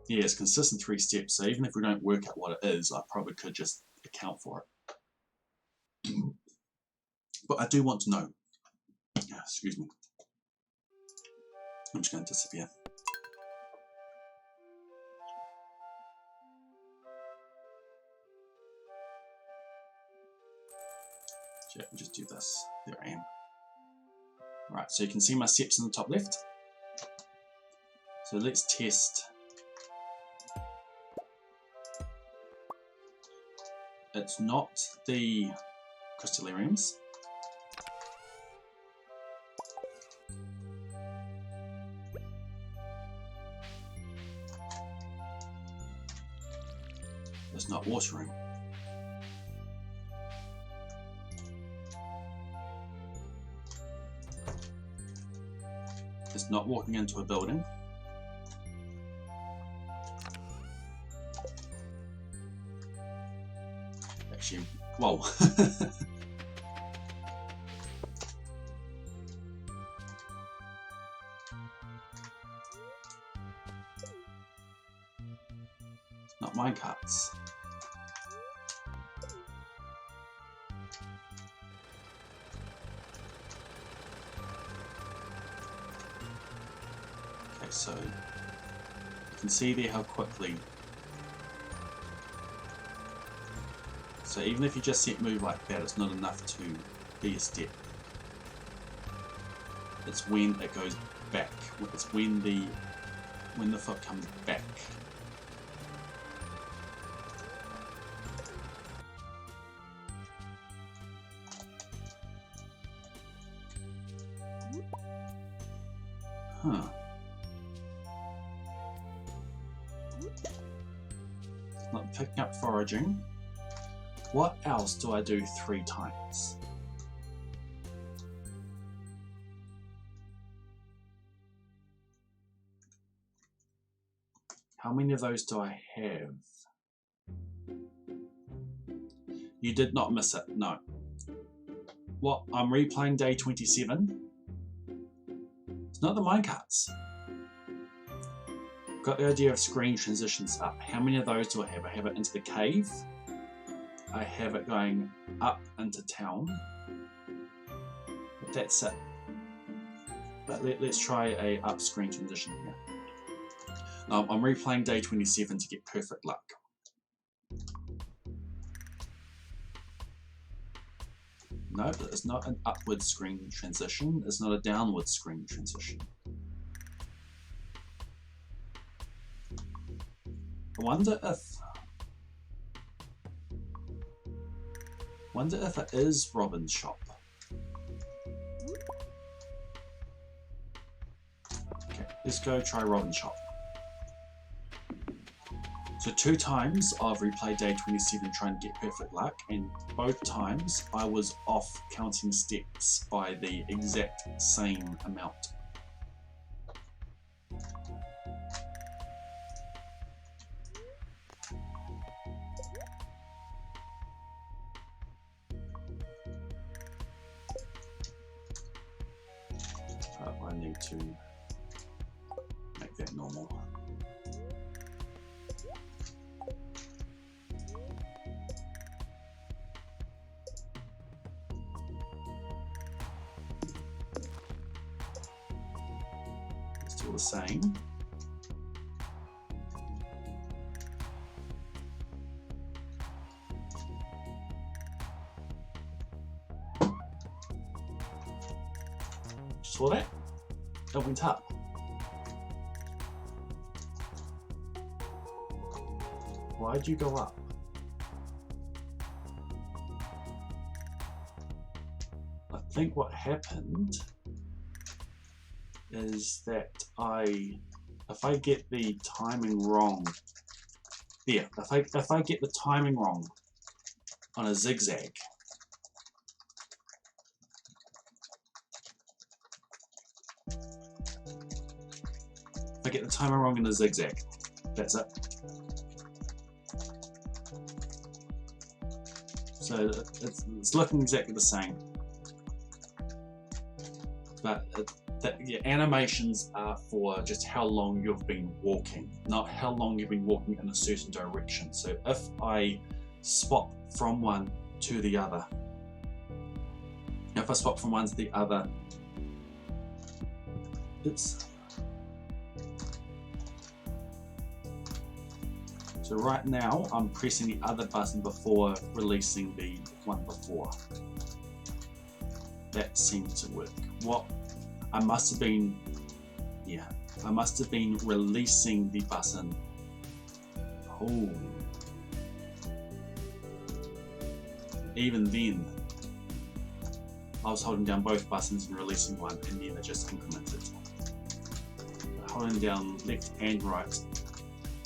Yeah, it's consistent 3 steps, so even if we don't work out what it is, I probably could just account for it. But I do want to know. Excuse me. I'm just going to disappear. Yeah, just do this. There I am. Right, so you can see my steps in the top left. So let's test. It's not the Crystallariums. It's not watering. It's not walking into a building. Actually, whoa. It's not minecarts. So you can see there how quickly. So even if you just set move like that, it's not enough to be a step. It's when it goes back. It's when the foot comes back. Huh. Not picking up foraging. What else do I do 3 times? How many of those do I have? You did not miss it, no. What? I'm replaying day 27? It's not the minecarts. Got the idea of screen transitions up. How many of those do I have? I have it into the cave. I have it going up into town. But that's it. But let's try a up screen transition here. I'm replaying day 27 to get perfect luck. No, it's not an upward screen transition. It's not a downward screen transition. I wonder if it is Robin's shop. Okay, let's go try Robin's shop. So 2 times I've replayed day 27 trying to get perfect luck, and both times I was off counting steps by the exact same amount. I need to make that normal. Still the same. Saw that? It went up. Why'd you go up? I think what happened is that if I get the timing wrong, there, if I get the timing wrong on a zigzag, if I get the timing wrong in a zigzag, that's it. So it's looking exactly the same, but your animations are for just how long you've been walking, not how long you've been walking in a certain direction. So if I swap from one to the other, so right now I'm pressing the other button before releasing the one before. That seems to work. I must have been releasing the button. Oh. Even then, I was holding down both buttons and releasing one, and then it just incremented. Holding down left and right,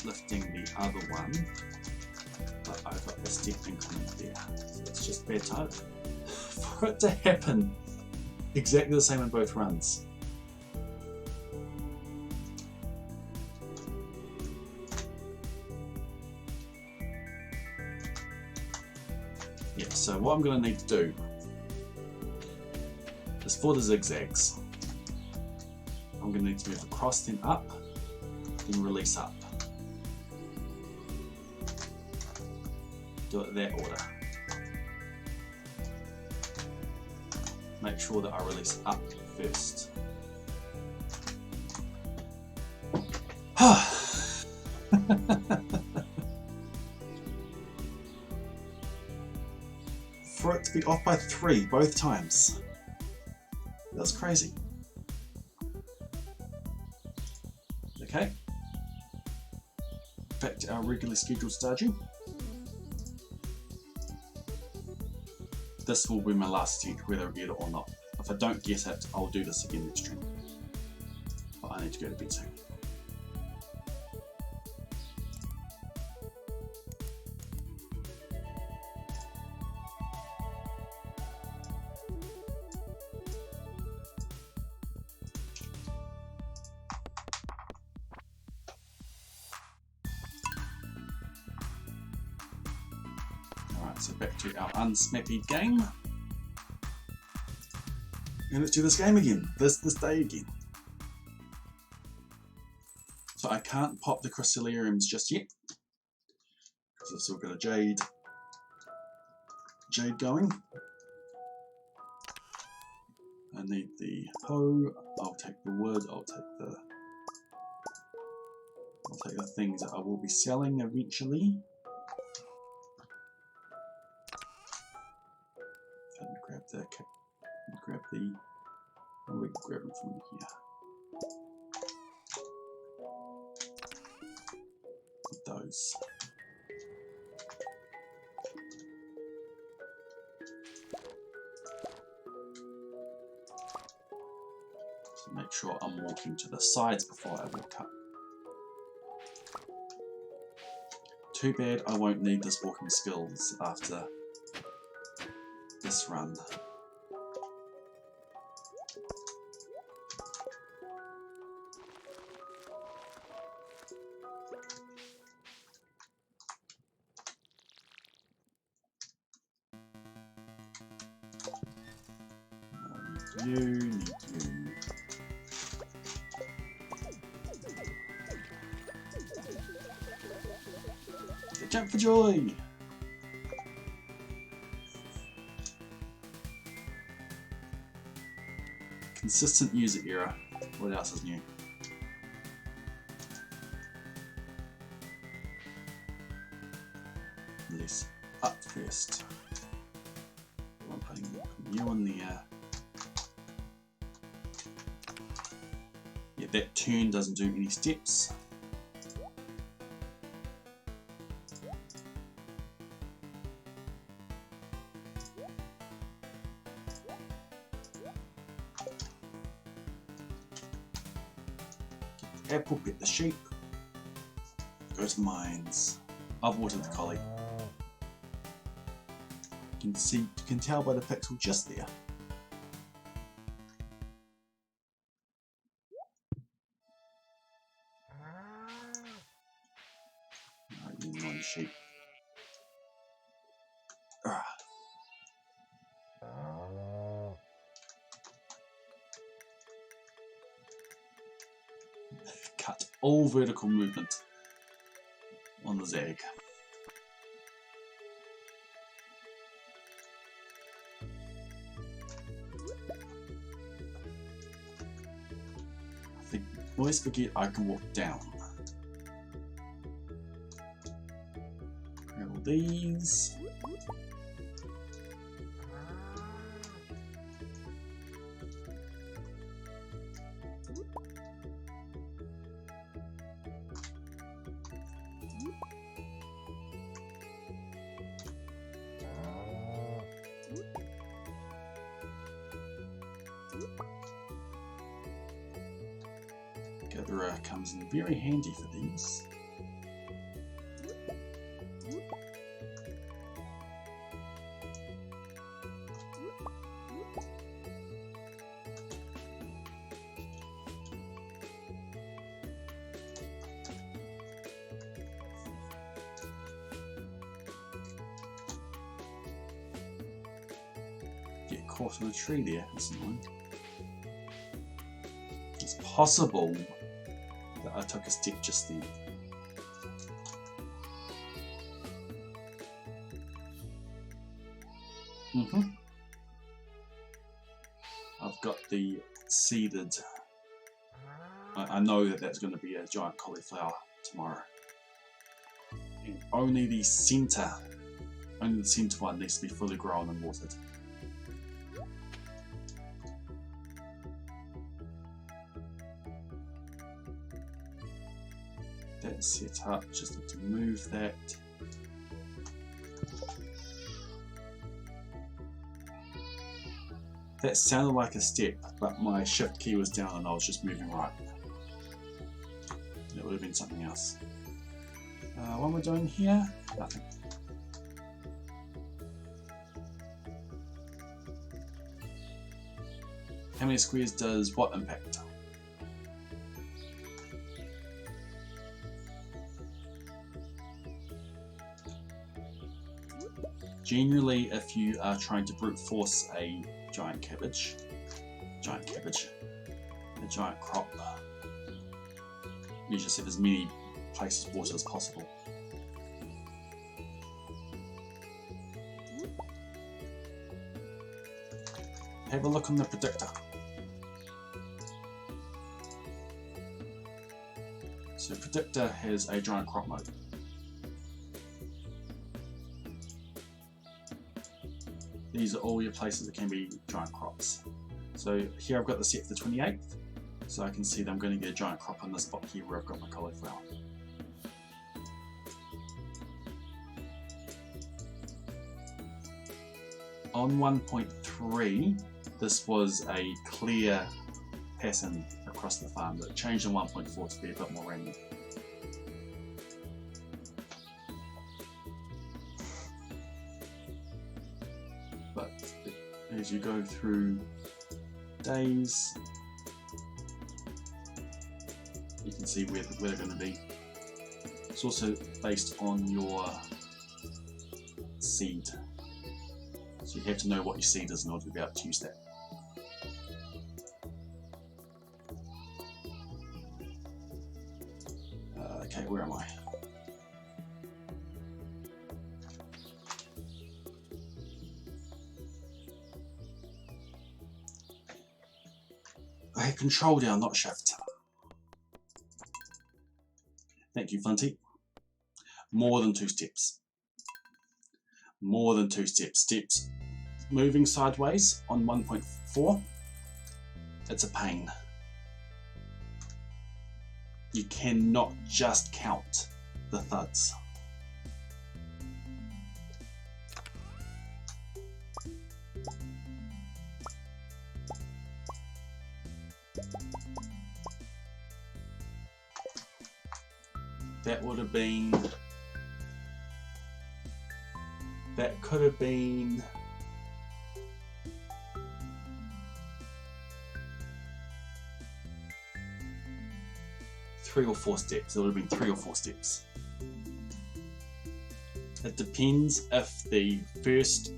lifting the other one, but I've got a step increment there. So it's just bad time for it to happen exactly the same in both runs. Yeah, so what I'm going to need to do is for the zigzags, I'm going to need to move across then up, then release up. Do it that order. Make sure that I release up first. For it to be off by 3 both times. That's crazy. Okay. Back to our regularly scheduled staging. This will be my last attempt, whether I get it or not. If I don't get it, I'll do this again next stream. But I need to go to bed soon. So back to our unsmappy game. And let's do this game again, this day again. So I can't pop the Crocellariums just yet, because I've still got a Jade going. I need the hoe, I'll take the wood, I'll take the things that I will be selling eventually. Grab the, oh, we can grab them from here. Those. So make sure I'm walking to the sides before I walk up. Too bad I won't need this walking skills after this run. Need you. Jump for joy! Consistent user error. What else is new? Let's up first. I'm putting you on there. Yeah, that turn doesn't do any steps. Apple, pet the sheep. Go to the mines. I've watered the collie. You can tell by the pixel just there. Alright, using one sheep. Cut all vertical movement on the Zag. I think always forget I can walk down. Grab all these. Gatherer comes in very handy for these. Get caught in a tree there, that's annoying. It's possible that I took a step just then. I've got the seeded. I know that that's going to be a giant cauliflower tomorrow. And only the centre one needs to be fully grown and watered. That's set up, just need to move that. That sounded like a step, but my shift key was down and I was just moving right. That would have been something else. What am I doing here? Nothing. How many squares does what impact? Generally, if you are trying to brute force a giant cabbage, a giant crop, you just have as many places water as possible. Have a look on the predictor. So predictor has a giant crop mode. These are all your places that can be giant crops. So here I've got the set for the 28th, so I can see that I'm going to get a giant crop on this spot here where I've got my cauliflower. On 1.3, this was a clear pattern across the farm, but it changed on 1.4 to be a bit more random. But as you go through days, you can see where they're going to be. It's also based on your seed. So you have to know what your seed is in order to be able to use that. Okay, where am I? I have control down, not shift. Thank you, Flinty. More than 2 steps. More than 2 steps. Steps moving sideways on 1.4. It's a pain. You cannot just count the thuds. That would have been, that could have been three or four steps. It would have been 3 or 4 steps. It depends if the first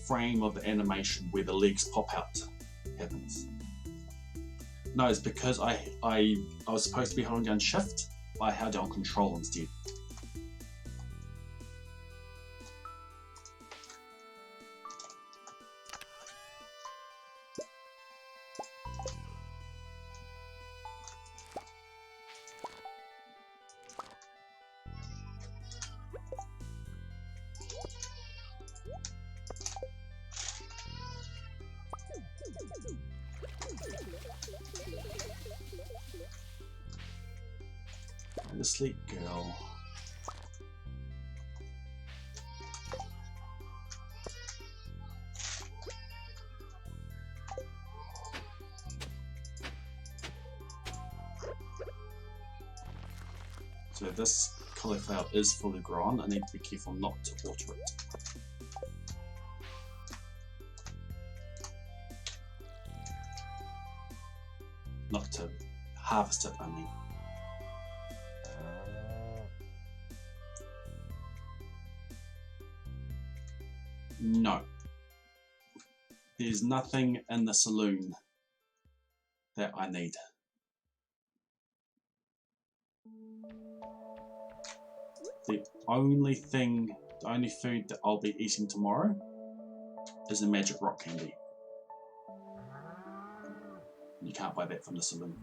frame of the animation where the legs pop out happens. No, it's because I was supposed to be holding down shift, but I held down control instead. Go to sleep, girl. So this cauliflower is fully grown. I need to be careful not to water it. Not to harvest it, I mean. No. There's nothing in the saloon that I need. The only food that I'll be eating tomorrow is a magic rock candy. You can't buy that from the saloon.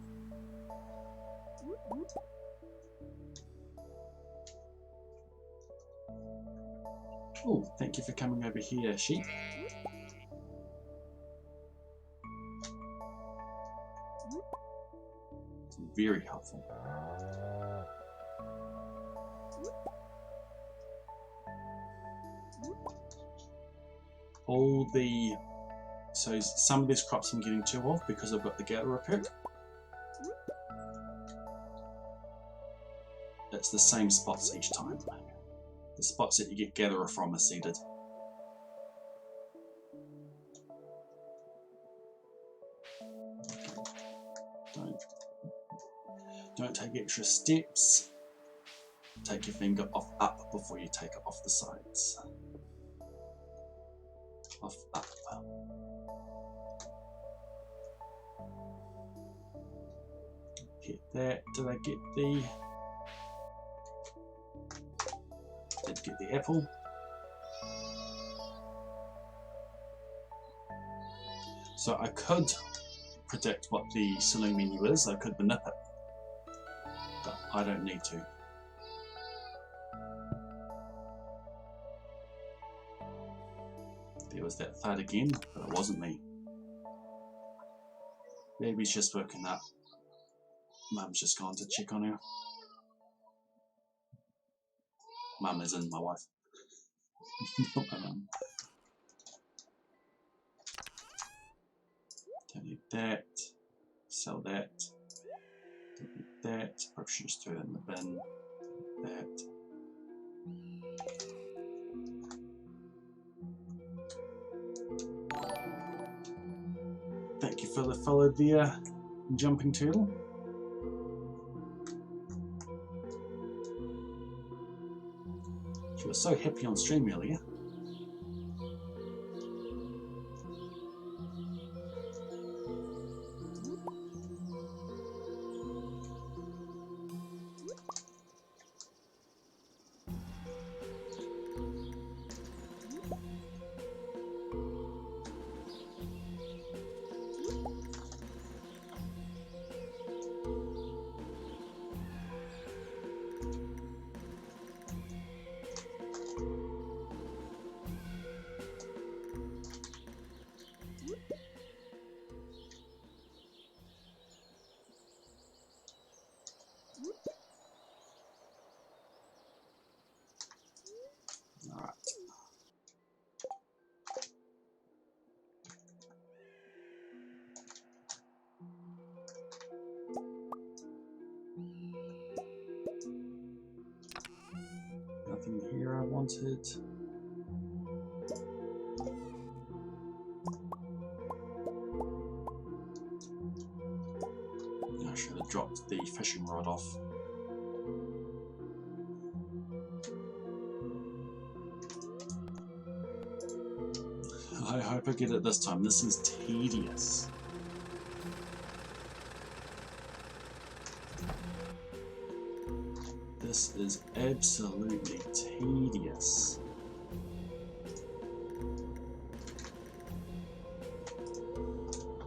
Oh, thank you for coming over here, sheep. It's very helpful. all the... So some of these crops I'm getting two of because I've got the gatherer perk. It's the same spots each time. The spots that you get gatherer from are seeded. Don't take extra steps. Take your finger up before you take it off the sides. Up. Get that. Did I get the... Did get the apple. So I could predict what the ceiling menu is. I could manip it. But I don't need to. There was that thud again, but it wasn't me. Baby's just woken up. Mum's just gone to check on her. Mum is in my wife. Not my mum. Don't need that. Sell that. Don't need that. Probably should just throw it in the bin. That. Thank you for the follow there, Jumping Turtle. She was so happy on stream earlier. Nothing here I wanted. I should have dropped the fishing rod off. I hope I get it this time. This is tedious. This is absolutely tedious.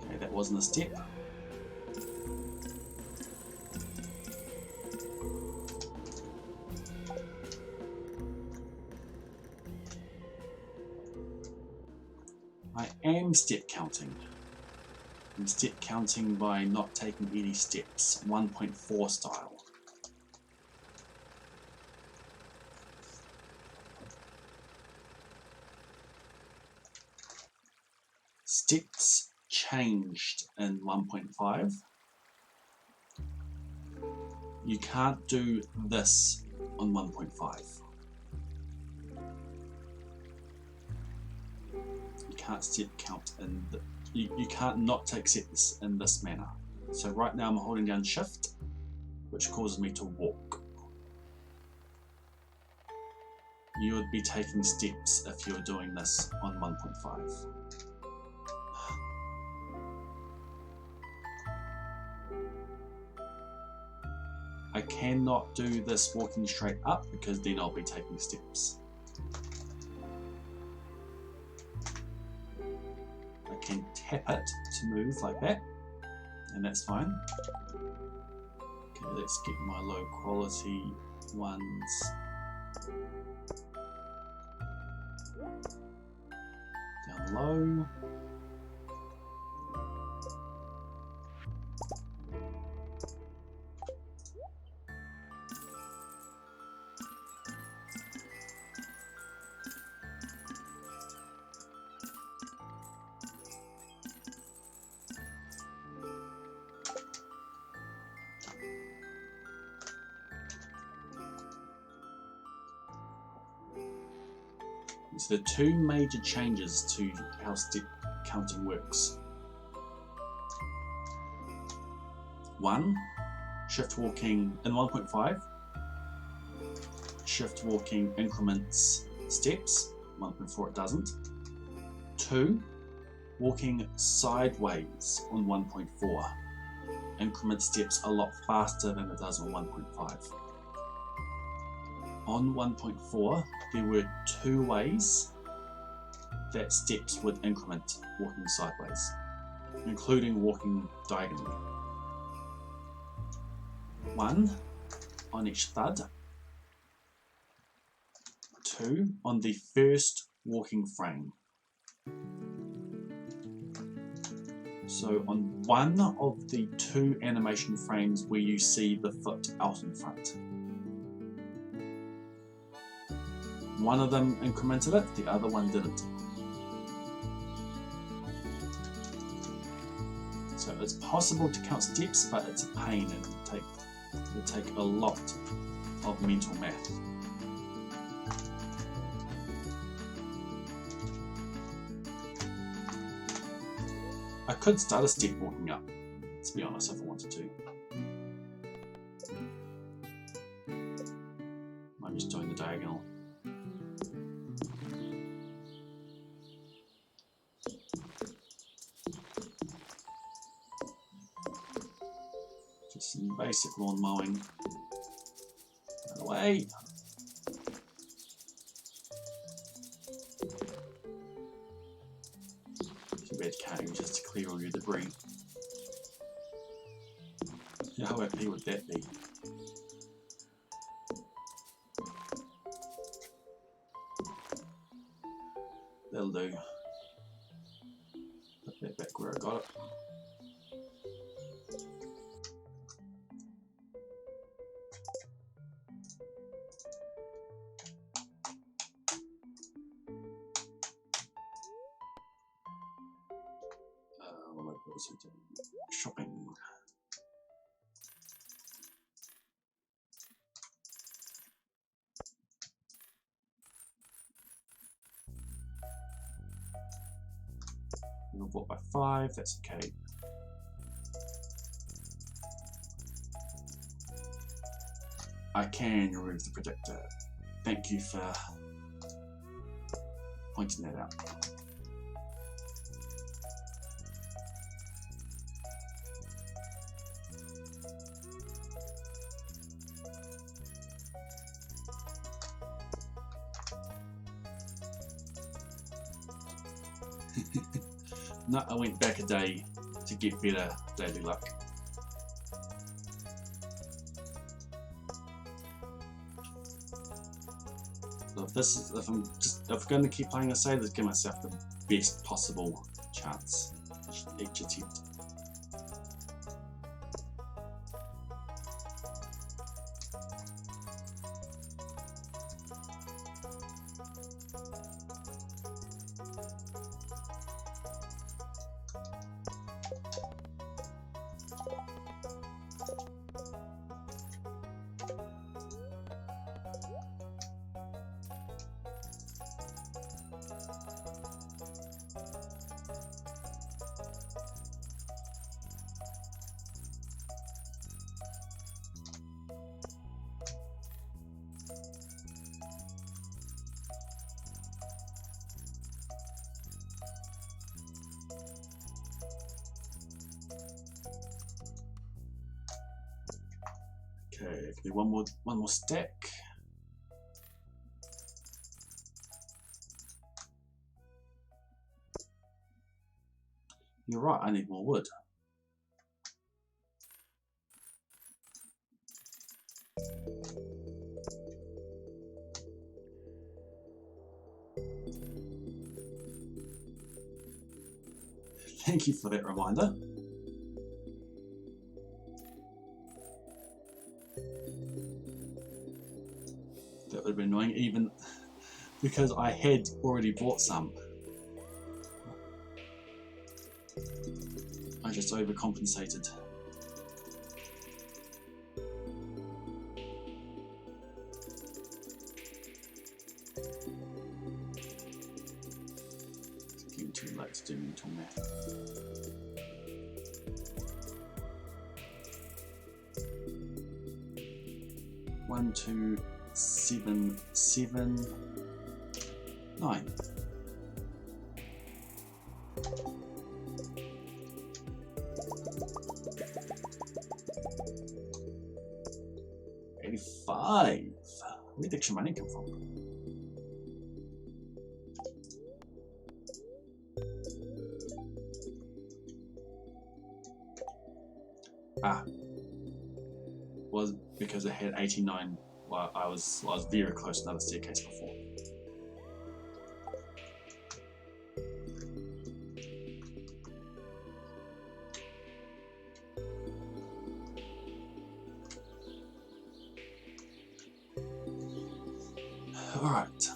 Okay, that wasn't a step. I am step counting. I'm step counting by not taking any steps, 1.4 style. Steps changed in 1.5. You can't do this on 1.5. You can't step count in the, you can't not take steps in this manner. So right now I'm holding down shift, which causes me to walk. You would be taking steps if you're doing this on 1.5. I cannot do this walking straight up because then I'll be taking steps. I can tap it to move like that, and that's fine. Okay, let's get my low quality ones. Down low. So there are two major changes to how step counting works. One, shift walking in 1.5. Shift walking increments steps. 1.4 it doesn't. 2, walking sideways on 1.4 increments steps a lot faster than it does on 1.5. On 1.4 there were 2 ways that steps would increment walking sideways, including walking diagonally. 1 on each thud, 2 on the first walking frame. So on one of the 2 animation frames where you see the foot out in front. One of them incremented it, the other one didn't. So it's possible to count steps, but it's a pain and it'll take a lot of mental math. I could start a step walking up, to be honest, if I wanted to. I'm just doing the diagonal. Just some basic lawn mowing. Out of the way. Too bad cutting just to clear all your debris. How happy would that be? That'll do. Put that back where I got it. What was he doing? Shopping. We'll bought by 5, that's okay. I can remove the predictor. Thank you for pointing that out. No, I went back a day to get better daily luck. So if I'm going to keep playing, I say let's give myself the best possible chance each attempt. Okay, do one more stack. You're right, I need more wood. Thank you for that reminder. That would have been annoying, even because I had already bought some. I just overcompensated. do mental math. One, 2, 7, 7, 9. $85. Where'd the extra money come from? Was because it had 89. Well, I was very close to another staircase before. All right.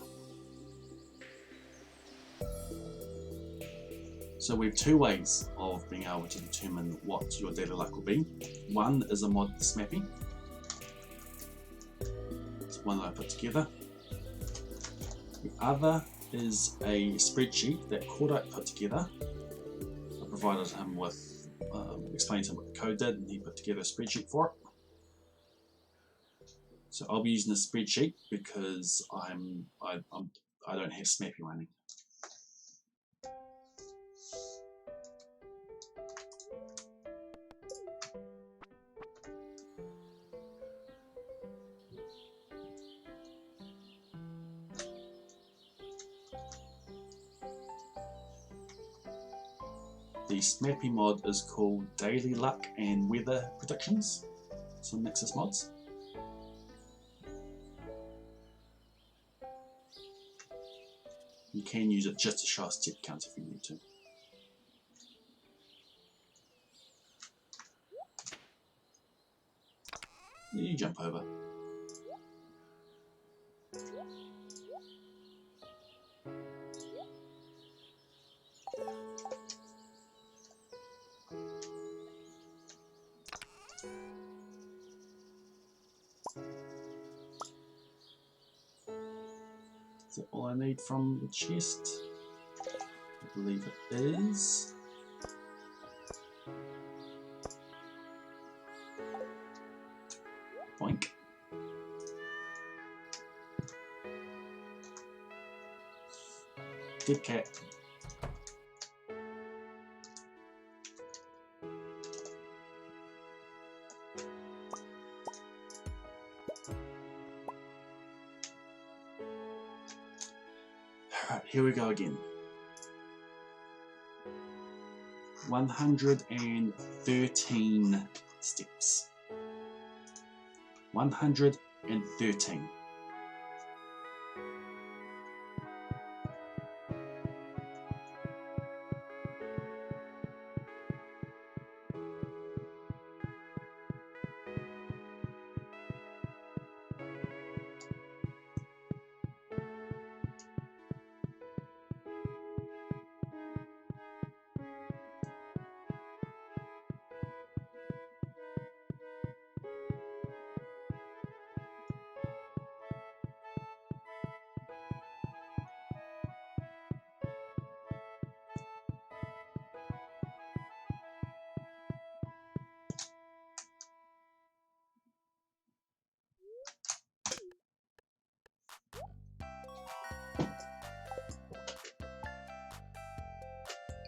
So we have two ways of being able to determine what your daily luck will be. One is a mod SMAPI. It's one that I put together. The other is a spreadsheet that Cordite put together. I provided him with, explained to him what the code did, and he put together a spreadsheet for it. So I'll be using the spreadsheet because I don't have SMAPI running. The SMAPI mod is called Daily Luck and Weather Predictions. It's on Nexus Mods. You can use it just to show a step count if you need to. You jump over. Is that all I need from the chest? I believe it is. Boink. Dead cat. Alright, here we go again. 113 steps. 113.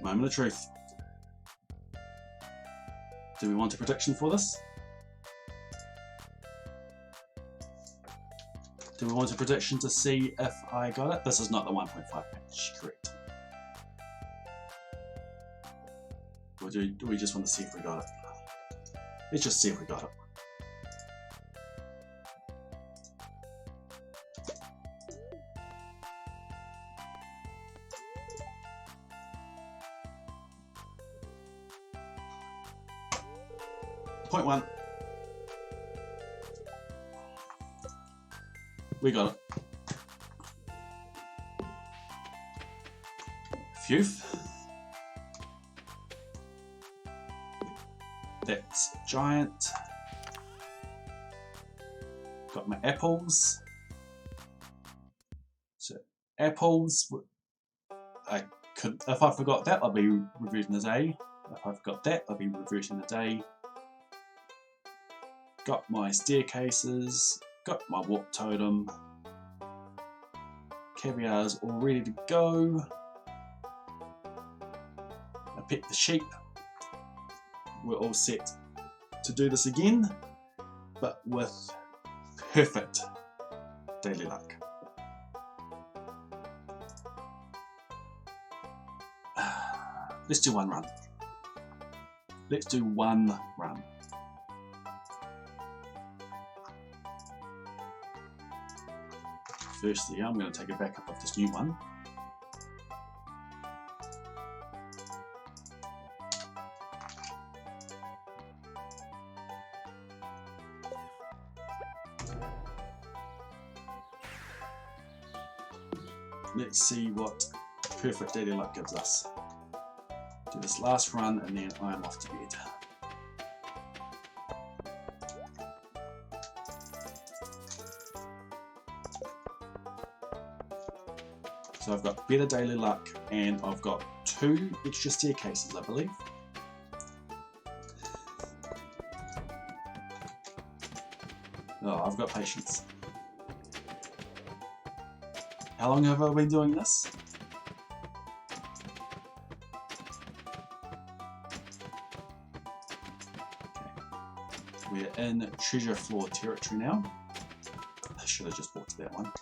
Moment of truth. Do we want a prediction for this? Do we want a prediction to see if I got it? This is not the 1.5 patch, correct? Or do we just want to see if we got it? Let's just see if we got it. Point 1. We got it. Phew. That's giant. Got my apples. So apples, I if I forgot that, I'll be reverting a day. If I forgot that, I'll be reverting a day. Got my staircases, got my warp totem. Caviar's all ready to go. I pet the sheep. We're all set to do this again, but with perfect daily luck. Let's do one run. Let's do one run. Firstly, I'm going to take a backup of this new one. Let's see what perfect daily luck gives us. Do this last run and then I'm off to bed. So I've got better daily luck and I've got 2 extra staircases, I believe. Oh, I've got patience. How long have I been doing this? Okay. We're in treasure floor territory now. I should have just walked to that one.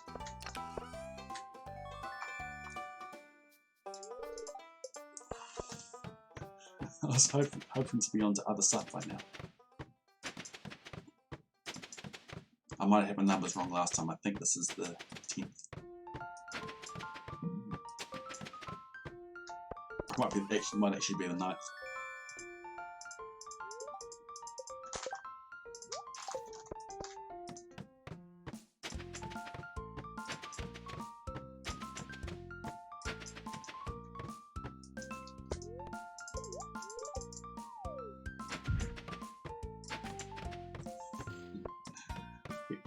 I was hoping to be on to other stuff by now. I might have my numbers wrong last time. I think this is the 10th. Might actually be the 9th.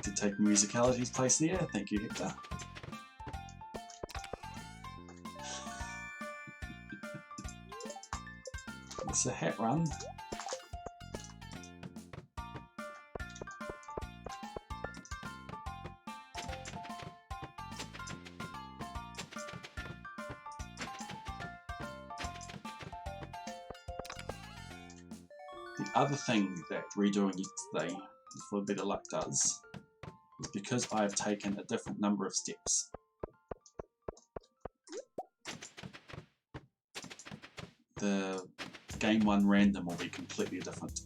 To take musicality's place there. Thank you, Hector. It's a hat run. The other thing that redoing yesterday for better luck does is because I've taken a different number of steps. The game 1 random will be completely different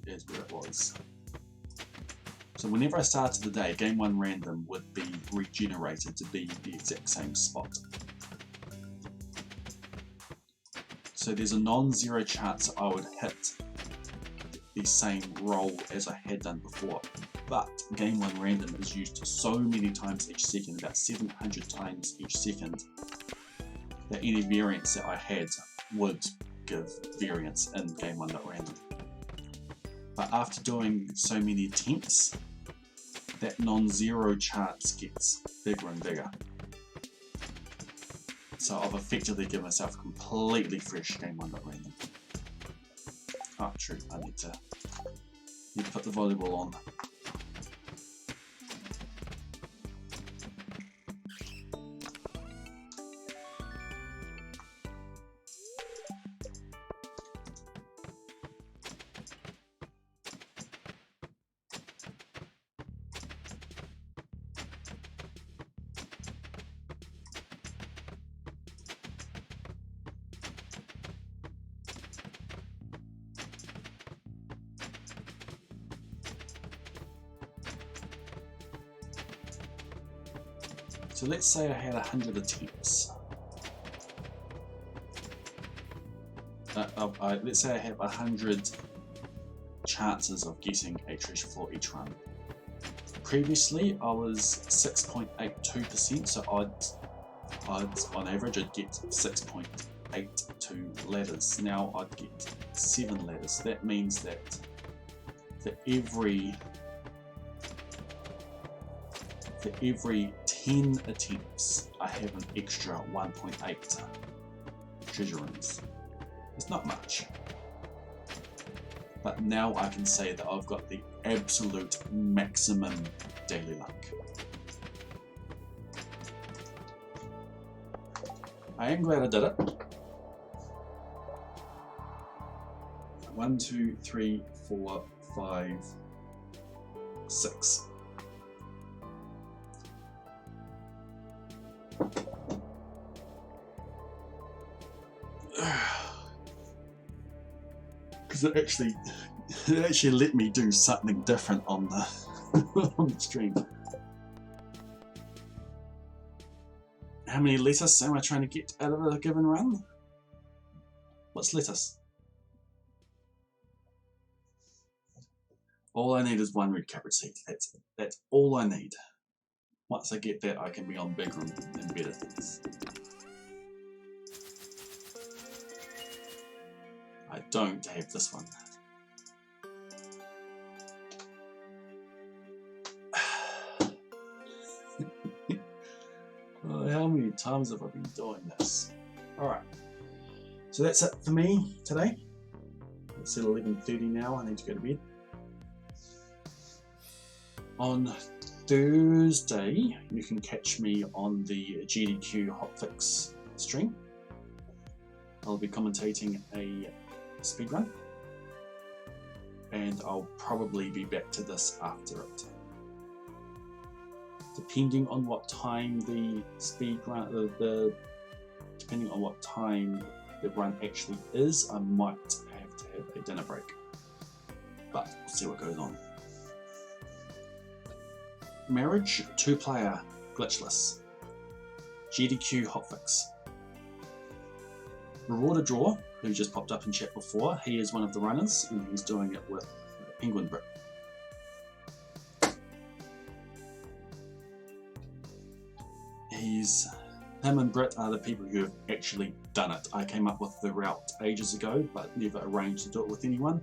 as where it was. So whenever I started the day, game 1 random would be regenerated to be the exact same spot. So there's a non-zero chance I would hit the same roll as I had done before, but game 1 random is used so many times each second, about 700 times each second, that any variance that I had would give variance in game 1.random. But after doing so many attempts, that non-zero chance gets bigger and bigger. So I've effectively given myself a completely fresh game 1.random. Oh, true, I need to put the volleyball on. So let's say I had 100 attempts. Let's say I have 100 chances of getting a treasure floor each run. Previously I was 6.82%, so I'd on average I'd get 6.82 ladders. Now I'd get 7 ladders. That means that for every 10 attempts, I have an extra 1.8 treasure rooms. It's not much. But now I can say that I've got the absolute maximum daily luck. I am glad I did it. 1, 2, 3, 4, 5, 6. Because it actually let me do something different on the on the stream. How many lettuce am I trying to get out of a given run? What's lettuce? All I need is 1 red cabbage seed. That's all I need. Once I get that, I can be on bigger and better things. I don't have this one. Oh, how many times have I been doing this? Alright, so that's it for me today. It's at 11:30 now, I need to go to bed. On Thursday, you can catch me on the GDQ Hotfix stream. I'll be commentating a speedrun, and I'll probably be back to this after it. Depending on what time the speedrun, depending on what time the run actually is, I might have to have a dinner break. But we'll see what goes on. Marriage 2-player glitchless. GDQ hotfix. Marauder Draw, who just popped up in chat before, he is one of the runners and he's doing it with Penguin Brit. Him and Brit are the people who have actually done it. I came up with the route ages ago, but never arranged to do it with anyone.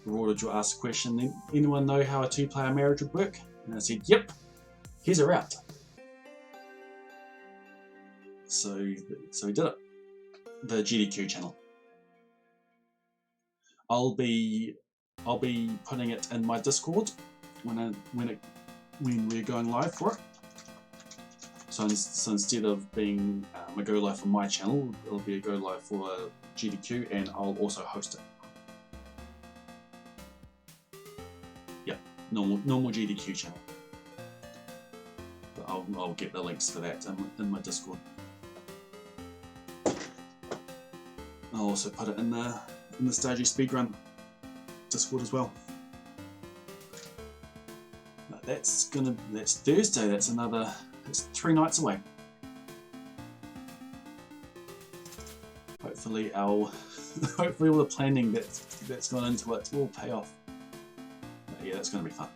Marauder Draw asked a question, anyone know how a 2-player marriage would work? And I said, yep, here's a route. So we did it. The GDQ channel. I'll be putting it in my Discord when we're going live for it. So instead of being a go live for my channel, it'll be a go live for GDQ, and I'll also host it. Yeah, normal GDQ channel. But I'll get the links for that in my Discord. I'll also put it in the Stardew Speedrun Discord as well. But that's Thursday. It's 3 nights away. Hopefully all the planning that's gone into it will pay off. But yeah, that's going to be fun.